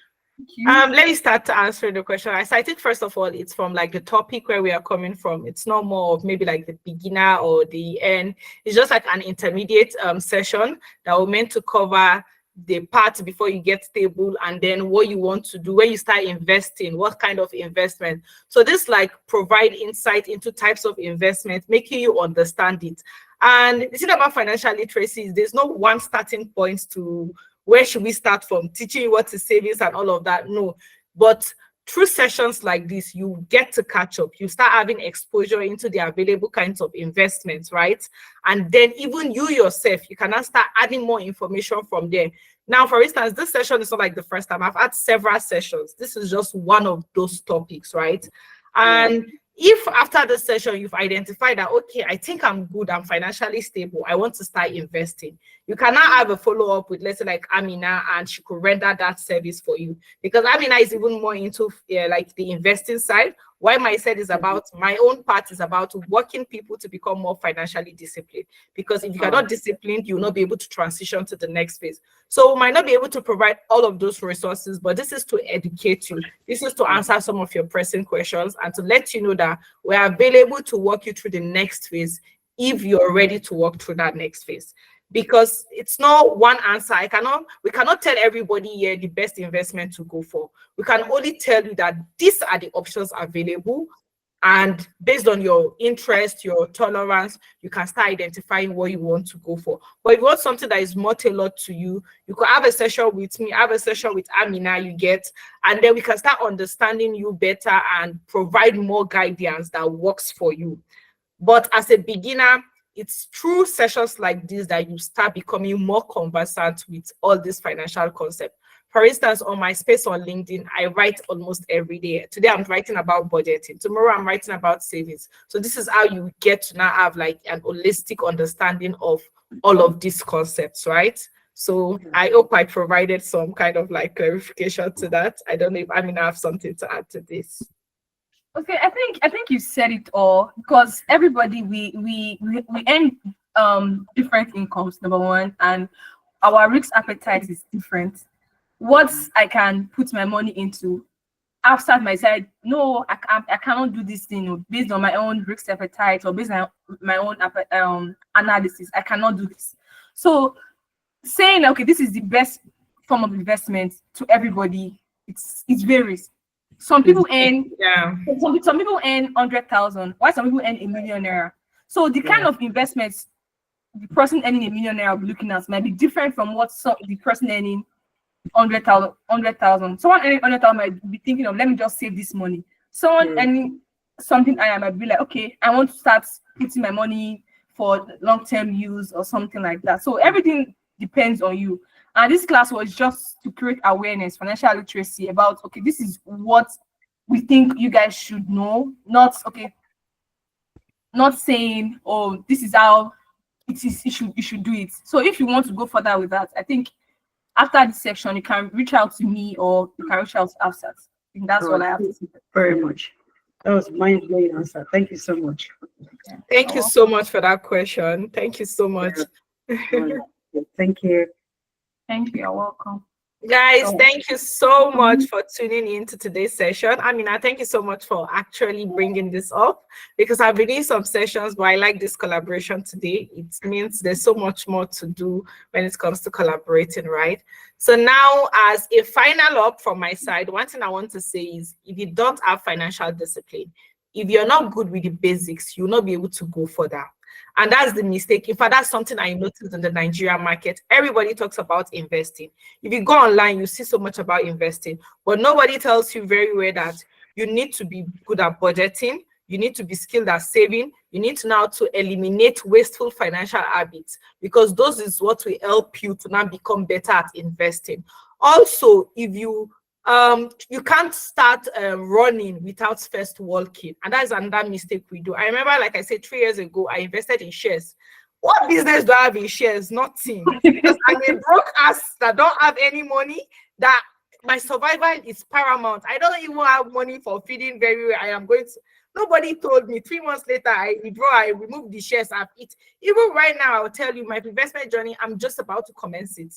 you. Let me start to answer the question. I cited first of all, it's from like the topic where we are coming from. It's not more of maybe like the beginner or the end. It's just like an intermediate session that we're meant to cover the part before you get stable and then what you want to do when you start investing, what kind of investment. So this like provide insight into types of investment, making you understand it. And the thing about financial literacy is there's no one starting point to where should we start from, teaching you what is savings and all of that. No, but through sessions like this, you get to catch up. You start having exposure into the available kinds of investments, right? And then even you yourself, you can now start adding more information from there. Now, for instance, this session is not like the first time. I've had several sessions. This is just one of those topics, right? And if after the session you've identified that, okay, I think I'm good, I'm financially stable, I want to start investing, you can now have a follow-up with, let's say, like Amina, and she could render that service for you. Because Amina is even more into like the investing side. Why my side is about, my own part is about working people to become more financially disciplined. Because if you are not disciplined, you'll not be able to transition to the next phase. So we might not be able to provide all of those resources, but this is to educate you. This is to answer some of your pressing questions and to let you know that we are available to walk you through the next phase if you're ready to walk through that next phase. Because it's not one answer. We cannot tell everybody here the best investment to go for. We can only tell you that these are the options available. And based on your interest, your tolerance, you can start identifying what you want to go for. But if you want something that is more tailored to you, you could have a session with me, have a session with Amina, and then we can start understanding you better and provide more guidance that works for you. But as a beginner, it's through sessions like this that you start becoming more conversant with all these financial concepts. For instance, on my space on LinkedIn, I write almost every day. Today, I'm writing about budgeting. Tomorrow, I'm writing about savings. So this is how you get to now have like an holistic understanding of all of these concepts, right? So I hope I provided some kind of like clarification to that. I don't know if I have something to add to this. Okay, I think you said it all, because everybody, we earn different incomes, number one, and our risk appetite is different. What I can put my money into, I've started my side. No, I cannot do this thing, based on my own risk appetite or based on my own analysis. I cannot do this. So saying, okay, this is the best form of investment to everybody, it varies. Some people earn Yeah. some people earn 100,000, while some people earn a millionaire. So the kind of investments the person earning a millionaire will be looking at might be different from what the person earning 100,000. Someone earning 100,000 might be thinking of, let me just save this money. Someone earning something I might be like, okay, I want to start putting my money for long-term use or something like that. So everything depends on you. And this class was just to create awareness, financial literacy about, okay, this is what we think you guys should know, not saying, oh, this is how it is, you should do it. So if you want to go further with that, I think after this section, you can reach out to me or you can reach out to Hafsat. I think that's all I have to say. Very much. That was mind-blowing answer. Thank you so much. Thank you so much for that question. Thank you so much. Thank you. Thank you. You're welcome. Guys, thank you so much for tuning in to today's session. Amina, thank you so much for actually bringing this up, because I've been in some sessions, but I like this collaboration today. It means there's so much more to do when it comes to collaborating, right? So now, as a final up from my side, one thing I want to say is, if you don't have financial discipline, if you're not good with the basics, you'll not be able to go further. And that's the mistake. In fact, that's something I noticed in the Nigerian market. Everybody talks about investing. If you go online, you see so much about investing, but nobody tells you very well that you need to be good at budgeting. You need to be skilled at saving. You need to know how to eliminate wasteful financial habits, because those is what will help you to now become better at investing. Also, if you can't start running without first walking, and that's another mistake we do. I remember, like I said, 3 years ago, I invested in shares. What business do I have in shares? Nothing. Because I'm a broke ass that don't have any money, that my survival is paramount. I don't even have money for feeding very well. I am going to. Nobody told me. 3 months later, I withdraw, I remove the shares I've eaten. Even right now, I'll tell you, my investment journey, I'm just about to commence it.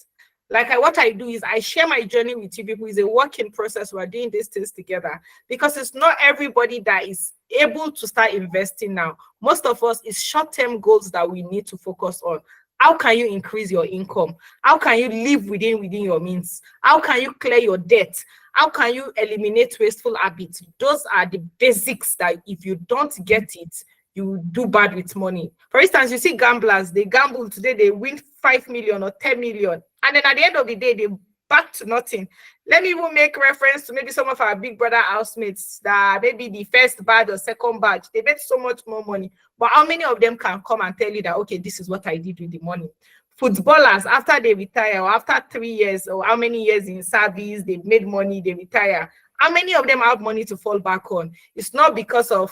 What I do is I share my journey with you people. It's a working process. We're doing these things together, because it's not everybody that is able to start investing now. Most of us, is short-term goals that we need to focus on. How can you increase your income? How can you live within your means? How can you clear your debt? How can you eliminate wasteful habits? Those are the basics that if you don't get it, you do bad with money. For instance, you see gamblers, they gamble today, they win 5 million or 10 million. And then at the end of the day, they back to nothing. Let me even make reference to maybe some of our big brother housemates that maybe the first badge or second badge, they made so much more money. But how many of them can come and tell you that, okay, this is what I did with the money? Footballers, after they retire, or after 3 years, or how many years in service, they've made money, they retire. How many of them have money to fall back on? It's not because of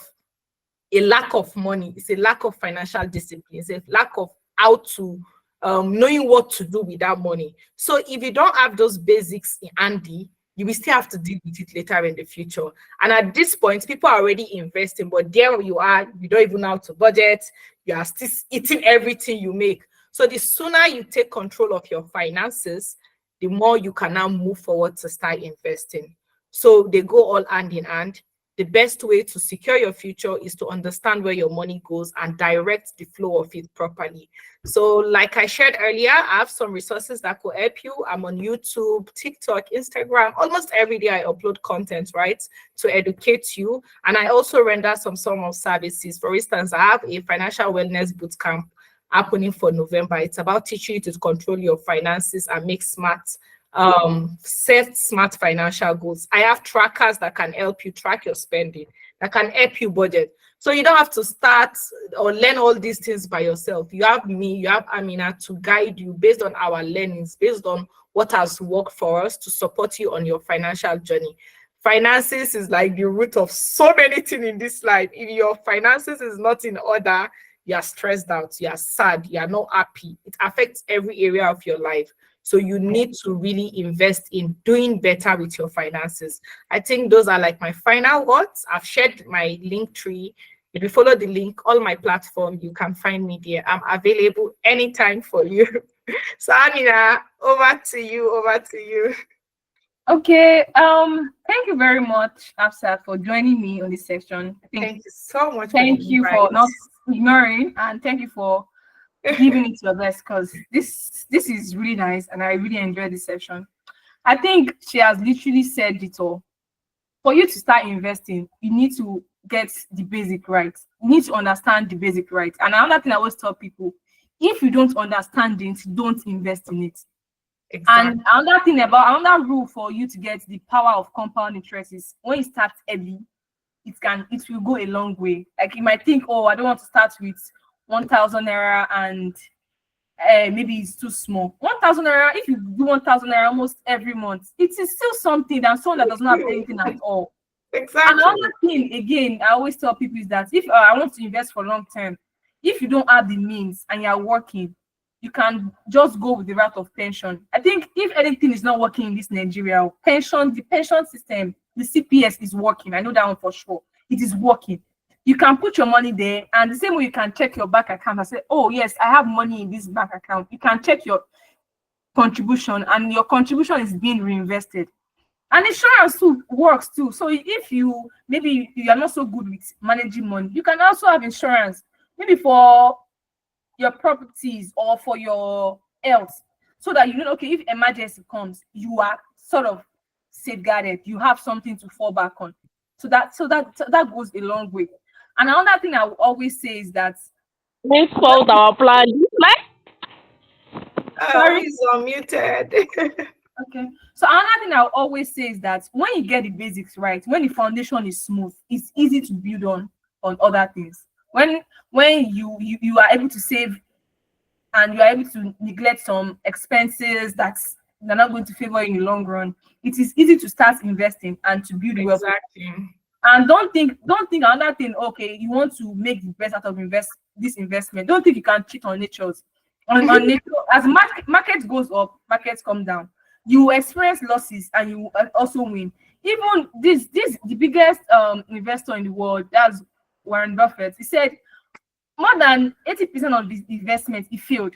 a lack of money. It's a lack of financial discipline. It's a lack of how to knowing what to do with that money. So if you don't have those basics in handy, you will still have to deal with it later in the future. And at this point, people are already investing, but there you are, you don't even know how to budget. You are still eating everything you make. So the sooner you take control of your finances, the more you can now move forward to start investing. So they go all hand in hand. The best way to secure your future is to understand where your money goes and direct the flow of it properly. So like I shared earlier, I have some resources that could help you. I'm on YouTube, TikTok, Instagram. Almost every day I upload content, right, to educate you. And I also render some sort of services. For instance, I have a financial wellness bootcamp happening for November. It's about teaching you to control your finances and make set smart financial goals. I have trackers that can help you track your spending, that can help you budget. So you don't have to start or learn all these things by yourself. You have me, you have Amina to guide you based on our learnings, based on what has worked for us to support you on your financial journey. Finances is like the root of so many things in this life. If your finances is not in order, you are stressed out, you are sad, you are not happy. It affects every area of your life. So you need to really invest in doing better with your finances. I think those are like my final words. I've shared my link tree. If you follow the link, all my platform, you can find me there. I'm available anytime for you. So Amina, over to you, over to you. Okay. Thank you very much, Hafsat, for joining me on this section. I think Thank you so much for the thank you for invite. not ignoring, and thank you for giving it your best, because this is really nice and I really enjoyed this session. I think she has literally said it all. For you to start investing, you need to get the basic right. You need to understand the basic right. And another thing I always tell people, if you don't understand it, don't invest in it. Exactly. And another rule for you to get the power of compound interest is when you start early, it will go a long way. Like you might think, oh, I don't want to start with 1,000 naira and maybe it's too small. 1,000 naira, if you do 1,000 naira almost every month, it is still something than someone that does not have anything at all. Exactly. Another thing, again, I always tell people is that if I want to invest for long term, if you don't have the means and you are working, you can just go with the route of pension. I think if anything is not working in this Nigeria, the pension system, the CPS is working. I know that one for sure. It is working. You can put your money there, and the same way you can check your bank account and say, oh yes, I have money in this bank account. You can check your contribution, and your contribution is being reinvested. And insurance too works too. So if you maybe you are not so good with managing money, you can also have insurance, maybe for your properties or for your health, so that you know, okay, if emergency comes, you are sort of safeguarded. You have something to fall back on. So that goes a long way. And another thing I will always say is that This fault our plan. sorry. He's unmuted. Okay. So another thing I will always say is that when you get the basics right, when the foundation is smooth, it's easy to build on other things. When you are able to save and you are able to neglect some expenses that they're not going to favor you in the long run, it is easy to start investing and to build wealth. Exactly. And don't think another thing, okay, you want to make the best out of this investment. Don't think you can cheat on natures. On nature, as market goes up, markets come down. You experience losses and you also win. Even the biggest investor in the world, that's Warren Buffett. He said more than 80% of the investment he failed.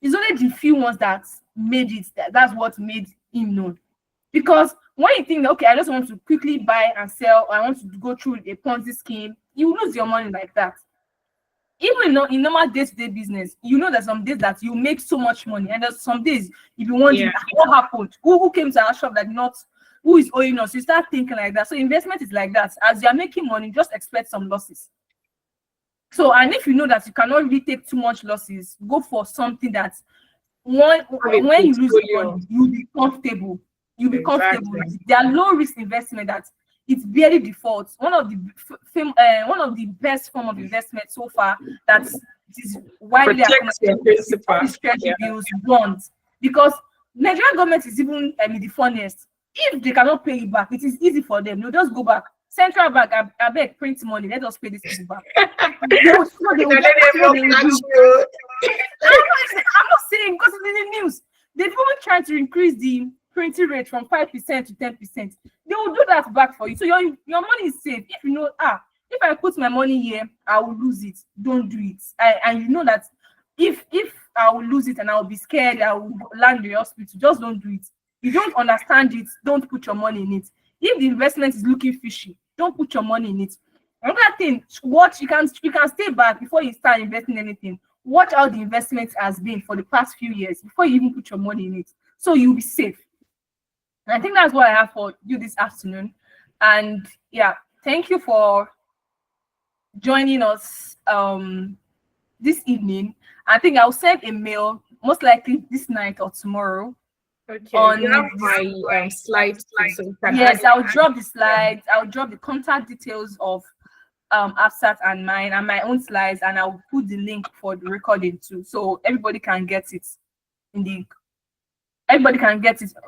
It's only the few ones that made it. That's what made him known. Because when you think, okay, I just want to quickly buy and sell, or I want to go through a Ponzi scheme, you lose your money like that. Even in normal day-to-day business, you know there's some days that you make so much money, and there's some days if you wondering what happened, who came to our shop that not, who is owing us, you start thinking like that. So investment is like that. As you are making money, just expect some losses. So, and if you know that you cannot really take too much losses, go for something that when you lose money, you'll be comfortable. You'll be comfortable with it. They are low risk investment that it barely defaults. One of the best form of investment so far that is widely is treasury bills, bonds, because Nigerian government is even the funniest. If they cannot pay it back, it is easy for them. They'll just go back. Central Bank, I beg, print money. Let us pay this people back. I'm not saying because it's in the news. They've even tried to increase the printing rate from 5% to 10%. They will do that back for you. So your money is safe. If you know, if I put my money here, I will lose it. Don't do it. And you know that if I will lose it and I will be scared, I will land in the hospital. Just don't do it. You don't understand it, don't put your money in it. If the investment is looking fishy, don't put your money in it. Another thing, watch, you can stay back before you start investing anything. Watch how the investment has been for the past few years before you even put your money in it. So you'll be safe. And I think that's what I have for you this afternoon. And yeah, thank you for joining us this evening. I think I'll send a mail most likely this night or tomorrow. Okay. On you have my slides. So yes, I'll drop the slides. I'll drop the contact details of Hafsat and mine and my own slides, and I'll put the link for the recording too, so everybody can get it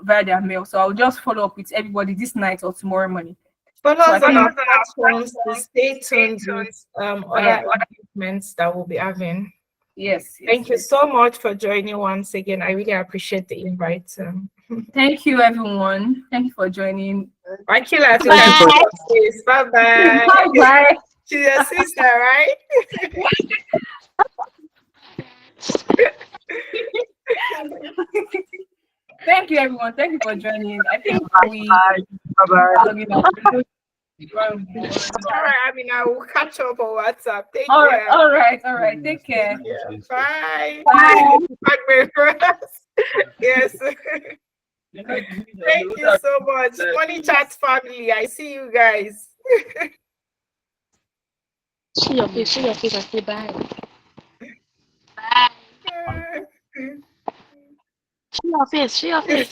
via their mail. So I'll just follow up with everybody this night or tomorrow morning. Follow So I us on think our platforms to stay tuned with other engagement that we'll be having. yes. Thank you so much for joining once again. I really appreciate the invite. Thank you, everyone. Thank you for joining. Akila, to Bye. catch your face. Bye bye. Bye. She's your sister, right? Thank you, everyone. Thank you for joining. I think we. Bye-bye. All right, I mean, I will catch up on WhatsApp. Take All care. right. Take care. Yeah. Bye. Bye. Yes. Thank you so much. Money Chat family. I see you guys. Show your face and say bye. Show your face.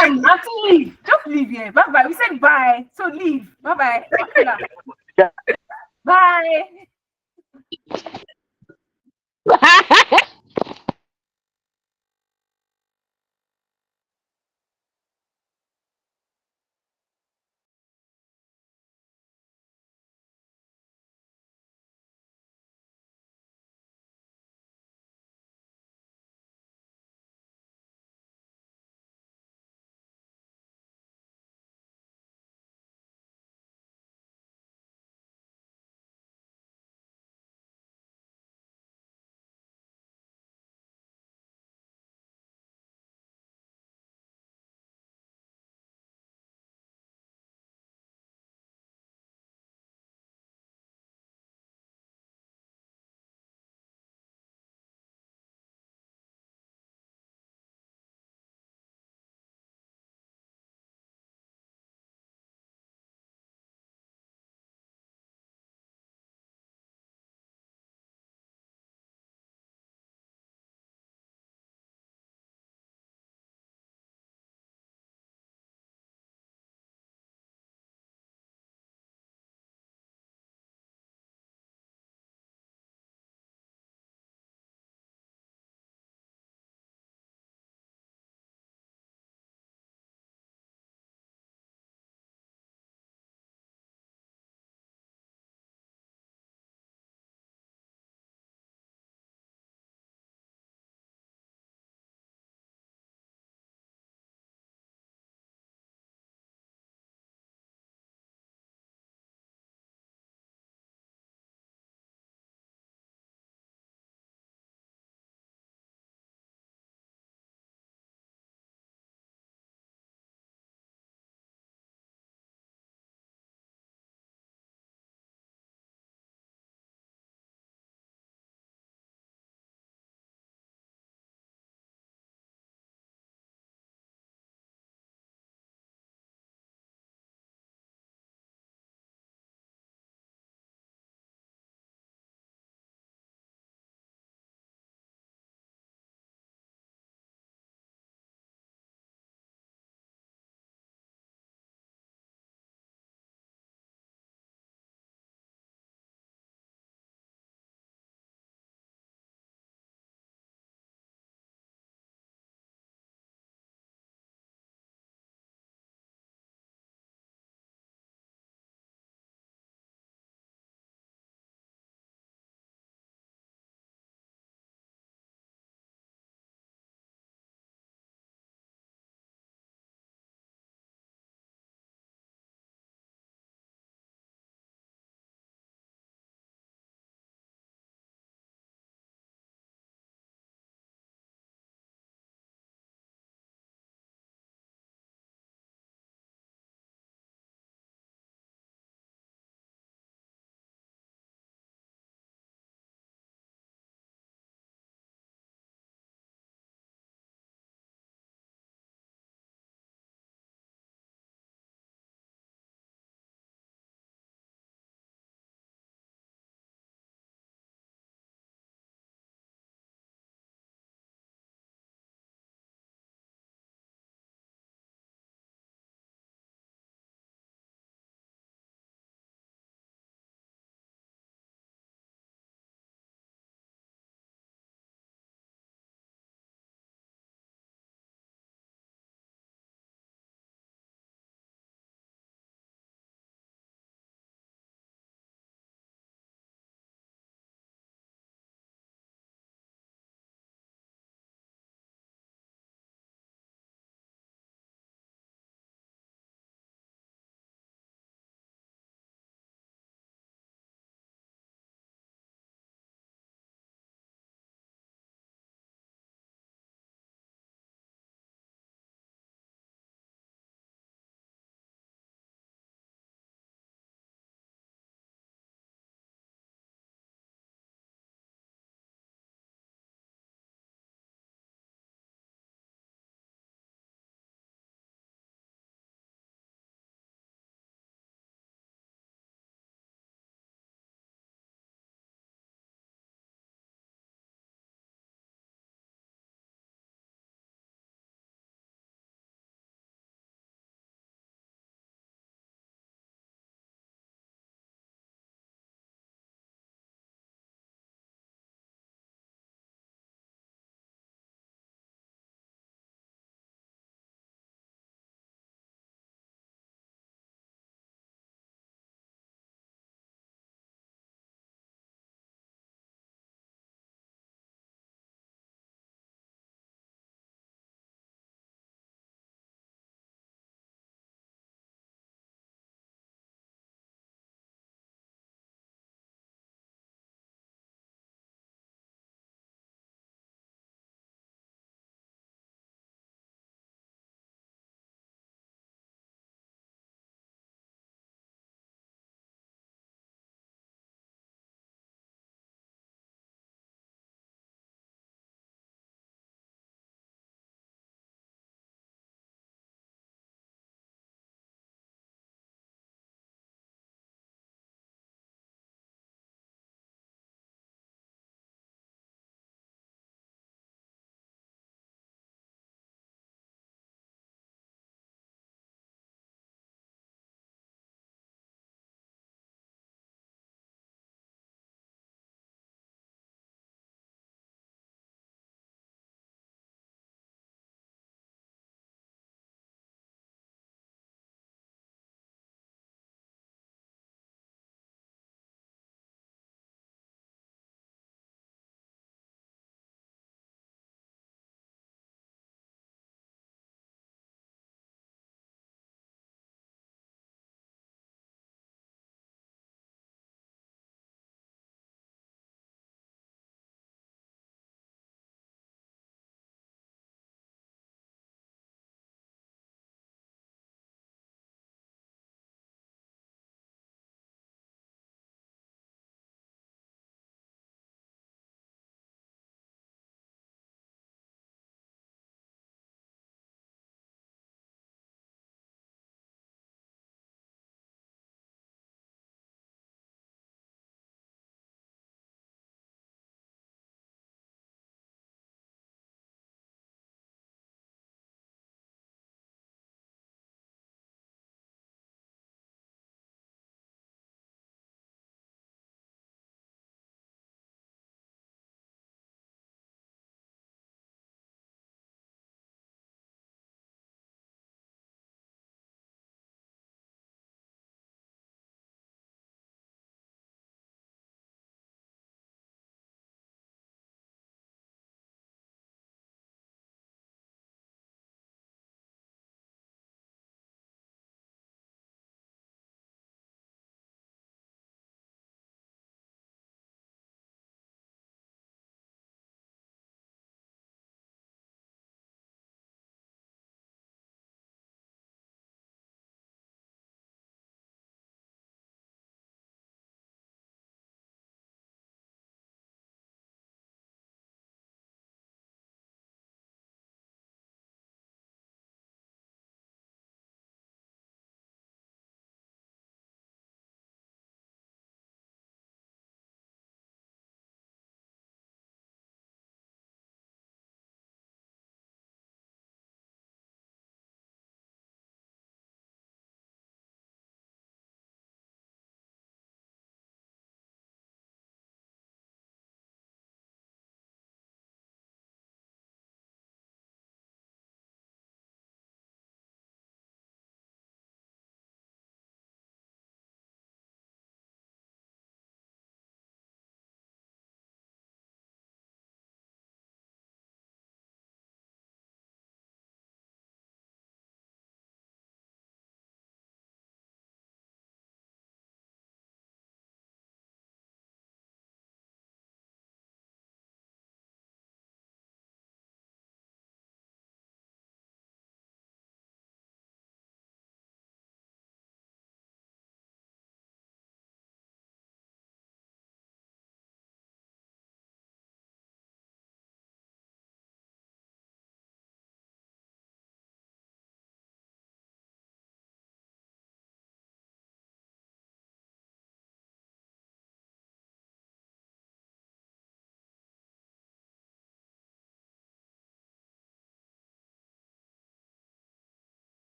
And leave. Just leave here. Bye bye. We said bye. So leave. Bye bye. Bye.